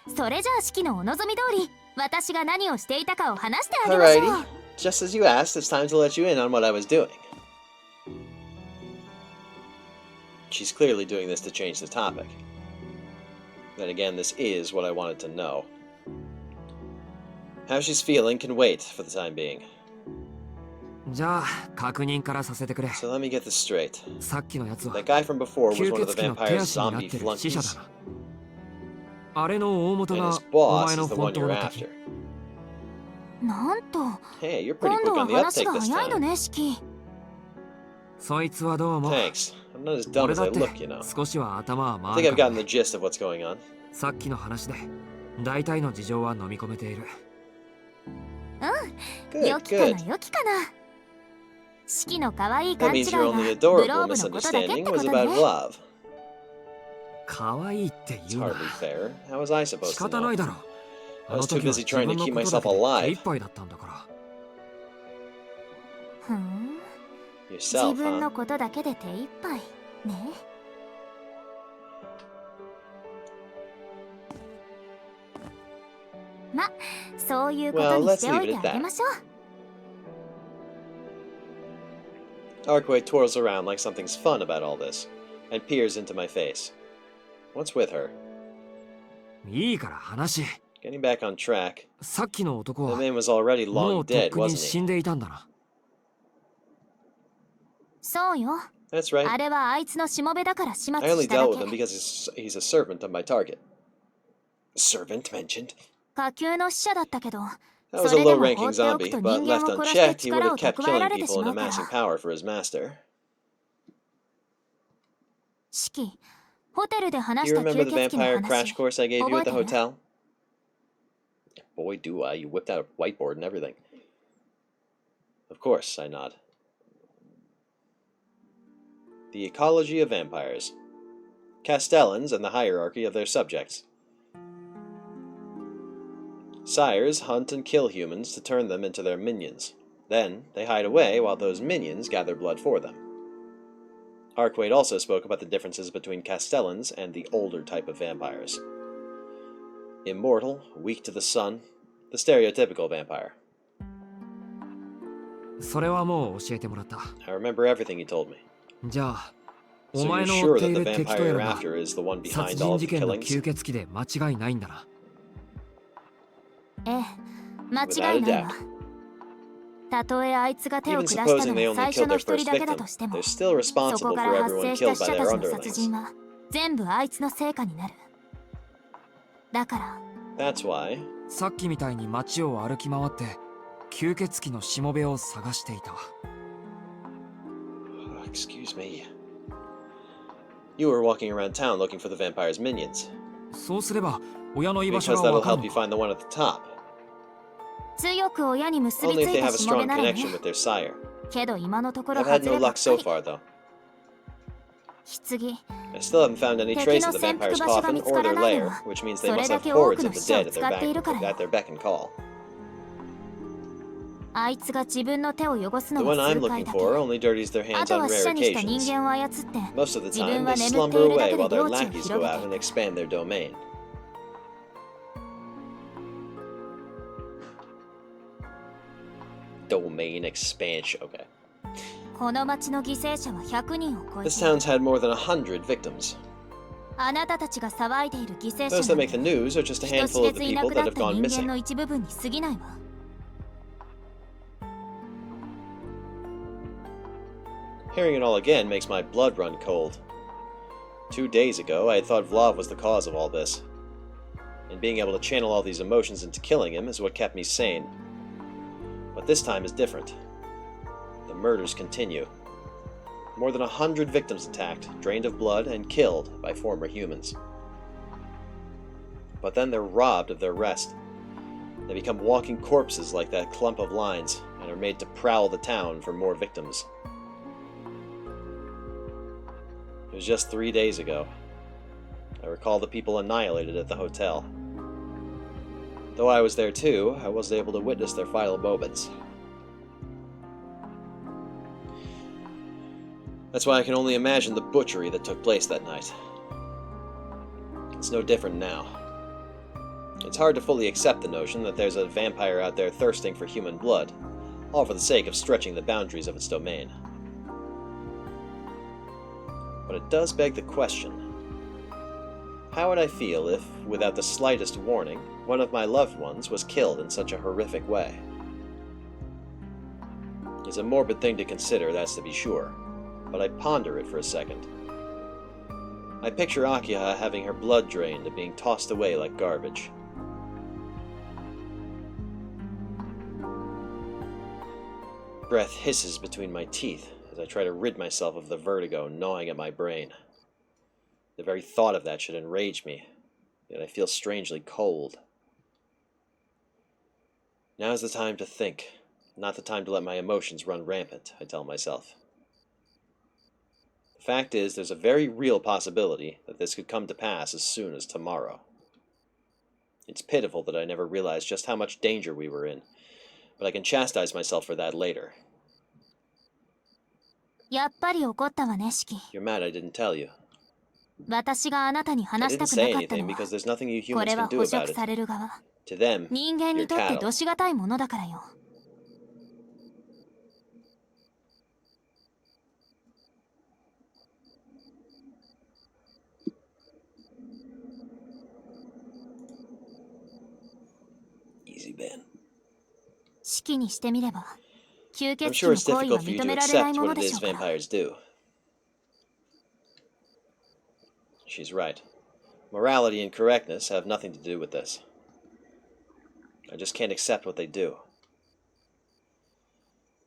てそれじゃあ式のお望み通り私が何をしていたかを話してあげましょう Alrighty. Just as you asked, it's time to let you in on what I was doing. She's clearly doing this to change the topic. Then again, this is what I wanted to know. How she's feeling can wait for the time being. じゃあ確認からさせてくれ So let me get this straight. さっきのやつは That guy from before was 吸 one of 血 the 鬼の手 vampire's 足になっ zombie てる死者だ flunkies, なあれの大元 and が his お boss 前 is の the 本 one 当 you're の敵 after. なんと Hey, you're pretty 今度 quick は on the 話 uptake が this 早いの time. ね式そいつはどうも Thanks. I'm not as dumb 俺 as だ I って look, you know. 少しは頭は I 回 think る I've から gotten the gist of what's going on. さっきの話で大体の事情は飲み込めている Good, 良きか good. な良きかな式の可愛い That 勘違い means が your グ only ロー adorable ブのことだけって misunderstanding こ was と about ね love. 可愛いって It's 言うな hardly fair. How was I 仕 supposed to 方ない know? だろ I あの was too 時は busy 自 trying to 分の keep ことだ myself けで手 alive. 一杯だったんだからふん自 Yourself, 分 huh? のことだけで手一杯ねまそういうこと Well, に let's してお leave い it て at あげ that. ましょう Arkway twirls around like something's fun about all this, and peers into my face. What's with her? いいから話。 Getting back on track. さっきの男 The は man was already も long うとっ dead, くに wasn't 死ん he? でいたんだな。そうよ。 That's right. あれはあいつのしもべだから始 I 末 only しただ dealt with け。 him because he's a servant of my target. Servant mentioned? 下級の使者だったけど、 That was そ a れでも low-ranking 放っておく zombie, と but 人間 left を殺して unchecked, he would 力 have を kept 蓄えら killing れて people し and まうから。 amassing power for his master. シキ、ホテルで Do 話し you た remember 吸 the 血鬼の vampire 話。 crash course I gave you at the 覚えてる？ hotel? Boy, do I. You whipped out a whiteboard and everything. Of course, I nod. The ecology of vampires. Castellans and the hierarchy of their subjects. Sires hunt and kill humans to turn them into their minions. Then, they hide away while those minions gather blood for them. Arkwade also spoke about the differences between Castellans and the older type of vampires. Immortal, weak to the sun, the stereotypical vampire. それはもう教えてもらった。 I remember everything he told me. じゃあ、お So you're 前の追 sure ってい that the る敵と vampire や you're らが after is the one 殺 behind 人 all of 事 the 件の killings? 吸血鬼で間違いないんだな。ええ、間違いないわ。たとえあいつが手を Even 下した supposing の they は only 最 killed 初の their 一人 first だけだ victim, としても、 they're still そ responsible こか for ら発 everyone 生した killed 死 by 者 their たちの殺 underlings. 人は全部あいつの成果になる。だから、 That's why. さっきみたいに街を歩き回って吸血鬼のしもべを探していた。 Excuse me. You were walking around town looking for the vampire's minions. そうすれば親の居場所 Because がわ that'll かる help の you か。 find the one at the top. 強く親に結び Only つ if い they た have a しもべ strong ならね。 connection with their sire. けど今のところ I've had 外 no ればっ luck か so り。 far, though. 棺、 I still haven't found any 敵 trace の of the 潜伏 vampire's 場所が coffin 見つ or から their ないの lair, は、 which means そ they れ must だ have け多 hordes くの of the 死者を dead 使っているからよ。 at their beck and call. あいつが自分の手を汚す The の one は I'm 数回 looking だ for け。 only dirties their あ hands と on は死 rare 者にした occasions. 人間を操って Most of the 自分 time, は they 眠って slumber いるだ away けで while their 領地を lackeys 広 go げ out て and expand their domain. Domain expansion. Okay. この町の犠牲者は100人を超え This ている。 town's had more than 100 victims. あなたたちが騒いでいる犠牲 Those 者 that な make the ん news are just a て人知 handful れ of ず the いな people くな that っ have た gone 人間 missing. の一部分に過ぎないわ。Hearing it all again makes my blood run cold. 2 days ago, I had thought Vlav was the cause of all this. And being able to channel all these emotions into killing him is what kept me sane. But this time is different. The murders continue. More than 100 victims attacked, drained of blood, and killed by former humans. But then they're robbed of their rest. They become walking corpses like that clump of lines, and are made to prowl the town for more victims. It was just 3 days ago. I recall the people annihilated at the hotel. Though I was there too, I wasn't able to witness their final moments. That's why I can only imagine the butchery that took place that night. It's no different now. It's hard to fully accept the notion that there's a vampire out there thirsting for human blood, all for the sake of stretching the boundaries of its domain. But it does beg the question. How would I feel if, without the slightest warning, one of my loved ones was killed in such a horrific way? It's a morbid thing to consider, that's to be sure, but I ponder it for a second. I picture Akiha having her blood drained and being tossed away like garbage. Breath hisses between my teeth as I try to rid myself of the vertigo gnawing at my brain. The very thought of that should enrage me, yet I feel strangely cold. Now's the time to think, not the time to let my emotions run rampant, I tell myself. The fact is, there's a very real possibility that this could come to pass as soon as tomorrow. It's pitiful that I never realized just how much danger we were in, but I can chastise myself for that later. やっぱり怒ったわね、シキ。 You're mad I didn't tell you. 私があなたに I 話した didn't くな say かった anything のは、 because there's nothing you こ humans れ can は do 捕 about 食 it. される側。 To them, 人間 you're にとって cattle. どしがたいものだからよ。式にしてみれば吸 I'm 血 sure 鬼 it's の行為は difficult for you 認 to められない accept もの what it でし is ょうから。 vampires do. She's right. Morality and correctness have nothing to do with this. I just can't accept what they do.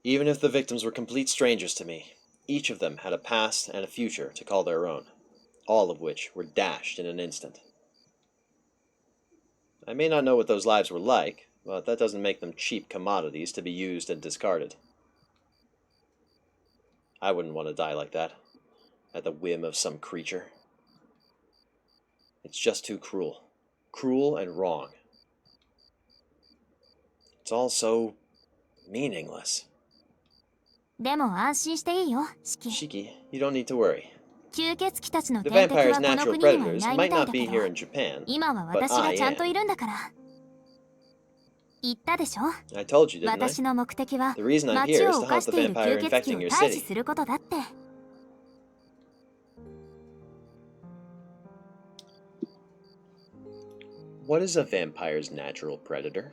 Even if the victims were complete strangers to me, each of them had a past and a future to call their own, all of which were dashed in an instant. I may not know what those lives were like, but that doesn't make them cheap commodities to be used and discarded. I wouldn't want to die like that, at the whim of some creature. It's just too cruel. Cruel and wrong. It's all so meaningless. でも安心していいよ、式。 Shiki, you don't need to worry. 吸血鬼たちの The 天敵 vampire's はこの natural 国にはい predators ないみ might たい not だ be け here ど、 in Japan, 今は but 私が I ちゃんと am. いるんだから。言ったでしょ。 I told you, didn't I? 私の目的は The reason I'm 街 here を is to 犯 help し the ている vampire 吸血 infecting 鬼を your 退治 city. することだって。What is a vampire's natural predator?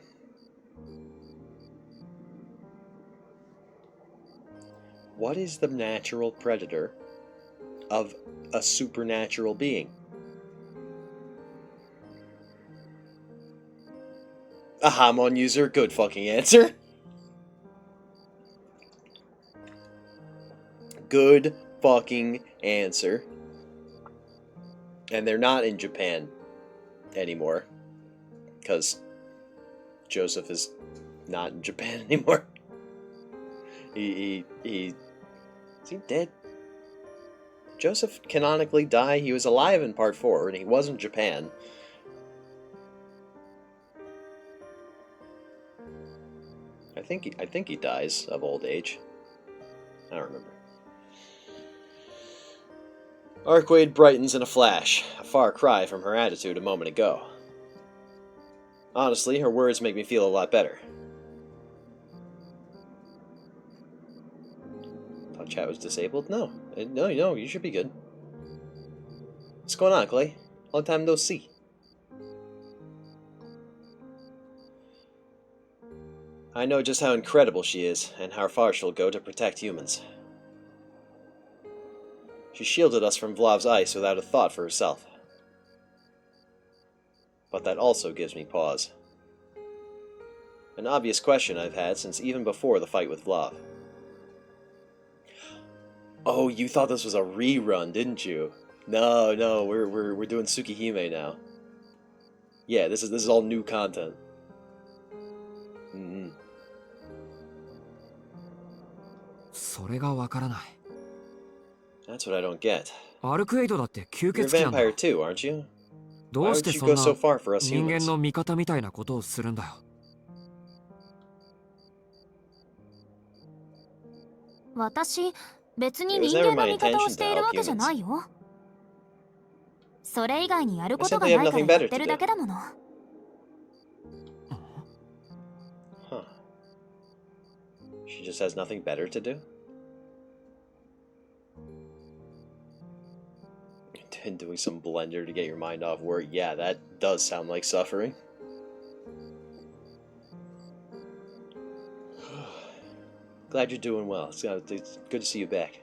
What is the natural predator of a supernatural being? A Hamon user, good fucking answer. Good fucking answer. And they're not in Japan anymore. Because Joseph is not in Japan anymore. Is he dead? Joseph canonically died. He was alive in part 4 and he was in Japan. I think he dies of old age. I don't remember. Arcade brightens in a flash, a far cry from her attitude a moment ago. Honestly, her words make me feel a lot better. Thought chat was disabled? No, you should be good. What's going on, Clay? Long time no see. I know just how incredible she is, and how far she'll go to protect humans. She shielded us from Vlov's ice without a thought for herself. But that also gives me pause. An obvious question I've had since even before the fight with Vlov. Oh, you thought this was a rerun, didn't you? No, we're doing Tsukihime now. Yeah, this is all new content. Mm-hmm. それがわからない。 That's what I don't get. アルクエイドだって吸 You're a 血鬼なんだ。 vampire too, aren't you? ど Why うし would て you そ go んな so far for us 人間 humans? の味方みたいなことをするんだよ。私、別に人間の味方をしているわけじゃないよ。それ以外にやることがないからやってるだけだもの。Huh. She just has nothing better to do? And doing some blender to get your mind off work. Yeah, that does sound like suffering. Glad you're doing well. It's good to see you back.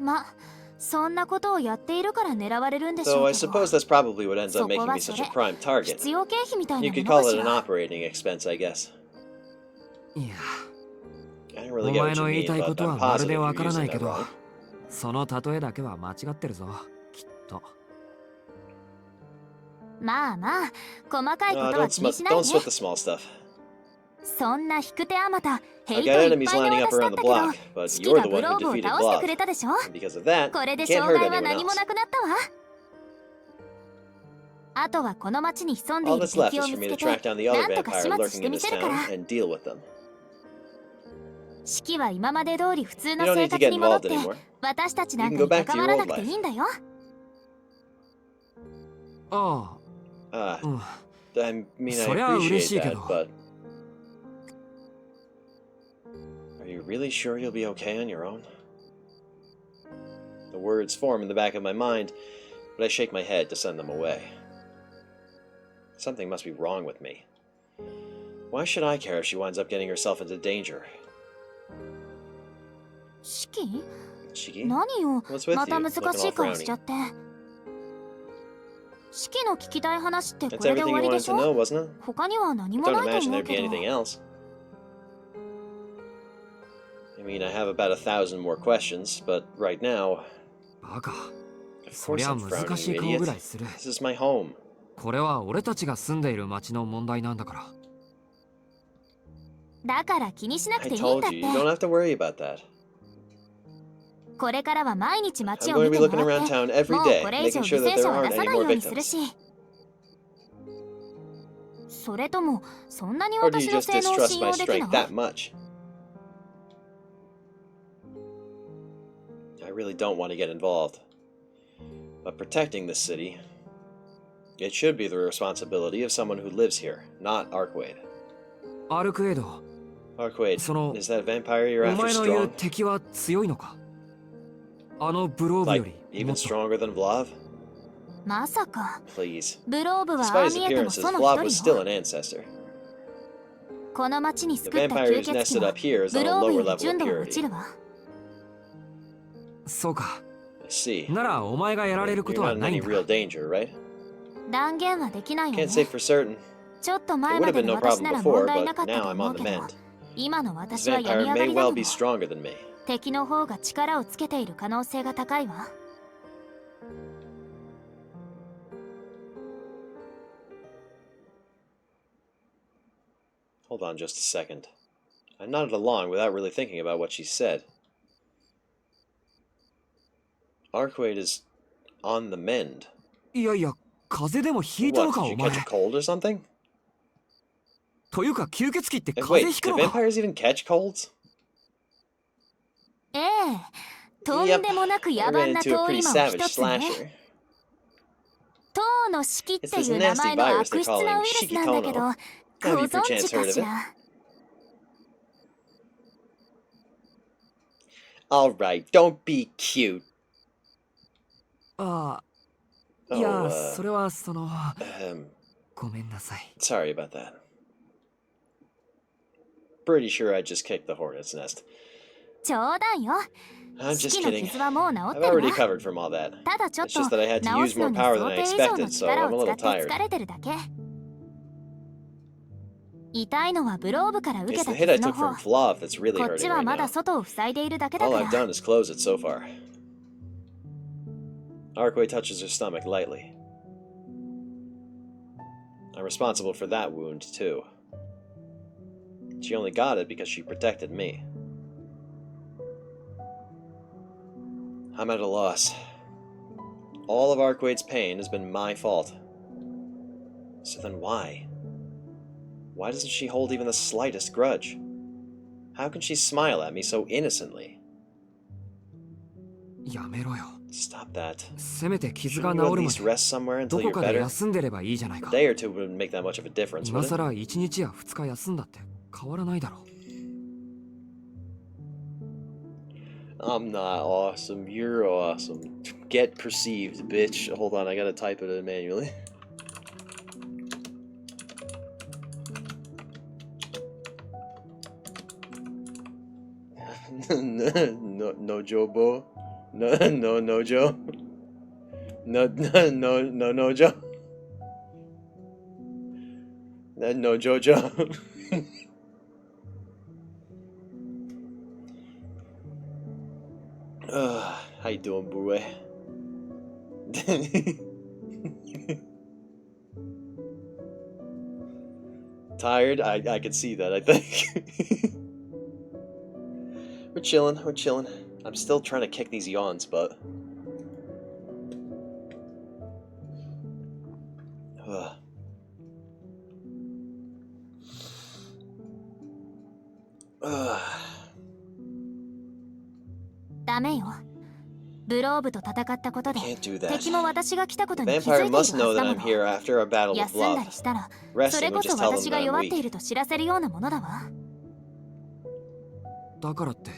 ま、そんなことをやっているから狙われるんでしょ So う I けど。 suppose that's probably what ends up そこ making は me そ such れ a prime target. 必要経費みたい You な could もの call か it し an ら。 operating expense, I guess. いや、 I don't お really get 前 what の you 言い mean, たいこ but と I'm はまる positive で you're わからな using いけ that ど、 wrong. その例えだけは間違ってるぞ、きっと。まあまあ、細かいこと Don't は気にしない sweat で。 the small stuff. そんな引く手あまた、ヘ I've イト got いっ enemies ぱいの lining up 私だ around っ the たけど、 block, but 式 you're が the グ one ロ who ーブを defeated 倒してく Blob. れたでしょ。 And because of that, これ you で can't 障 hurt 害は anyone 何も else. なくなったわ。あとはこの町に潜んで All いる that's left 敵を is for 見 me つ to け track て、 down the other なんとか vampire 始末 lurking して in み this せるから town。and deal with them. 式は今まで通り普通 You の don't 生 need to 活 get に戻っ involved て、 anymore. 私たちなん You か can go に back to 関 your わら old なくていいんだよ。あ Ah, あ、うん。 I mean, I そりゃ嬉し appreciate いけ that, ど。 but... Are you really sure you'll be okay on your own? The words form in the back of my mind, but I shake my head to send them away. Something must be wrong with me. Why should I care if she winds up getting herself into danger? シキ Shiki? 何よ What's with また you? 難 Looking し all い顔し frowny. ちゃってシキの聞きたい話ってこ That's れで everything 終 you わりで wanted し to ょ know, wasn't it? 他には何 I も don't ないと imagine 思う there'd け be ど anything else. I mean, I have about 1,000 more questions, but right now... バカ Of そ course りゃ I'm 難 frowning, し you い顔ぐら idiot. いする This is my home. これは俺たちが住んでいる町の問題なんだからだから気にしなく I ていいんだ told っ you, you don't て have to worry about that. これからは毎日 I'm 街を going to 見 be て looking もらっ around て town every もう day, これ以上 making 犠 sure that 牲 there 者は aren't 出さ any ないよ more うにする victims. しそれともそんなに Or do you 私の just 性能を distrust 信 my 用できる strength の that much? I really don't want to get involved. But protecting this city, it should be the responsibility of someone who lives here, not Arkwade. アルクエイド Arkwade, その is that vampire you're お after 前の言う strong? 敵は強いのかあのブローブよ Like, りも even っと stronger than Vlav? まさか Please. ブローブはあ Despite あ his 見えても appearances, その Vlav was 一 still 人 an よ ancestor. この町に The 作った vampire 吸 who's 血鬼 nested も up here is ブ on a ローブ lower より level 純 of 度が落ち purity. るわそうか I see. ならお前がやられるこ You're とは not in ない any んだ real danger, right? 断言はできないわ Can't say ね for certain. ちょっと It 前 would ま have で been の no 私 problem なら before, 問題な but かったと now I'm 思 on う the けど mend. 今の This 私は病 vampire み上が may りな well の be も stronger than me. 敵の方が力をつけている可能性が高いわ Hold on just a second. I nodded along without really thinking about what she said. Arkwade is on the mend. いやいや風邪でもひいたの What, か did お you 前 catch a cold or something? というか吸血鬼って And 風 wait, 邪ひく do のか vampires even catch colds? ええとん Yep, でもなく I 野蛮 ran な into a 通り pretty 魔を savage 一つね slasher. 塔の式って It's this いう名 nasty 前の virus 悪 they're 質なウ calling イルスなんだけど Shikitono. ご Have you 存 perchance 知か heard of し it? ら Alright, don't be cute. ああい Oh, やそれはそのごめんなさい sorry about that. Pretty sure I just kicked the hornet's nest. 冗談よ I'm just 式の kidding. 傷はもう治 I've ってる already わ recovered from all that. ただちょっ It's と just that I had to 直 use すの more に power 想 than I 定以上の expected, so 力 I'm a を使 little って tired. 疲れてるだけ痛いのはブローブから受 It's け the た hit I 傷の took 方 from Flav that's really こっち hurting は right まだ now. 外を塞いでいるだけだ All か I've ら done is close it so far. Arkway touches her stomach lightly. I'm responsible for that wound, too. She only got it because she protected me. I'm at a loss. All of Arkwade's pain has been my fault. So then why? Why doesn't she hold even the slightest grudge? How can she smile at me so innocently? やめろよ Stop that. せめて傷が Shouldn't 治 you at るま least で rest somewhere ど until こ you're かで better? 休んでればいいじゃない A か day or two wouldn't make that much of a difference, 今 would it? さら1日や2日休んだって変わらないだろ I'm not awesome. You're awesome. Get perceived, bitch. Hold on, I gotta type it in manually. No Jobo. No Joe. No Joe. No Jojo. How you doing, boy? Tired? I could see that, I think. We're chilling. I'm still trying to kick these yawns, but... Ugh. ダメよブローブと戦ったことで Can't do that. 敵も私が来たことに気づ Vampire いている must know はず that だも I'm の here after a battle with 休んだ Love. りしたらそ Resting れ would こ just そ tell them 私が that I'm 弱ってい weak. ると知らせるようなものだわだからって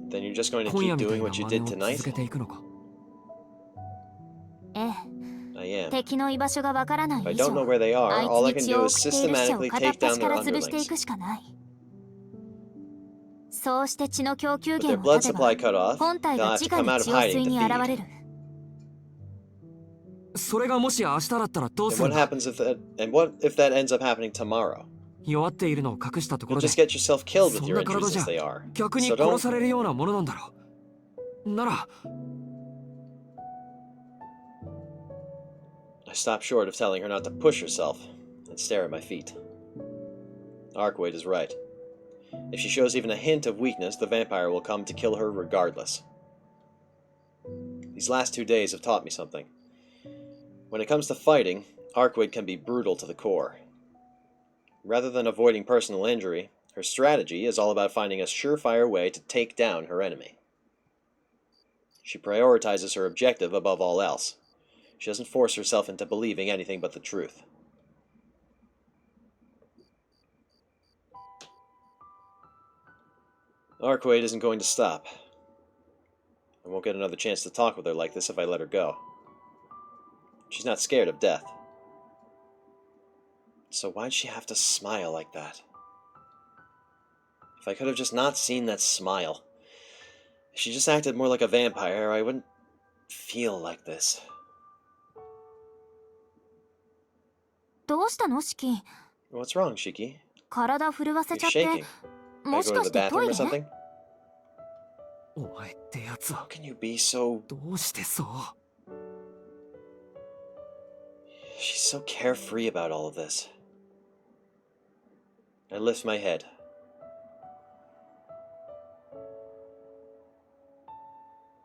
Then you're just going to 今夜 keep みたい doing な what you 真似 did を tonight? 続けていくのかええ I am. 敵の居場所がわからない If I 以 don't 上 know where they are, あい all I つ can に血 do を is 送っている死者を systematically 片っ take down 端か their ら潰してい underlings. くしかない。そうして血の供給 With their 源を blood 断てば supply cut off, 本体 they'll が have to 直 come に out of 血を hiding 吸い to に現 feed. れる。それがもし明日だったらどう And する what んだ。 happens if that ends up happening tomorrow? 弱っているのを隠したとこ You'll ろで just get yourself killed with そん your な体 injuries じ as ゃ they are. 逆に So 殺 don't. されるようなものなんだろう。なら I stop short of telling her not to push herself and stare at my feet. Arkwade is right. If she shows even a hint of weakness, the vampire will come to kill her regardless. These last 2 days have taught me something. When it comes to fighting, Arkwade can be brutal to the core. Rather than avoiding personal injury, her strategy is all about finding a surefire way to take down her enemy. She prioritizes her objective above all else. She doesn't force herself into believing anything but the truth. Arkwade isn't going to stop. I won't get another chance to talk with her like this if I let her go. She's not scared of death. So why'd she have to smile like that? If I could have just not seen that smile. If she just acted more like a vampire, I wouldn't feel like this. どうしたのシキ？ What's wrong, Shiki? 体震わせ You're ちゃって shaking. も Can し I か go し to て the ト bathroom イ or レ？ something? お前ってやつ How は can you be so... どうしてそう She's so carefree about all of this. I lift my head.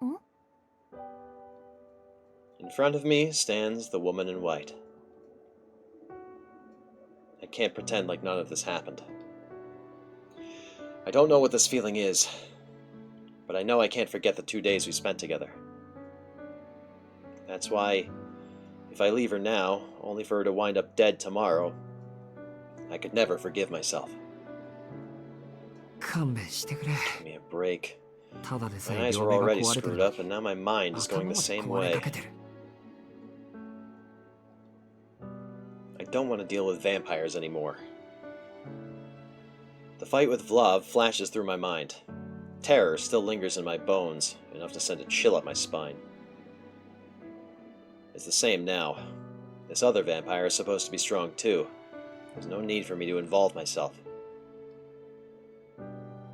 Hmm? In front of me stands the woman in white. I can't pretend like none of this happened. I don't know what this feeling is, but I know I can't forget the 2 days we spent together. That's why, if I leave her now, only for her to wind up dead tomorrow, I could never forgive myself. 勘弁してくれ Give me a break. ただでさ My え eyes 両 were 目が already 壊れてる screwed の up, and now my mind is 頭 going ま the で same 壊れ way. かけてる I don't want to deal with vampires anymore. The fight with Vlav flashes through my mind. Terror still lingers in my bones, enough to send a chill up my spine. It's the same now. This other vampire is supposed to be strong too. There's no need for me to involve myself.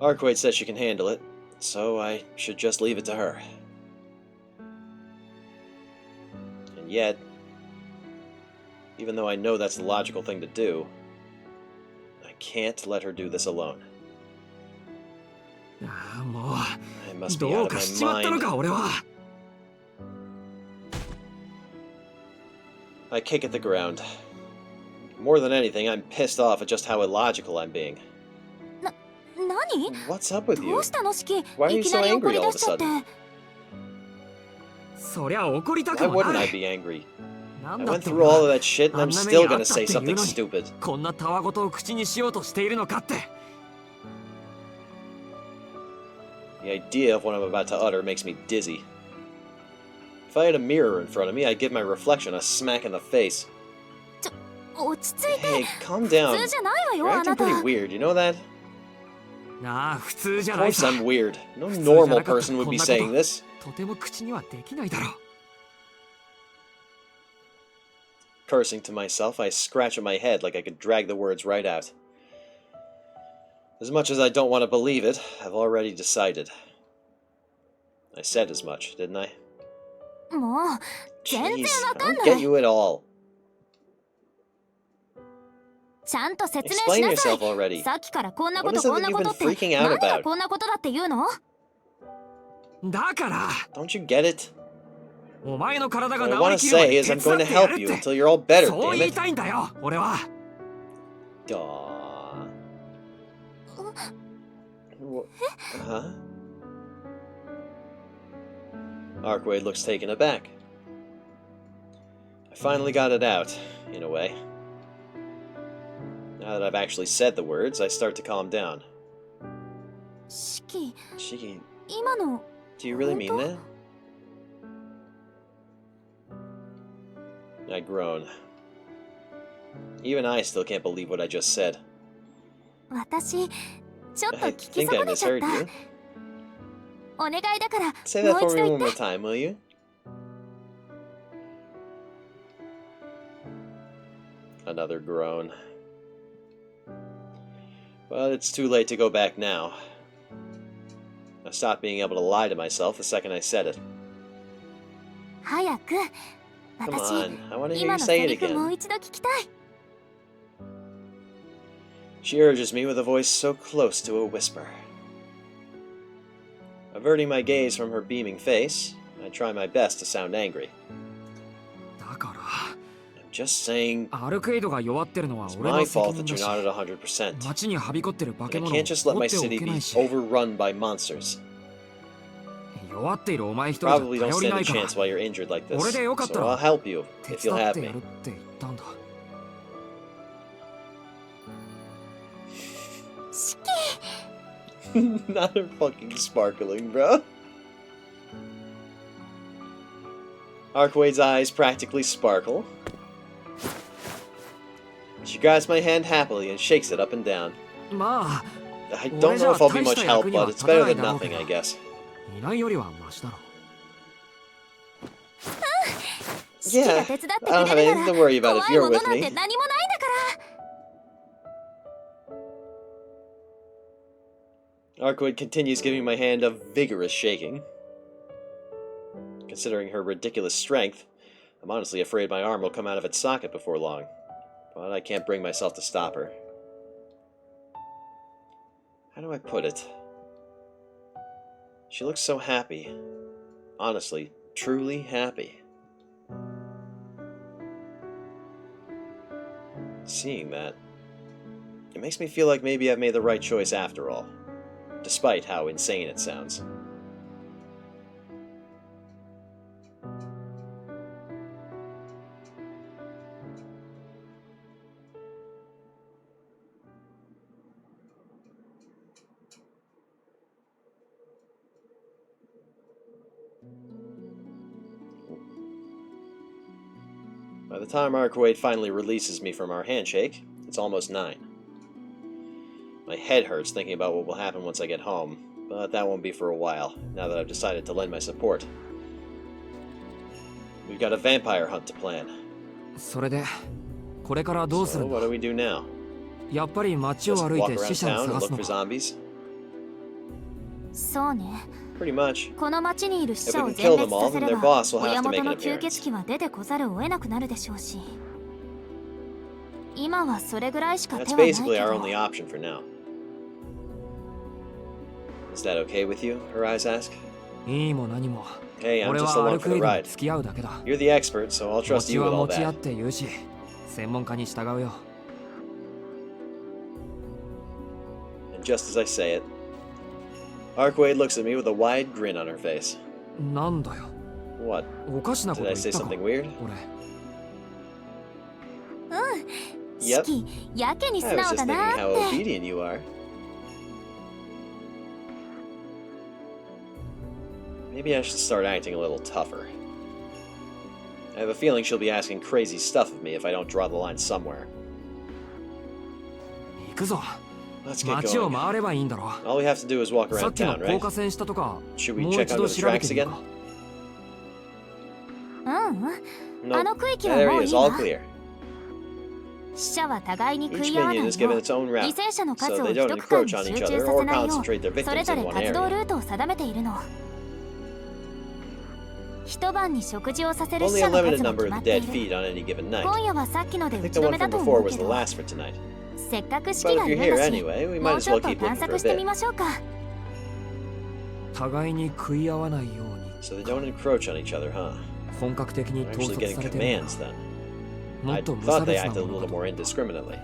Arkwade says she can handle it, so I should just leave it to her. And yet, even though I know that's the logical thing to do, I can't let her do this alone. ああも I う must be ど out う of か my しちまったの mind. か俺は I kick at the ground. More than anything, I'm pissed off at just how illogical I'm being. 何？ What's up with ど you? うしたのシキ？ Why are you いきなり so 怒 angry り all 出 of しちゃって。 a そりゃ怒りた Why くも wouldn't な I い be angry? な I んだっ went て through all of that shit and あ I'm んな目 still にあ gonna ったっ say ていうの something に stupid. こんなたわごとを口にしようとしているのかって The idea of what I'm about to utter makes me dizzy. If I had a mirror in front of me, I'd give my reflection a smack in the face. 落ち着いて。 Hey, calm 普 down. 通じゃないわ You're よあ acting なた。 pretty weird, you know that? なあ普通じゃ Of ない course さ I'm weird. No 普通じゃ normal なかったら person would こん be なこと saying this. とても口にはできないだろう Cursing to myself, I scratch at my head like I could drag the words right out. As much as I don't want to believe it, I've already decided. I said as much, didn't I? もう全然 Jeez, わ I かん don't な get い。 you at all. ちゃんと説明 Explain しなさ yourself い。 already. さっきからこんなこ What と is it こん that な you've こ been とって freaking out 何が about? こんなことだって言うの？だから Don't you get it? お前の体が What I 治 want り to きるま say で is 手 I'm 伝 going っ to てや help る you って until you're all better, そう damn 言い it. たいんだよ俺は Aww. Huh? Arkwade looks taken aback. I finally got it out, in a way. Now that I've actually said the words, I start to calm down. シキ、 Shiki, 今の do you really mean that? I groan. Even I still can't believe what I just said. 私ちょっと I 聞き think I 損ねちゃっ misheard た you. お願いだから Say も that う for 一 me 度 one 言 more って time, will you? Another groan. But it's too late to go back now. I stopped being able to lie to myself the second I said it. 早く Come 私 on, I want to hear 今 you の say セ it リフもう again. 一度聞きたい She urges me with a voice so close to a whisper. Averting my gaze from her beaming face, I try my best to sound angry. だから I'm just saying アルケイドが弱ってるのは it's 俺 my の責 fault 任 that だ you're し not at 100%. 街にはびこってる化 And け I 物を can't just let 放 my ってお city け be ないし overrun by monsters. 弱っているお前一人じゃ Probably don't 頼り stand な a いから chance while you're injured like this. 俺でよかった So ら I'll help you 手 if you'll 伝っ have てや me. るって言ったんだ Not a fucking sparkling, bro. Arcwade's eyes practically sparkle. She grabs my hand happily and shakes it up and down. ま I don't know if I'll be much help, but it's better than nothing, I guess. あいないよりはマシだろ Yeah, 手伝ってく I don't れ have る anything な to ら worry about if 怖い you're もの with なんて me. 何もないんだから Arcwade continues giving my hand a vigorous shaking. Considering her ridiculous strength, I'm honestly afraid my arm will come out of its socket before long. But I can't bring myself to stop her. How do I put it? She looks so happy. Honestly, truly happy. Seeing that, it makes me feel like maybe I've made the right choice after all, despite how insane it sounds. By the time Arcwade finally releases me from our handshake, it's almost 9. My head hurts thinking about what will happen once I get home, but that won't be for a while, now that I've decided to lend my support. We've got a vampire hunt to plan. それでこれからどうす So るん what だ do we do now? やっぱり街を Just 歩い walk て around 死者を town and 探す look の for か zombies? そうね Pretty much. この町にいる死者を If we can 全 kill 滅 them all, させ then れ their ば boss will 親 have to make 元 an の吸 appearance. 血鬼は出てこざるを得なくなるでしょうし今はそれぐらいしか手 That's はないけ basically our ど only option for now. Is that okay with you? Her eyes ask. いいも何も Hey, I'm 俺 just はア along ル for ク the イドに ride. 付き合うだけだ You're the expert, so I'll trust 餅 you は with all 餅屋っ that. て言うし専門家に従うよ And just as I say it, Arcwade looks at me with a wide grin on her face. なんだよ What? おかしなこ Did と I 言っ say たか something weird? 俺シキやけに素 I was 直 just だ thinking な how って obedient you are. Maybe I should start acting a little tougher. I have a feeling she'll be asking crazy stuff of me if I don't draw the line somewhere. 行くぞ Let's get 街を going. 回ればいいんだろ All we have to do is walk さ around っきの town, 高 right? 架線下とか Should we もう check 一度 under the 調べ tracks てみる again? かうんあ No. の区域は That もう area い is い all わ clear. 死者は互いに食 Each い合わない minion よ is given its own 犠 route, 牲者の so 数を they 一 don't 区間 encroach に on 集 each 中 other さ or せないよ concentrate their うそれ victims ぞ in れ one 活動 area. ルートを定めているの一晩に食事をさせる死 Only a 者の limited 数も number 決 of ま the ってい dead る feed on any given night. 今夜はさっきので I 打 think ち the 止 one めだ from と before 思う was け the ど last for tonight. せっかく But 式が if あ you're るん here だし anyway, we も might う as ちょ well っと keep 探 looking for 索 a してみ bit. ましょうか互いに食い合わないように So they don't encroach on each other, huh? 本格的に They're 統 actually 率 getting されているの commands か then. もっ I と無 thought 差 they 別な acted a もの little かと more indiscriminately.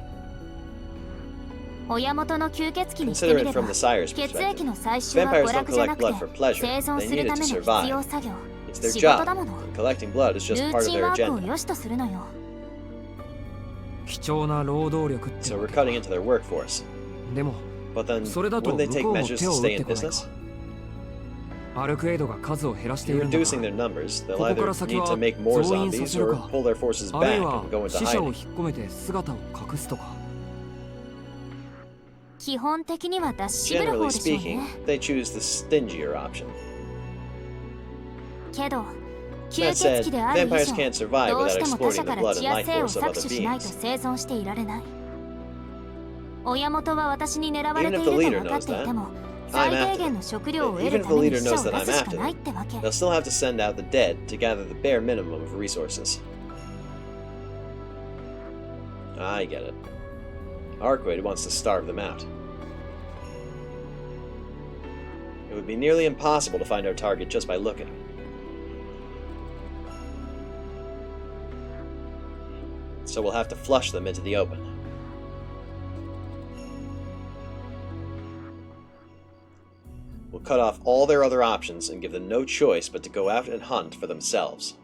親元の吸血鬼にしてみ Consider れ it ば from the sire's 血液 perspective. の採取は Vampires 娯 don't 楽じゃな collect くて blood for pleasure. 生存 They する need it た to めの survive. 必要作業 It's their 仕事 job, だもの and collecting blood is ル just ー part チ of ン their ワークを agenda. 良しとするのよ貴重な労働力って So わ we're けか cutting into their workforce. でも But then, それだと wouldn't they 向 take こうも measures 手 to を打っ stay て in こないか business? アルクエイドが数を減らしてい You're るんだ reducing が their numbers. They'll ここか either ら先 need は to make more 増員さ zombies せる or か pull their forces あるい back は and go into 死者を hiding. 引っ込めて姿を隠すとか基本的には出し渋る方 Generally でしょう speaking, ね。 they choose the stingier option. けど吸 That 血 said, 鬼である以 vampires 上 can't survive どう without しても他 exploiting 者 the から blood 血 and や life 生を force of 搾 other 取しないと beings. 生存していられない。親元は私に狙われ Even て if い the る leader と分か knows っていて that, も I'm 最 after 低限 them. の食料を得 Even る if た the めに leader 死者 knows を that 出 I'm すしか after ない them, ってわけ。 they'll still have to send out the dead to gather the bare minimum of resources. I get it. Arquid wants to starve them out. It would be nearly impossible to find our target just by looking. So we'll have to flush them into the open. We'll cut off all their other options and give them no choice but to go out and hunt for themselves.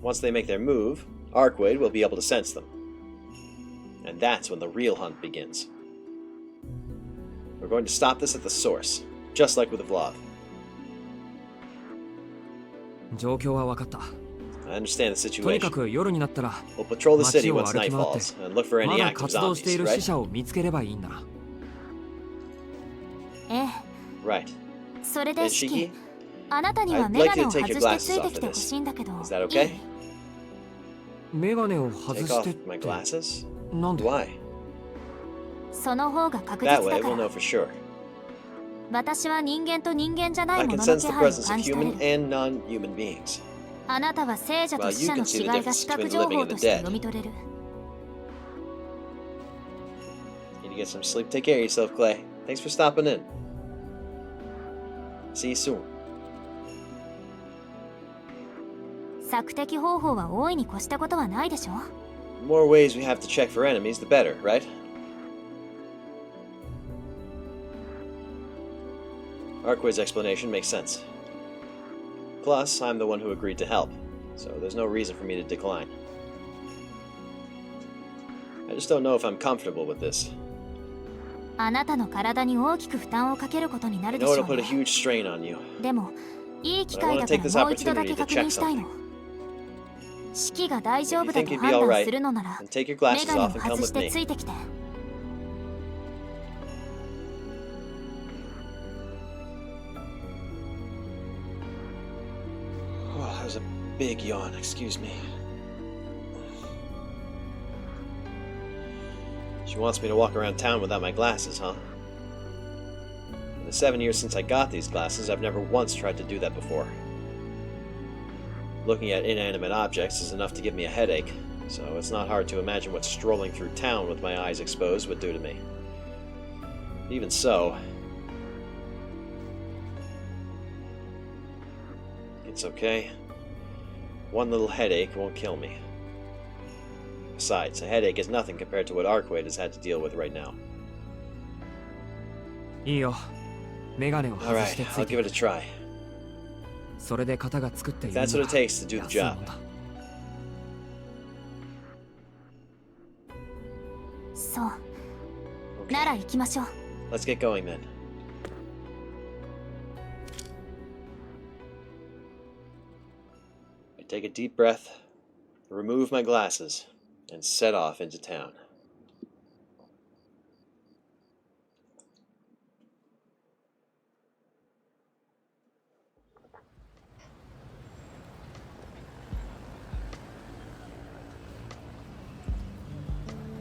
Once they make their move, Arquid will be able to sense them. And that's when the real hunt begins. We're going to stop this at the source, just like with the Vlad. 状況は分かった I understand the とにか situation. く夜になったら We'll patrol the 街 city を once 歩き night 回って falls and look for ま any だ active 活動してい zombies, る死 right? 者を見つければいいんだなええ Right. それで And シ Shiki? キあなたには I'd メガ like ネ you を to take 外 your して glasses ついて off き for てほ this. しいんだけど Is that い okay? いメガネを外 Take してっ off my て glasses? なんで Why? その方が確 That 実 way だか we'll know ら for sure. 私は人間と人間じゃな I いも can のの sense 気 the 配を presence of 感じ取れ human る and non-human beings. あなたは聖者と Well, 死 you 者 can の see the 違いが difference 視覚 between the 情 living 報 and と the して dead. 読み取れる Need to get some sleep. Take care of yourself, Clay. Thanks for stopping in. See you soon. 索敵方法は大いに越したことはないでしょ The more ways we have to check for enemies, the better, right? Arquid's explanation makes sense. Plus, I'm the one who agreed to help, so there's no reason for me to decline. I just don't know if I'm comfortable with this. あなたの体に大きく負担をかけることにな I るで know しょ it'll う put a ね huge strain on you. でもいい機 But I 会 want だ to か take ら this もう一度だ opportunity け to 確 check 認したい something. の士気が大丈夫 If だ you と think you'd be 判 all 断 right, するのなら then take your メ glasses ガネを off and come 外 with して me. ついてきて Oh, that was a big yawn, excuse me. She wants me to walk around town without my glasses, huh? In the 7 years since I got these glasses, I've never once tried to do that before. Looking at inanimate objects is enough to give me a headache, so it's not hard to imagine what strolling through town with my eyes exposed would do to me. Even so, it's okay. One little headache won't kill me. Besides, a headache is nothing compared to what Arquid has had to deal with right now. いいよメガネを外 Alright, してつ I'll いて give it a try. それで型が作ってい If るな that's ら what it takes to do the 休む job. んだそう Okay, なら行きましょう let's get going then. I take a deep breath, remove my glasses, and set off into town.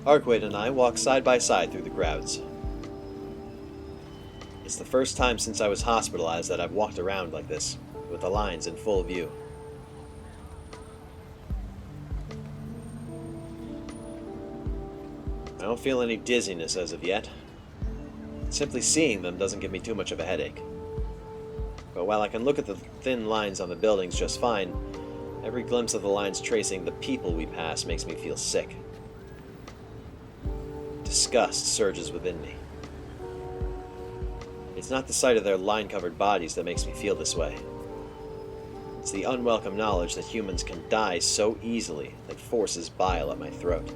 Arquid and I walk side by side through the crowds. It's the first time since I was hospitalized that I've walked around like this, with the lines in full view. I don't feel any dizziness as of yet. Simply seeing them doesn't give me too much of a headache. But while I can look at the thin lines on the buildings just fine, every glimpse of the lines tracing the people we pass makes me feel sick. Disgust surges within me. It's not the sight of their line-covered bodies that makes me feel this way. It's the unwelcome knowledge that humans can die so easily that forces bile at my throat.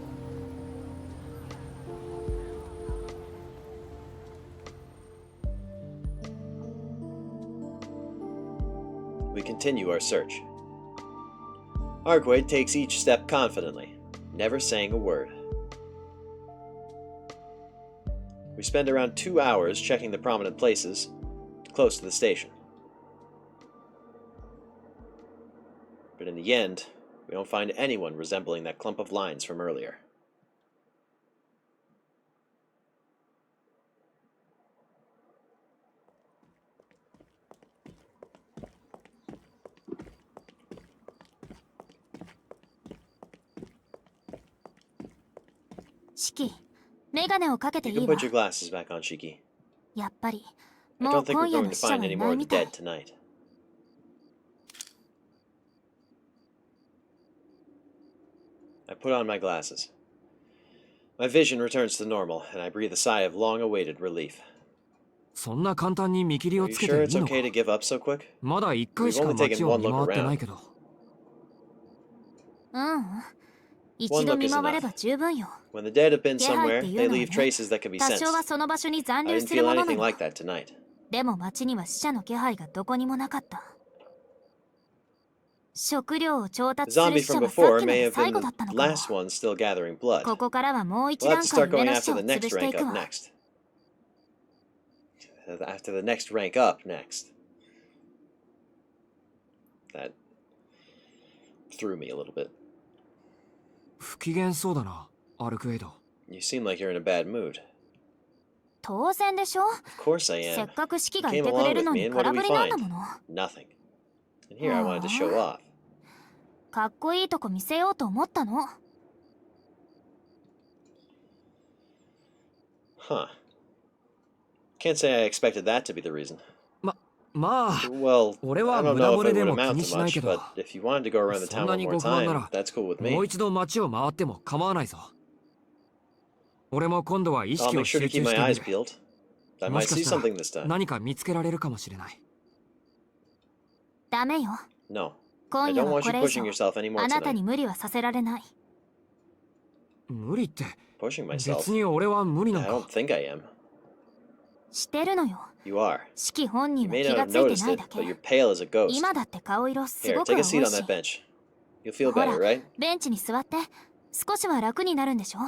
We continue our search. Arkwade takes each step confidently, never saying a word. We spend around 2 hours checking the prominent places close to the station. But in the end, we don't find anyone resembling that clump of lines from earlier. Shiki, メガネをかけて You い can いわ。 put your glasses back on, Shiki. やっぱり、 I もう don't think 今 we're 夜 going の to 死者 find はい any な more い of み the たい。 dead tonight. I put on my glasses. My vision returns to normal, and I breathe a sigh of long-awaited relief. そんな簡単に見切り Are を you つけて sure い it's いのか okay to give up so quick? まだ1回し We've か only taken 街を one 見 look 回ってな around. いけど。一度見回れば十分よ。 When the dead have been 気配 somewhere, っていう they のは leave ね、 traces that can be 多少は sensed. その場所に残 I 留 didn't する feel ものな anything の。 like that tonight. でも街には死者の気配がどこにもなかった。食料を調 The 達する zombie 死者 from はさっ before きの may が have 最 been 後だった the のかも。 last one still gathering blood. ここからはもう一 We'll have 段 to 階 start 上 going の after 死者を the next 潰してい rank く up わ。 next. After the next rank up next. That threw me a little bit. 不機嫌そうだな、アルクエイド。You seem like you're in a bad mood. 当然でしょ。 Of course I せ am. っかく四季が You い came てくれ along る with の me, に and what 空 do 振 we りなんだ find? もの。 Nothing. And here I wanted to show off. かっこいいとこ見せようと思ったの。 Huh. Can't say I expected that to be the reason. まあ、 Well, 俺 I は don't 無駄 know 漏 if れ it で would も気 amount に to しない much, けど、 but if you wanted to go around the そ town んな one に more ご不満な time, ら、 that's cool with もう me. 一度街を回っても構わないぞ。俺も今度は意 I'll 識を make sure to 集 keep 中し my て eyes みる。 peeled. I も might しか see したら something this time. 何か見つけられるかもしれない。ダメよ。 No. 今 I 夜 don't は want こ you れ以 pushing 上 yourself anymore あなた tonight. に無理はさせられない。無理って、 Pushing myself? 別に俺は無理なん I か don't。think I am. してるのよ。 You are. 四季本 You 人は may 気 not が have ついて noticed ない it, だ but you're け。 pale as a ghost. 今だって顔色す Here, ごく take 青 a い seat on し that。bench. You'll feel ほ better, ら right?、ベンチに座って。少しは楽になるんでしょ。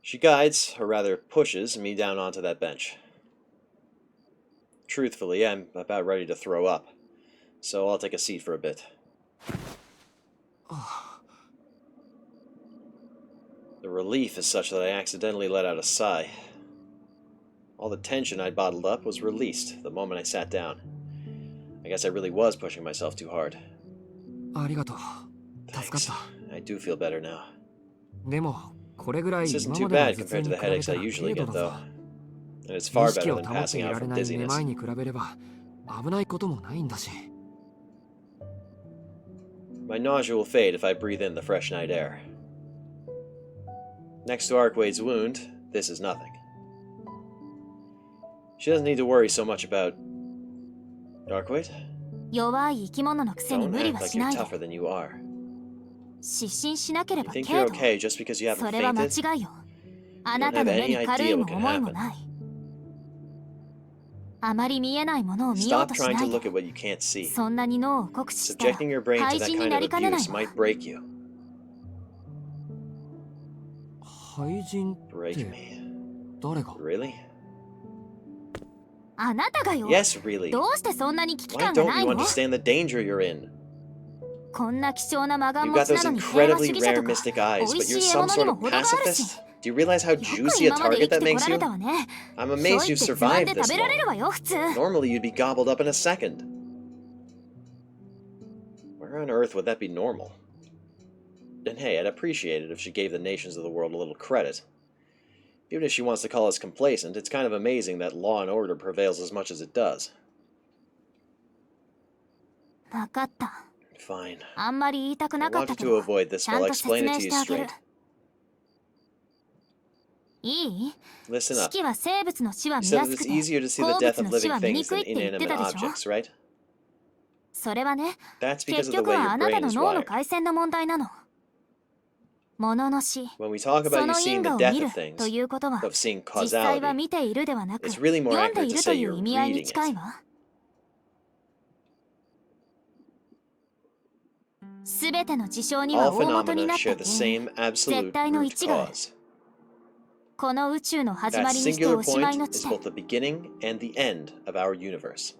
She guides, or rather pushes, me down onto that bench. Truthfully, I'm about ready to throw up, so I'll take a seat for a bit. The relief is such that I accidentally let out a sigh. All the tension I'd bottled up was released the moment I sat down. I guess I really was pushing myself too hard. ありがとう。助かっ Thanks. た。 I do feel better now. でも、これぐらい This 今 isn't ま too での bad 頭痛 compared に to 比 the べ headaches た I ら usually 軽 get, 度だ though. ぞ。 And it's 意 far 識 better を than 保って passing い out られ from ないめまい dizziness. に比べれば、危ないこともないんだし。My nausea will fade if I breathe in the fresh night air. Next to Arkwade's wound, this is nothing. She doesn't need to worry so much about... Arkwade? 弱い生き物のくせに Don't 無理 act は like し you're ないで。 tougher than you are. 失神しなけれ You ば think 軽 you're 度。 okay just because you そ haven't れは間 fainted? 違いよ。あなたの目に軽いも重いもない。あまり見えないものを見よう Stop とし trying な to いで。 look at what you can't see. そんなに脳を酷使したら Subjecting your brain to 廃 that 人に kind な of りかねない abuse わ。 might break you. 廃人っ Break て me. 誰が？ Really? あなたがよ。 Yes, really. どうしてそんなに危機 Why 感が don't ない you の？ understand the danger you're in? こんな貴重な魔眼 You've 持 got ちな those のに平和主 incredibly 義者 rare とか mystic eyes, 美 but 味 you're しい獲 some 物に sort も of 程があるし。 pacifist? Do you realize how よく juicy a 今まで生 target き that てこ makes られ you? たわね。 I'm そう amazed 言 you've ってつまん survived で this 食べられる long. わよ普通。 Normally you'd be gobbled up in a second. Where on earth would that be normal? And hey, I'd appreciate it if she gave the nations of the world a little credit. Even if she wants to call us complacent, it's kind of amazing that law and order prevails as much as it does. わかった。 Fine. あんまり言いたく I なかった wanted け to ど、 avoid this, ちゃ but ん I'll と説 explain 明 it し to て you あげる straight.。いい？ Listen 四 up. 季は生物の死は You 見 said や that す it's くて、 easier to see 鉱 the death 物 of の死 living は見に things くい than って言って inanimate たでしょ？ objects, right? それはね、 That's because 結 of the 局 way は your あなた brain の is 脳の wired. 回線の問題なの。もののし、 When we talk そ about you の seeing 因 the 果を death 見 of る things, ということは of seeing 実際は causality, 見ているではなく it's really more 読んで accurate い to ると say いう you're 意味合いに reading 近い it. わ。すべての事象には All 大元に phenomena なった share the 原因、 same absolute 絶対の root 一がある。 cause. この宇宙の始ま That りにして singular おしまいの point 地 is 点。 both the beginning and the end of our universe.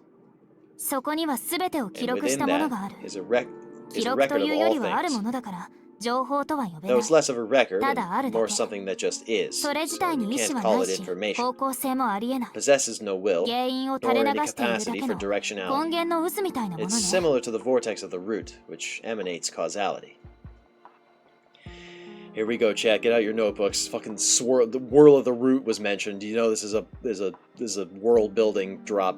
そこにはすべてを記 And 録し within たもの that がある。 is a 記 record 録と of いうよ all りはあるも things. のだから情報とは呼べな Though い。 it's less of a record ただあ and るだ more け。 something that just is, それ自体 so you に意 can't 思はな call い it し、 information. 方向性もありえない。 Possesses no will, 原因を垂 nor れ any 流しているだ capacity け for の directionality. 根源の渦みたいなもの It's ね。 similar to the vortex of the root, which emanates causality. Here we go, chat. Get out your notebooks. Fucking swirl. The whirl of the root was mentioned. You know this is a world building drop.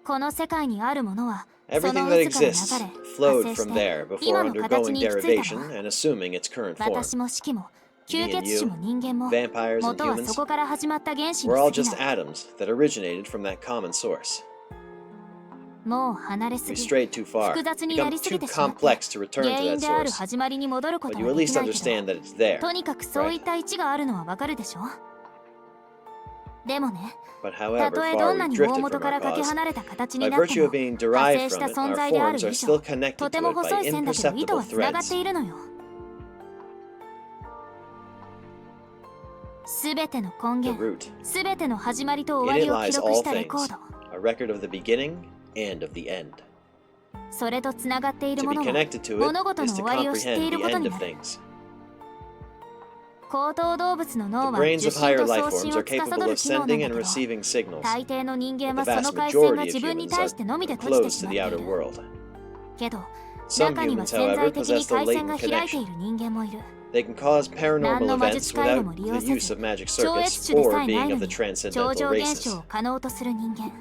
この世界にあるものは、そ Everything の that 渦から exists 流れ、 flowed 発生 from して、 there before 今の形 undergoing に行き着いた derivation の。 and assuming its current 私 form. も四季も、吸 Me and 血種も人間も、 Vampires and 元は humans, そこから始まった原子に we're all 過ぎ just ない。 atoms that originated from that common source. もう離れす We ぎ、 strayed too far, 複雑にな become りす too ぎてしまって、 complex to return 原 to 因 that である source. 始まりに戻るこ But と you は at でき least ないけ understand ど、 that it's there. とにかくそういった位置があるのはわかるでしょ。でもね、 But た however とえ far どんな we に drifted 大元 from から our かけ cause, 離れた形に by なって virtue も、 of being 派 derived 生した from it, 存 our 在である forms are 以 still 上、 connected とて to も it by 細い線だけど糸 imperceptible はつながっ threads. ているのよ。すべての根 The 源、 root. すべての始まりと終 In わ it りを記 lies 録 all したレコー things, ド。 a record of the beginning and of the end. それとつながっている To も be のは、 connected to 物 it 事の is 終 to わりを知って comprehend いる the こと end に of なる。 things. 高等動物の脳 The は brains 受 of 信 higher と life 送 forms 信 are を司 capable る of 機能なん sending だ and けど、 receiving signals, 大抵の人間 but は the その vast 回線が majority of 自分に humans 対 are してのみで閉じて closed し to まっ the てい outer る。 world. けど、 Some 中には humans, 潜 however, 在的 possess に the 回線が latent 開いてい connection. る人間もいる。 They can cause 何 paranormal の魔 events 術回路 without も利 the 用せず、 use of magic 超越 circuits 種で or さえない being の of the に、超 transcendental 常現象 races. を可能とする人間。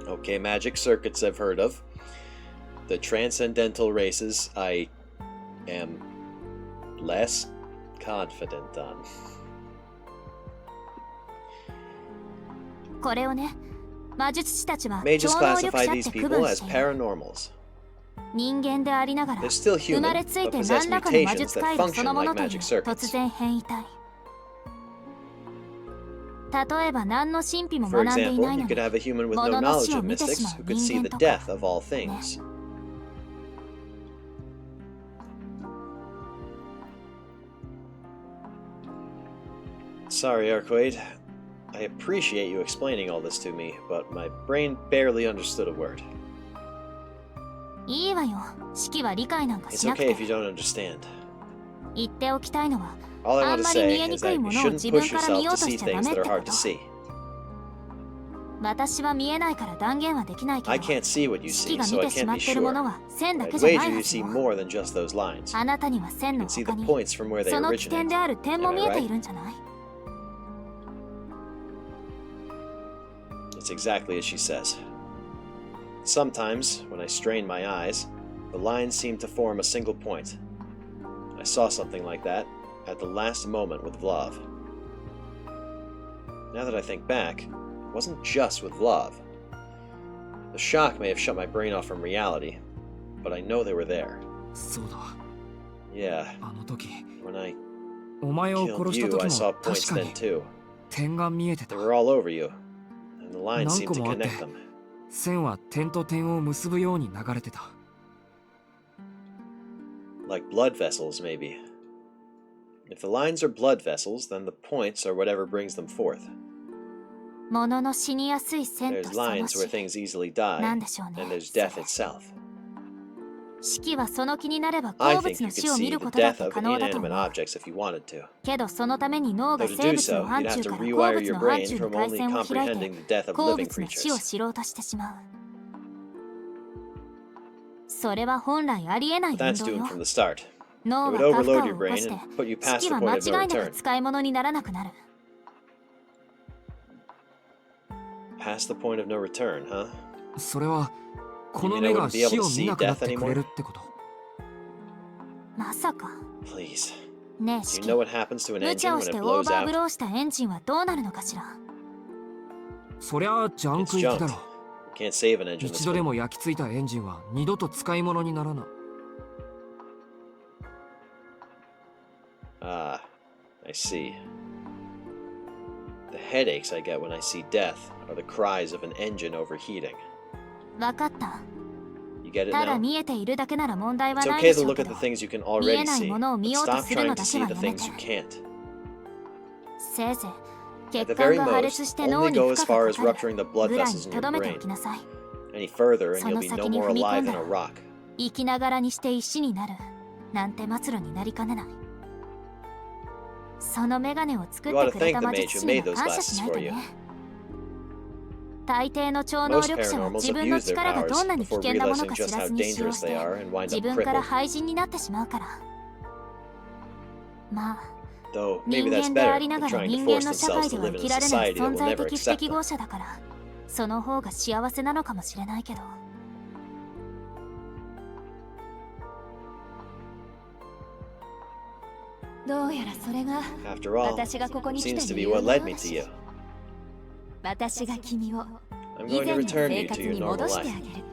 Okay, magic circuits I've heard of. The transcendental races I am less confident on. これをね、魔術師たちは Mages 超能力 classify 者っ these て区 people 分 as している。 paranormals. 人間でありながら、 They're still 生ま human, れつい but て possess 何らかの魔 mutations 術 that 回路そ function のもの like という magic 突 circuits. 然変異体。例えば何の神秘も For 学んでい example, ない you の could に、 have a human with 物 no の死 knowledge を of 見てしま mystics う who could see 人間 the とか。 death of all things. Sorry, Arquade. I appreciate you explaining all this to me, but my brain barely understood a word. いいわよ。式は理解なんか It's しなく okay て。 if you don't understand. 言っておきたいのは、 All I あ want ん to まり say 見えに is く that い you ものを shouldn't 自分 push から見 yourself よう to と see しちゃダ things メっ that て are こ hard to と。 see. 私は見えないから断言はできないけ I ど、 can't see what you 式 see, が so 見 I てし can't まっ be てるも sure. のは線だ I'd けじゃない wager は you ず see よ。 more than just those lines. あなたには線 You の can see 他 the に、 points from where they その危険 originate. である点も Am I 見えて right? いるんじゃない？ It's exactly as she says. Sometimes, when I strain my eyes, the lines seem to form a single point. I saw something like that at the last moment with Vlav. Now that I think back, it wasn't just with Vlav. The shock may have shut my brain off from reality, but I know they were there. そうだ。 Yeah, あの時、 when I お前を killed 殺した you, 時 I も saw 確 points か then に too. 点が見えてた They。were all over you, and the lines seemed to 何個もあって、 connect them. 線は点と点を結ぶように流れてた。 Like blood vessels, maybe. If the lines are blood vessels, then the points are whatever brings them forth. ものの死にやすい線と There's その lines where 死。 things easily die, なんでしょうね。 and there's それ death itself. 式はその気になれば I 鉱 think 物 you の could 死を見 see る the ことだっ death て of 可能だと思 inanimate う。 objects if you wanted to. けどそのために脳が Though to 生 do 物の so, 範 you'd have 疇 to から鉱 rewire 物 your の範 brain 疇に from 回 only 線を開い comprehending て the death of 鉱 living 物の死を creatures. 知ろうとしてしまう。それは本来ありえない But 運 that's 動 doomed よ。 from the start. 脳 It は would 過負 overload 荷 your を起こ brain して and put you 式 past the は間 point 違 of い no なく return. 使い物にならなくなる。 Past the point of no return, huh? それは、この You mean I 目が wouldn't be able 死 to を見 see なくなっ death てくれ anymore? るってこと。まさか。 Please. ねえ Do 式 you know what happens to an 無茶 engine を when し it てオー blows バーブ out? ローしたエンジンはどうなるのかしら。そりゃジャン It's ク行きだ junked. ろ。 You can't save an engine 一 this 度で way. も焼き付いたエンジンは二度と使い物にならない。Ah, I see. The headaches I get when I see death are the cries of an engine overheating. わかった。 You get it ただ now? 見えているだけなら問題は It's ない okay で to しょう look け at ど、 the things you can 見 already えない see, ものを見 but ようと stop する trying の to だけ see は the やめ things て。 you can't. せいぜい At 血 the 管 very が破裂 most, して脳 only に go 負 as 荷が far か as かる rupturing the blood ぐらい vessels に in と your どめてお brain. きなさい。 Any further and そ you'll の be no 先に more 踏み込 alive ん than だ a ら rock. 生きながらにして石になるなんて末路になりかねない。そのメガネを作ってくれた魔術師には感謝しないとね。大抵の超能 Most 力者は paranormals 自分の abuse their 力がどんな powers に危 before 険なもの realizing か知 just ら how ずに使用 dangerous し they て are and wind 自 up 分から crippled. 廃人になってしまうから。まあ Though 人 maybe that's 間であ better りな than がら trying to 人間 force の社会 themselves で to は live 生 in き a られない society that 存 will 在 never 的不 accept 適 them. 合者だから、その方が幸せなのかもしれないけど。どうやらそれが After all, 私がここに来 seems た to 理 be 由 what の led よう me だ to し、 you. 私が君を I'm 以 going 前 to の return 生 you 活 to your に normal 戻して life. あげる。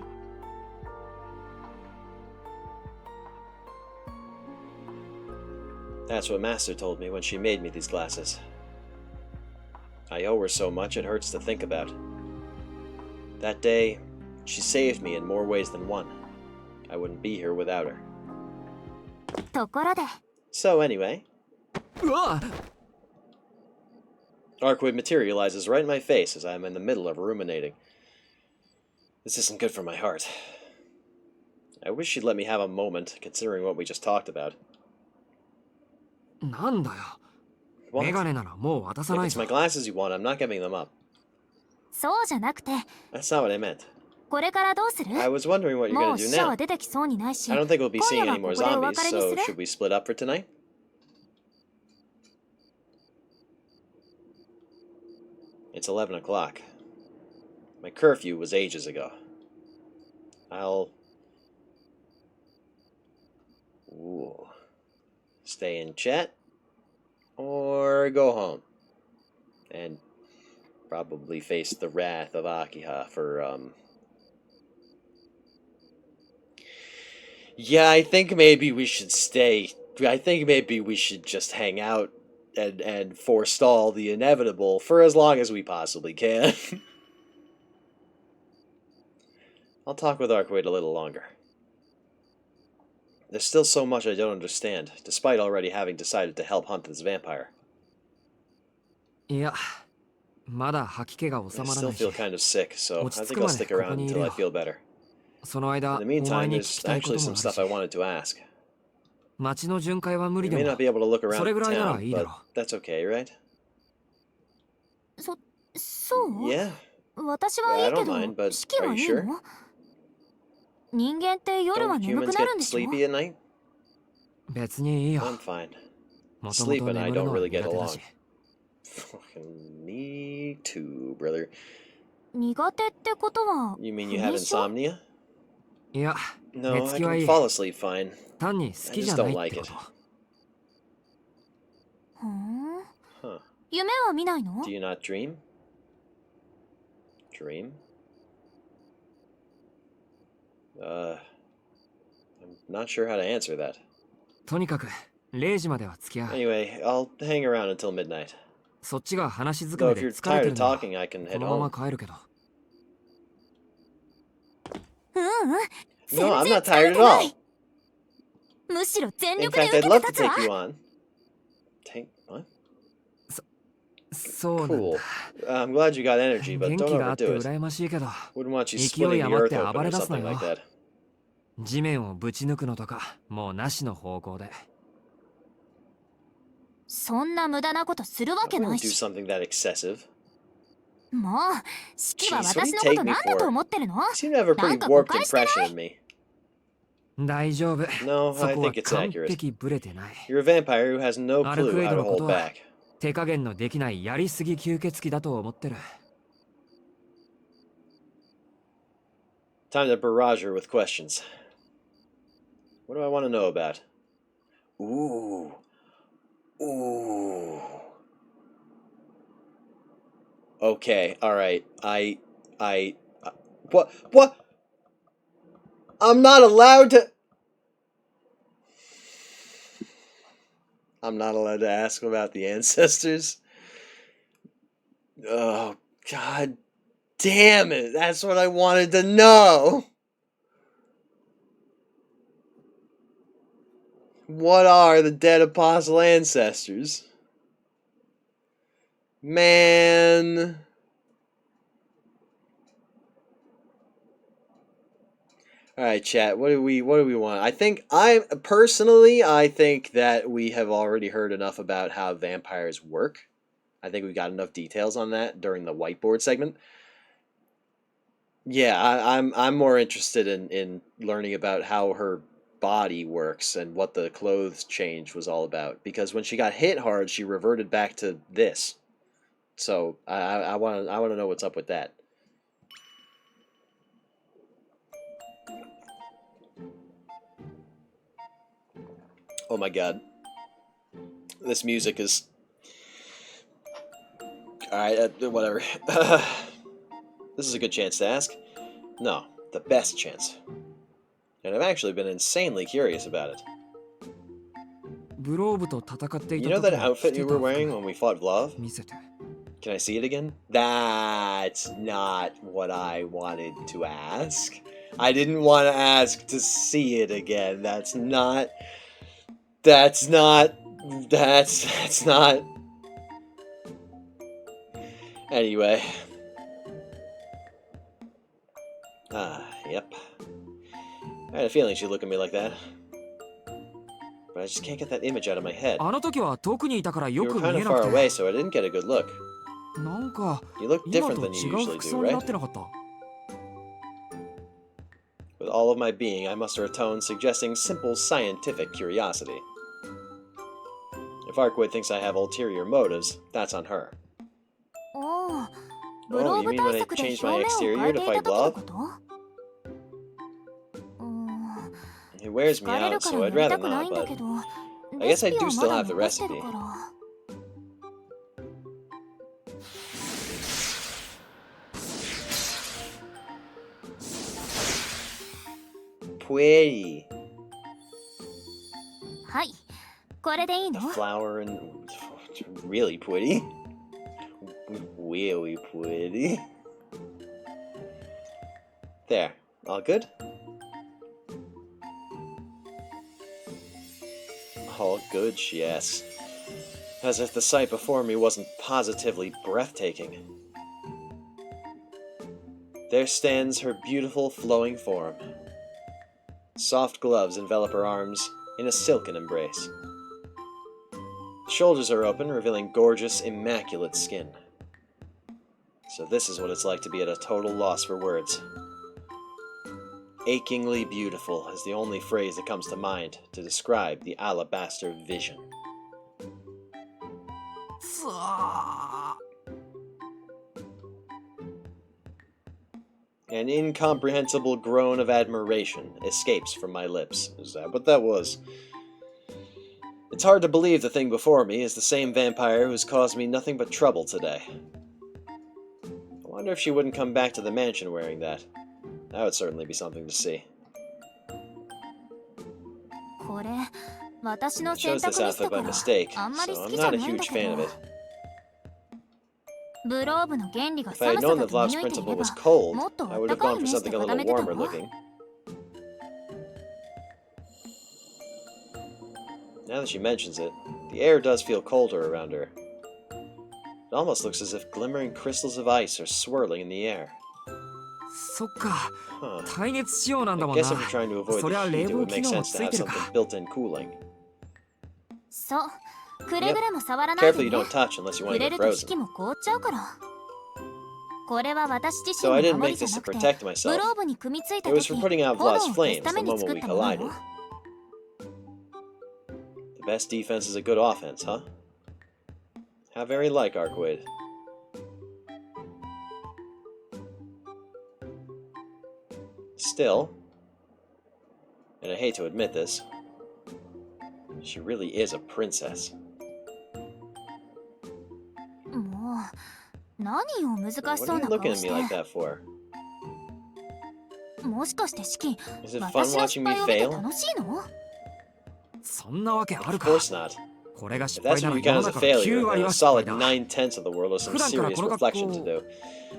That's what Master told me when she made me these glasses. I owe her so much it hurts to think about. That day, she saved me in more ways than one. I wouldn't be here without her. ところで So anyway, うわ Arcwood materializes right in my face as I'm in the middle of ruminating. This isn't good for my heart. I wish she'd let me have a moment, considering what we just talked about. なんだよ。 What? メガネならもう渡さ If ない it's ぞ。 my glasses you want, I'm not giving them up. そうじゃなくて、 That's not what I meant. これからどうする？ I was wondering what you're も gonna う do 死者 now. は出てきそうにないし、 I don't think we'll be 今 seeing 夜は any こ more こでお zombies, 別れに so する？ should we split up for tonight? It's 11 o'clock. My curfew was ages ago. I'll... Ooh. Stay in chat. Or go home. And probably face the wrath of Akiha for, Yeah, I think maybe we should stay. I think maybe we should just hang out and forestall the inevitable for as long as we possibly can. I'll talk with Arcwade a little longer. There's still so much I don't understand, despite already having decided to help hunt this vampire. いや、まだ吐き気が I 収まら still ないし、 feel kind of sick, so I 落ち着 think く I'll まで stick around ここにいる until I よ。 feel better. その間、 In the お前 meantime, に聞 there's きたいこ actually とも some ある stuff I し、 wanted to ask. 街の巡回は無 We 理で may も not be able to look そ around れぐ the らいなら town, いいだ but ろ that's okay, right? そう？ Yeah. 私はい I いけ don't ど、 mind, but 四季 are は you いい sure? の？人間って夜は Don't 眠く humans なる get んでしょ？ sleepy at night? う。別にいいよ。 I'm fine. もとも Sleep と and I 眠る don't のは really 苦 get 手だ along. し。 Fucking me too, brother. 苦手ってことは You mean 不 you have 眠症？ insomnia? いや、 No, 寝 I つきはい can い。 fall asleep fine. 単に好 I きじ just ゃな don't いっ like てこ it. と。ふーん。 Huh. 夢は見ないの？ Do you not dream? Dream? I'm not sure how to answer that. とにかく、0時までは付き合う。 Anyway, I'll hang around until midnight. そっちが話しづか Though め if で you're 疲れて tired る of なら、 talking, I can こ head のまま home. 帰るけど。ううん、 No, I'm 全然 not 疲れ tired て at な all. い。むしろ全 In 力で fact, 受 I'd け love て to 立つわ。 take you on. Take what? そうなんだ。 Cool. I'm glad you got energy, but 元 don't 気があって overdo it. 羨ましいけど、 Wouldn't want you 勢 splitting い the 余っ earth て open 暴 or れ出すな something よ。 like that. 地面をぶち抜くのとか、もうなしの方向で。そんな無駄なことするわ I けな wouldn't い do し。 something that excessive. もう、四季は Jeez, what do 私 you のこ take と me 何だ for? と思ってるの？ You seem to have a pretty なんか誤 warped 解してない？ impression of me. 大丈夫。 No, そ I こは think it's 完 accurate. 璧ブレてない。 You're a vampire who has no アルク clue エイ how ド to のこと hold は back. 手加減のできないやりすぎ吸血鬼だと思ってる。Time to barrage her with questions. What do I want to know about? Ooh. Ooh. Okay, alright. What? I'm not allowed to... I'm not allowed to ask about the ancestors? Oh, god damn it. That's what I wanted to know. What are the dead apostle ancestors? Man. Alright, chat, what do we want? I think I think that we have already heard enough about how vampires work. I think we got enough details on that during the whiteboard segment. Yeah, I'm more interested in learning about how her body works and what the clothes change was all about. Because when she got hit hard, she reverted back to this. So I want to know what's up with that. Oh my god. This music is... Alright, whatever. This is a good chance to ask. No, the best chance. And I've actually been insanely curious about it. You know that outfit you were wearing when we fought Vlav? Can I see it again? That's not what I wanted to ask. I didn't want to ask to see it again. That's not... Anyway. Yep. I had a feeling she'd look at me like that. But I just can't get that image out of my head. You were kind of far away, so I didn't get a good look. You look different than you usually do, right? With all of my being, I muster a tone suggesting simple scientific curiosity. If Arkway thinks I have ulterior motives, that's on her. Oh, you mean when I changed my exterior to fight Vlav? It wears me out, so I'd rather not, but I guess I do still have the recipe. Pretty. The flower and... really pretty. Really pretty. There. All good? All good, she asks. As if the sight before me wasn't positively breathtaking. There stands her beautiful flowing form. Soft gloves envelop her arms in a silken embrace. Shoulders are open, revealing gorgeous, immaculate skin. So this is what it's like to be at a total loss for words. Achingly beautiful is the only phrase that comes to mind to describe the alabaster vision. An incomprehensible groan of admiration escapes from my lips. Is that what that was? It's hard to believe the thing before me is the same vampire who's caused me nothing but trouble today. I wonder if she wouldn't come back to the mansion wearing that. That would certainly be something to see. I chose this outfit by mistake, so I'm not a huge fan of it. If I had known that Vlav's principle was cold, I would have gone for something a little warmer looking. Now that she mentions it, the air does feel colder around her. It almost looks as if glimmering crystals of ice are swirling in the air. Huh. I guess if you're trying to avoid the heat, it would make sense to have something built-in cooling. Yep. Careful you don't touch unless you want to get frozen. So I didn't make this to protect myself. It was for putting out Vlav's flames the moment we collided. The best defense is a good offense, huh? How very like Arkwade. Still, and I hate to admit this, she really is a princess. 何を難し What そう are you な looking 顔 at し me て。 like that for? もしかしてシキ、 Is it fun 私の watching 失 me 敗を見て fail? 楽しいの？そんなわけある Of か。 course not. これが If 失 that's 敗な what ら you 世 count の as a 中の9 failure, 割 then a は失敗 solid だ。 9/10 of the world has some 普段から serious この reflection to 格 do.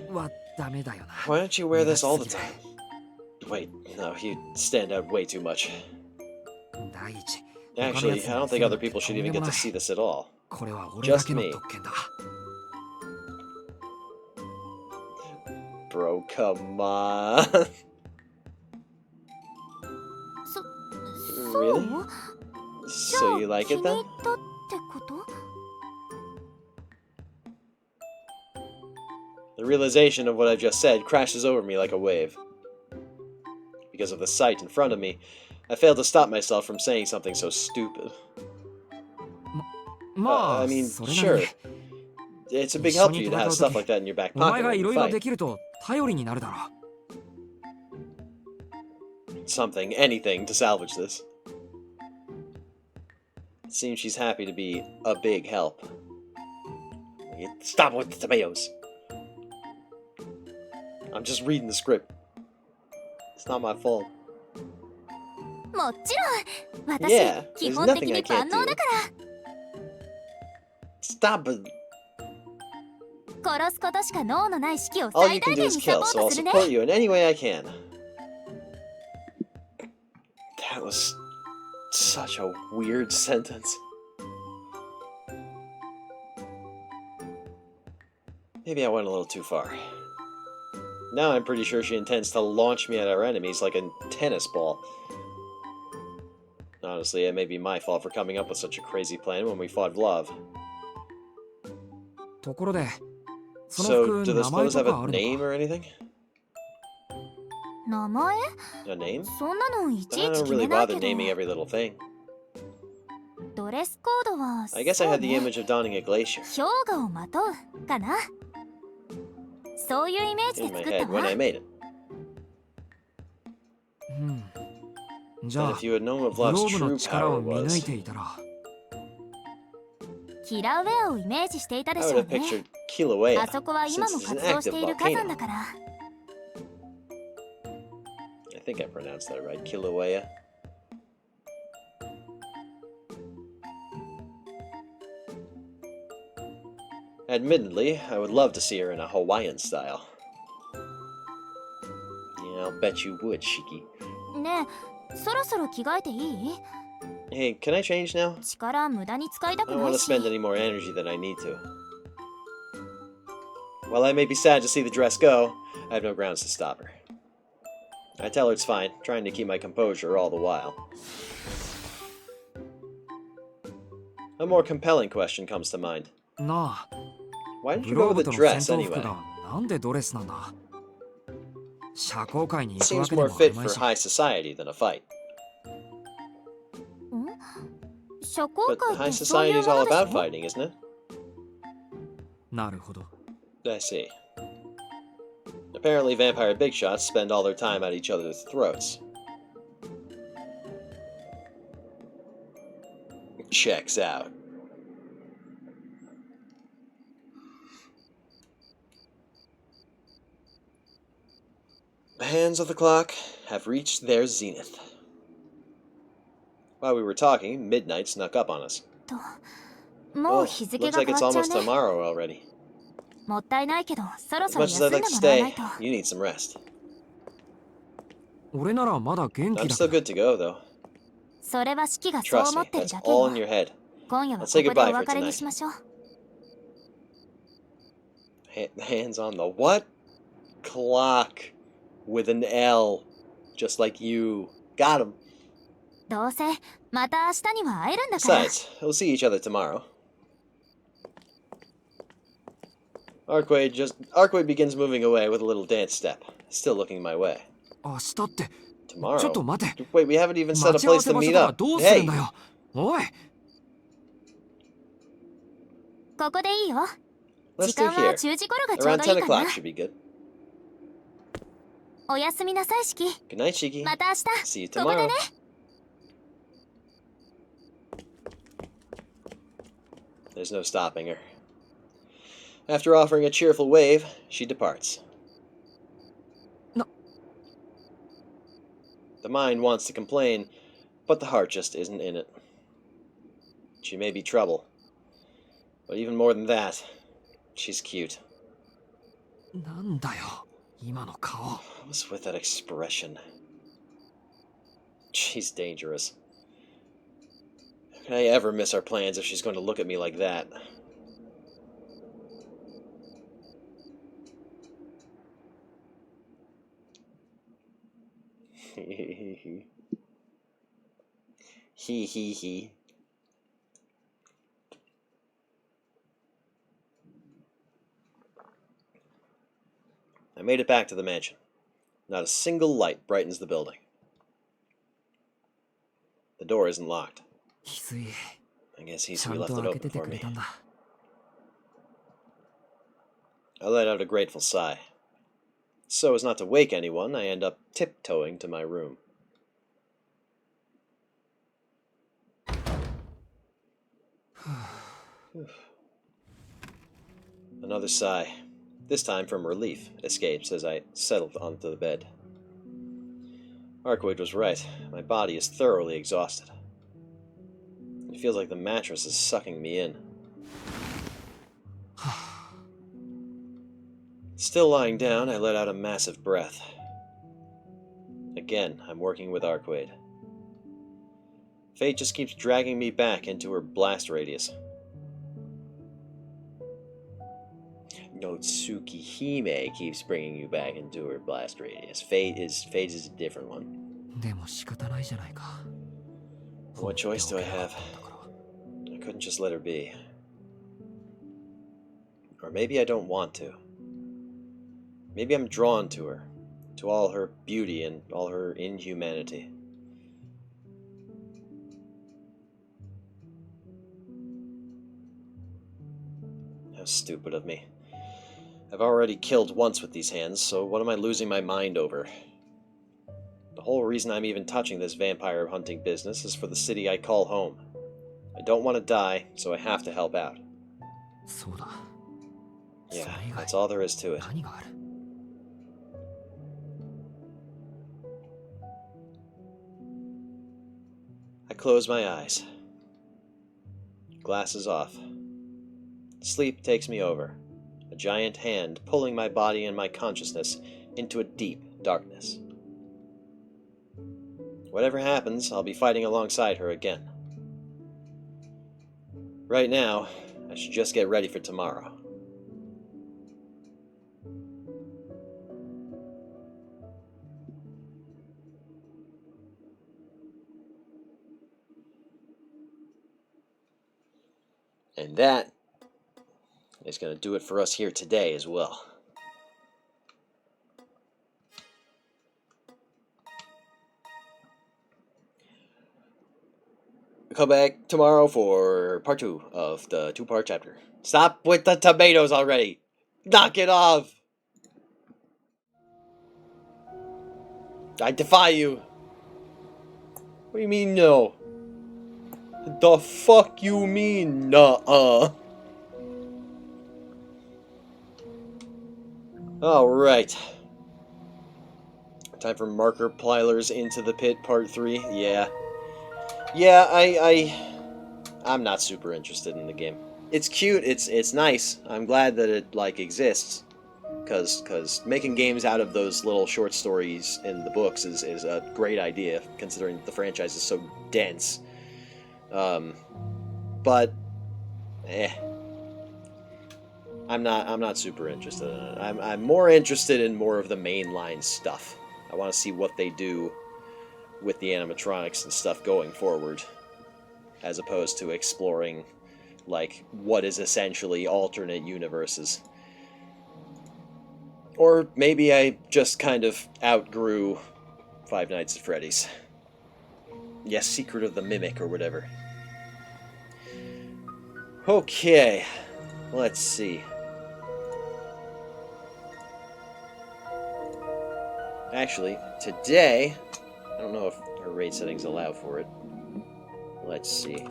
好はダメだよな。 Why don't you wear this all the time? Wait, no, you stand out way too much. 第一、 Actually, I don't think other people should even get to see this at all. これは俺だ Just けの me. 特権だ。 Bro, come on. そ Really? う？ So you like 気 it に入 then? ったってこと？ The realization of what I've just said crashes over me like a wave. Because of the sight in front of me, I failed to stop myself from saying something so stupid. ま I あ、 mean, それな sure. りに It's a big help to you to have stuff like that in your back お前 pocket が when い you ろいろ fight. できると頼りになるだろ Something, anything to salvage this. It seems she's happy to be a big help. Stop with the tomatoes. I'm just reading the script. It's not my fault. もちろん、私、 Yeah, 基 there's 本的 nothing I に can't 万能 do. だか Stop it. ら、殺すことしか脳のない式を All 最 you 大 can do 限 is にサ kill, ポ so ー I'll トするね。 support you in any way I can. That was such a weird sentence. Maybe I went a little too far. Now I'm pretty sure she intends to launch me at our enemies like a tennis ball. Honestly, it may be my fault for coming up with such a crazy plan when we fought Love. ところで、その So, 服 do those 名前 clothes と have か a あるの name か or anything? 名前？ A name? そんなのいち I いち don't 決 really めないけ bother ど、 naming every little thing. ドレスコードは、 I guess I そう had the ね、 image of donning a glacier 氷河をまとうかな。そういうイメージで in my 作った head when わ。 I made it. うん。じゃ And あ、 if you had known what グロ Love's ーブの true 力 power を見抜い was, ていたら、キラーウェアをイメージしていたで I し would ょう have ね。 pictured Kilauea, あそこは今 since も it's an 活動し active ている火山 volcano. だから。I think I pronounced that right, Kilauea. Admittedly, I would love to see her in a Hawaiian style. Yeah, I'll bet you would, Shiki. ねえ、そろそろ着替えていい？ Hey, can I change now? 力無駄に使いた I く don't な want い to し。 spend any more energy than I need to. While I may be sad to see the dress go, I have no grounds to stop her. I tell her it's fine, trying to keep my composure all the while. A more compelling question comes to mind. なあ、 Why did グ you ロ go ーブ with と a の戦 dress 闘服 anyway? がなんでドレスなんだ。社交界に It 行くわ seems けで more もある fit ま for いし。 high society than a fight. 社交 But 界っ high てそうい society う is も all のでし about ょ？ fighting, isn't it? なるほど。 I see. Apparently, vampire big shots spend all their time at each other's throats. Checks out. The hands of the clock have reached their zenith. While we were talking, midnight snuck up on us. と、も Oh, う日付 looks が like 変 it's わっちゃう almost ね。 tomorrow already. もったいないけど、そろ As そろ much as 休 I'd んで like to もらわな stay, いと。 you need some rest. 俺ならまだ元 I'm 気だ still けど。 good to go, though. それは四季がそう Trust 思 me, ってる that's だけ all よ in。your head. 今夜は Let's こ say こで goodbye お for 別れに tonight. しましょう。Hands on the what? Clock. With an L. Just like you. Got him. どうせ、また明日には会えるんだから。 Besides, we'll see each other tomorrow. Arquay begins moving away with a little dance step, still looking my way. 明日って、 Tomorrow? ちょっと待て。 Wait, we haven't even set a 待ち合わ place せ to 場所 meet とか up. どうする Hey! んだよ。おい。ここでいいよ。 Let's 時 do 間は here. 10時頃がちょう Around 10どいいかな o'clock。should be good. おやすみなさい、四季。 Good night, Shiki. また明日。 See you ここで tomorrow. ね。There's no stopping her. After offering a cheerful wave, she departs. No. The mind wants to complain, but the heart just isn't in it. She may be trouble, but even more than that, she's cute. なんだよ、今の顔。 What's with that expression? She's dangerous. How can I ever miss our plans if she's going to look at me like that? Hee hee hee. I made it back to the mansion. Not a single light brightens the building. The door isn't locked. 翡翠、 I guess ち Hisui ゃん left と it 開けて open て for くれ me. たんだ。 I let out a grateful sigh. So as not to wake anyone, I end up tiptoeing to my room. Another sigh, this time from relief, escapes as I settled onto the bed. Arkwade was right. My body is thoroughly exhausted. It feels like the mattress is sucking me in. Still lying down, I let out a massive breath. Again, I'm working with Arkwade. Fate just keeps dragging me back into her blast radius. No, Tsukihime keeps bringing you back into her blast radius. Fate is a different one. でも仕方ないじゃないか。 What choice do I have? I couldn't just let her be. Or maybe I don't want to. Maybe I'm drawn to her, to all her beauty and all her inhumanity. How stupid of me. I've already killed once with these hands, so what am I losing my mind over? The whole reason I'm even touching this vampire hunting business is for the city I call home. I don't want to die, so I have to help out. そうだ。 Yeah, それ以外 that's all there is to it. 何がある？ I close my eyes. Glasses off. Sleep takes me over, a giant hand pulling my body and my consciousness into a deep darkness. Whatever happens, I'll be fighting alongside her again. Right now, I should just get ready for tomorrow. And that is going to do it for us here today as well. Come back tomorrow for part 2 of the 2-part chapter. Stop with the tomatoes already! Knock it off! I defy you! What do you mean no? The fuck you mean nuh-uh? Alright. Time for Marker Plylers Into the Pit Part 3. Yeah. Yeah, I'm not super interested in the game. It's cute, it's nice. I'm glad that it, like, exists. Cause making games out of those little short stories in the books is a great idea, considering the franchise is so dense. But I'm not super interested in it. I'm more interested in more of the mainline stuff. I want to see what they do with the animatronics and stuff going forward, as opposed to exploring, like, what is essentially alternate universes. Or maybe I just kind of outgrew Five Nights at Freddy's. Yes, Secret of the Mimic or whatever. Okay, let's see. Actually, today, I don't know if our raid settings allow for it. Let's see.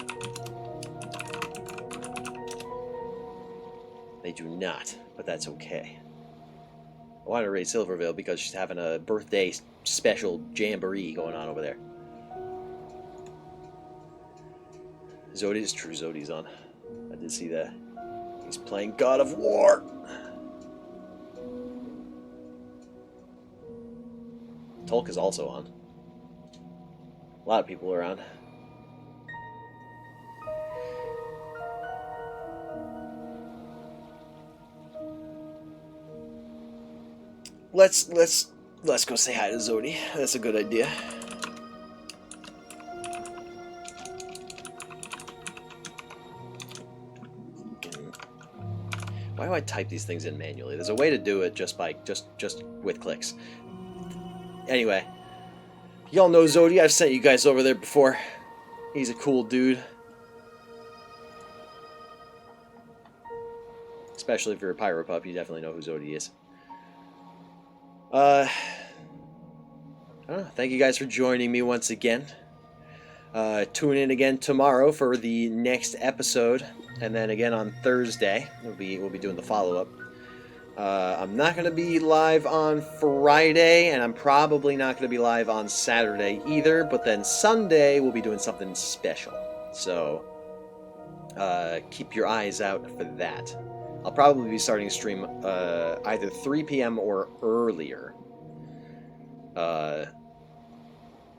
They do not, but that's okay. I wanted to raid Silverville because she's having a birthday special jamboree going on over there. Zodi's true. Zodi's on. I did see that. He's playing God of War. Tolk is also on. A lot of people are on. Let's go say hi to Zodi. That's a good idea. Why do I type these things in manually? There's a way to do it just with clicks. Anyway, y'all know Zodi. I've sent you guys over there before. He's a cool dude. Especially if you're a Pyro Pup, you definitely know who Zodi is. I don't know. Thank you guys for joining me once again. Tune in again tomorrow for the next episode, and then again on Thursday we'll be doing the follow-up. I'm not going to be live on Friday, and I'm probably not going to be live on Saturday either, but then Sunday we'll be doing something special. So keep your eyes out for that. I'll probably be starting to stream either 3 p.m. or earlier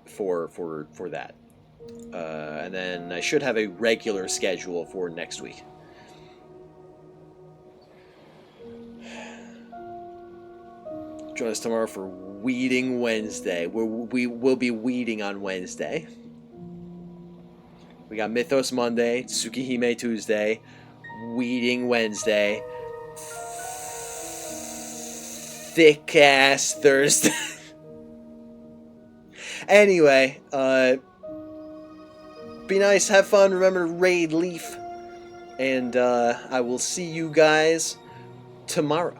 for that. And then I should have a regular schedule for next week. Join us tomorrow for Weeding Wednesday. We will be weeding on Wednesday. We got Mythos Monday, Tsukihime Tuesday, Weeding Wednesday, thick ass Thursday. Anyway, be nice, have fun, remember to raid Leaf, and I will see you guys tomorrow.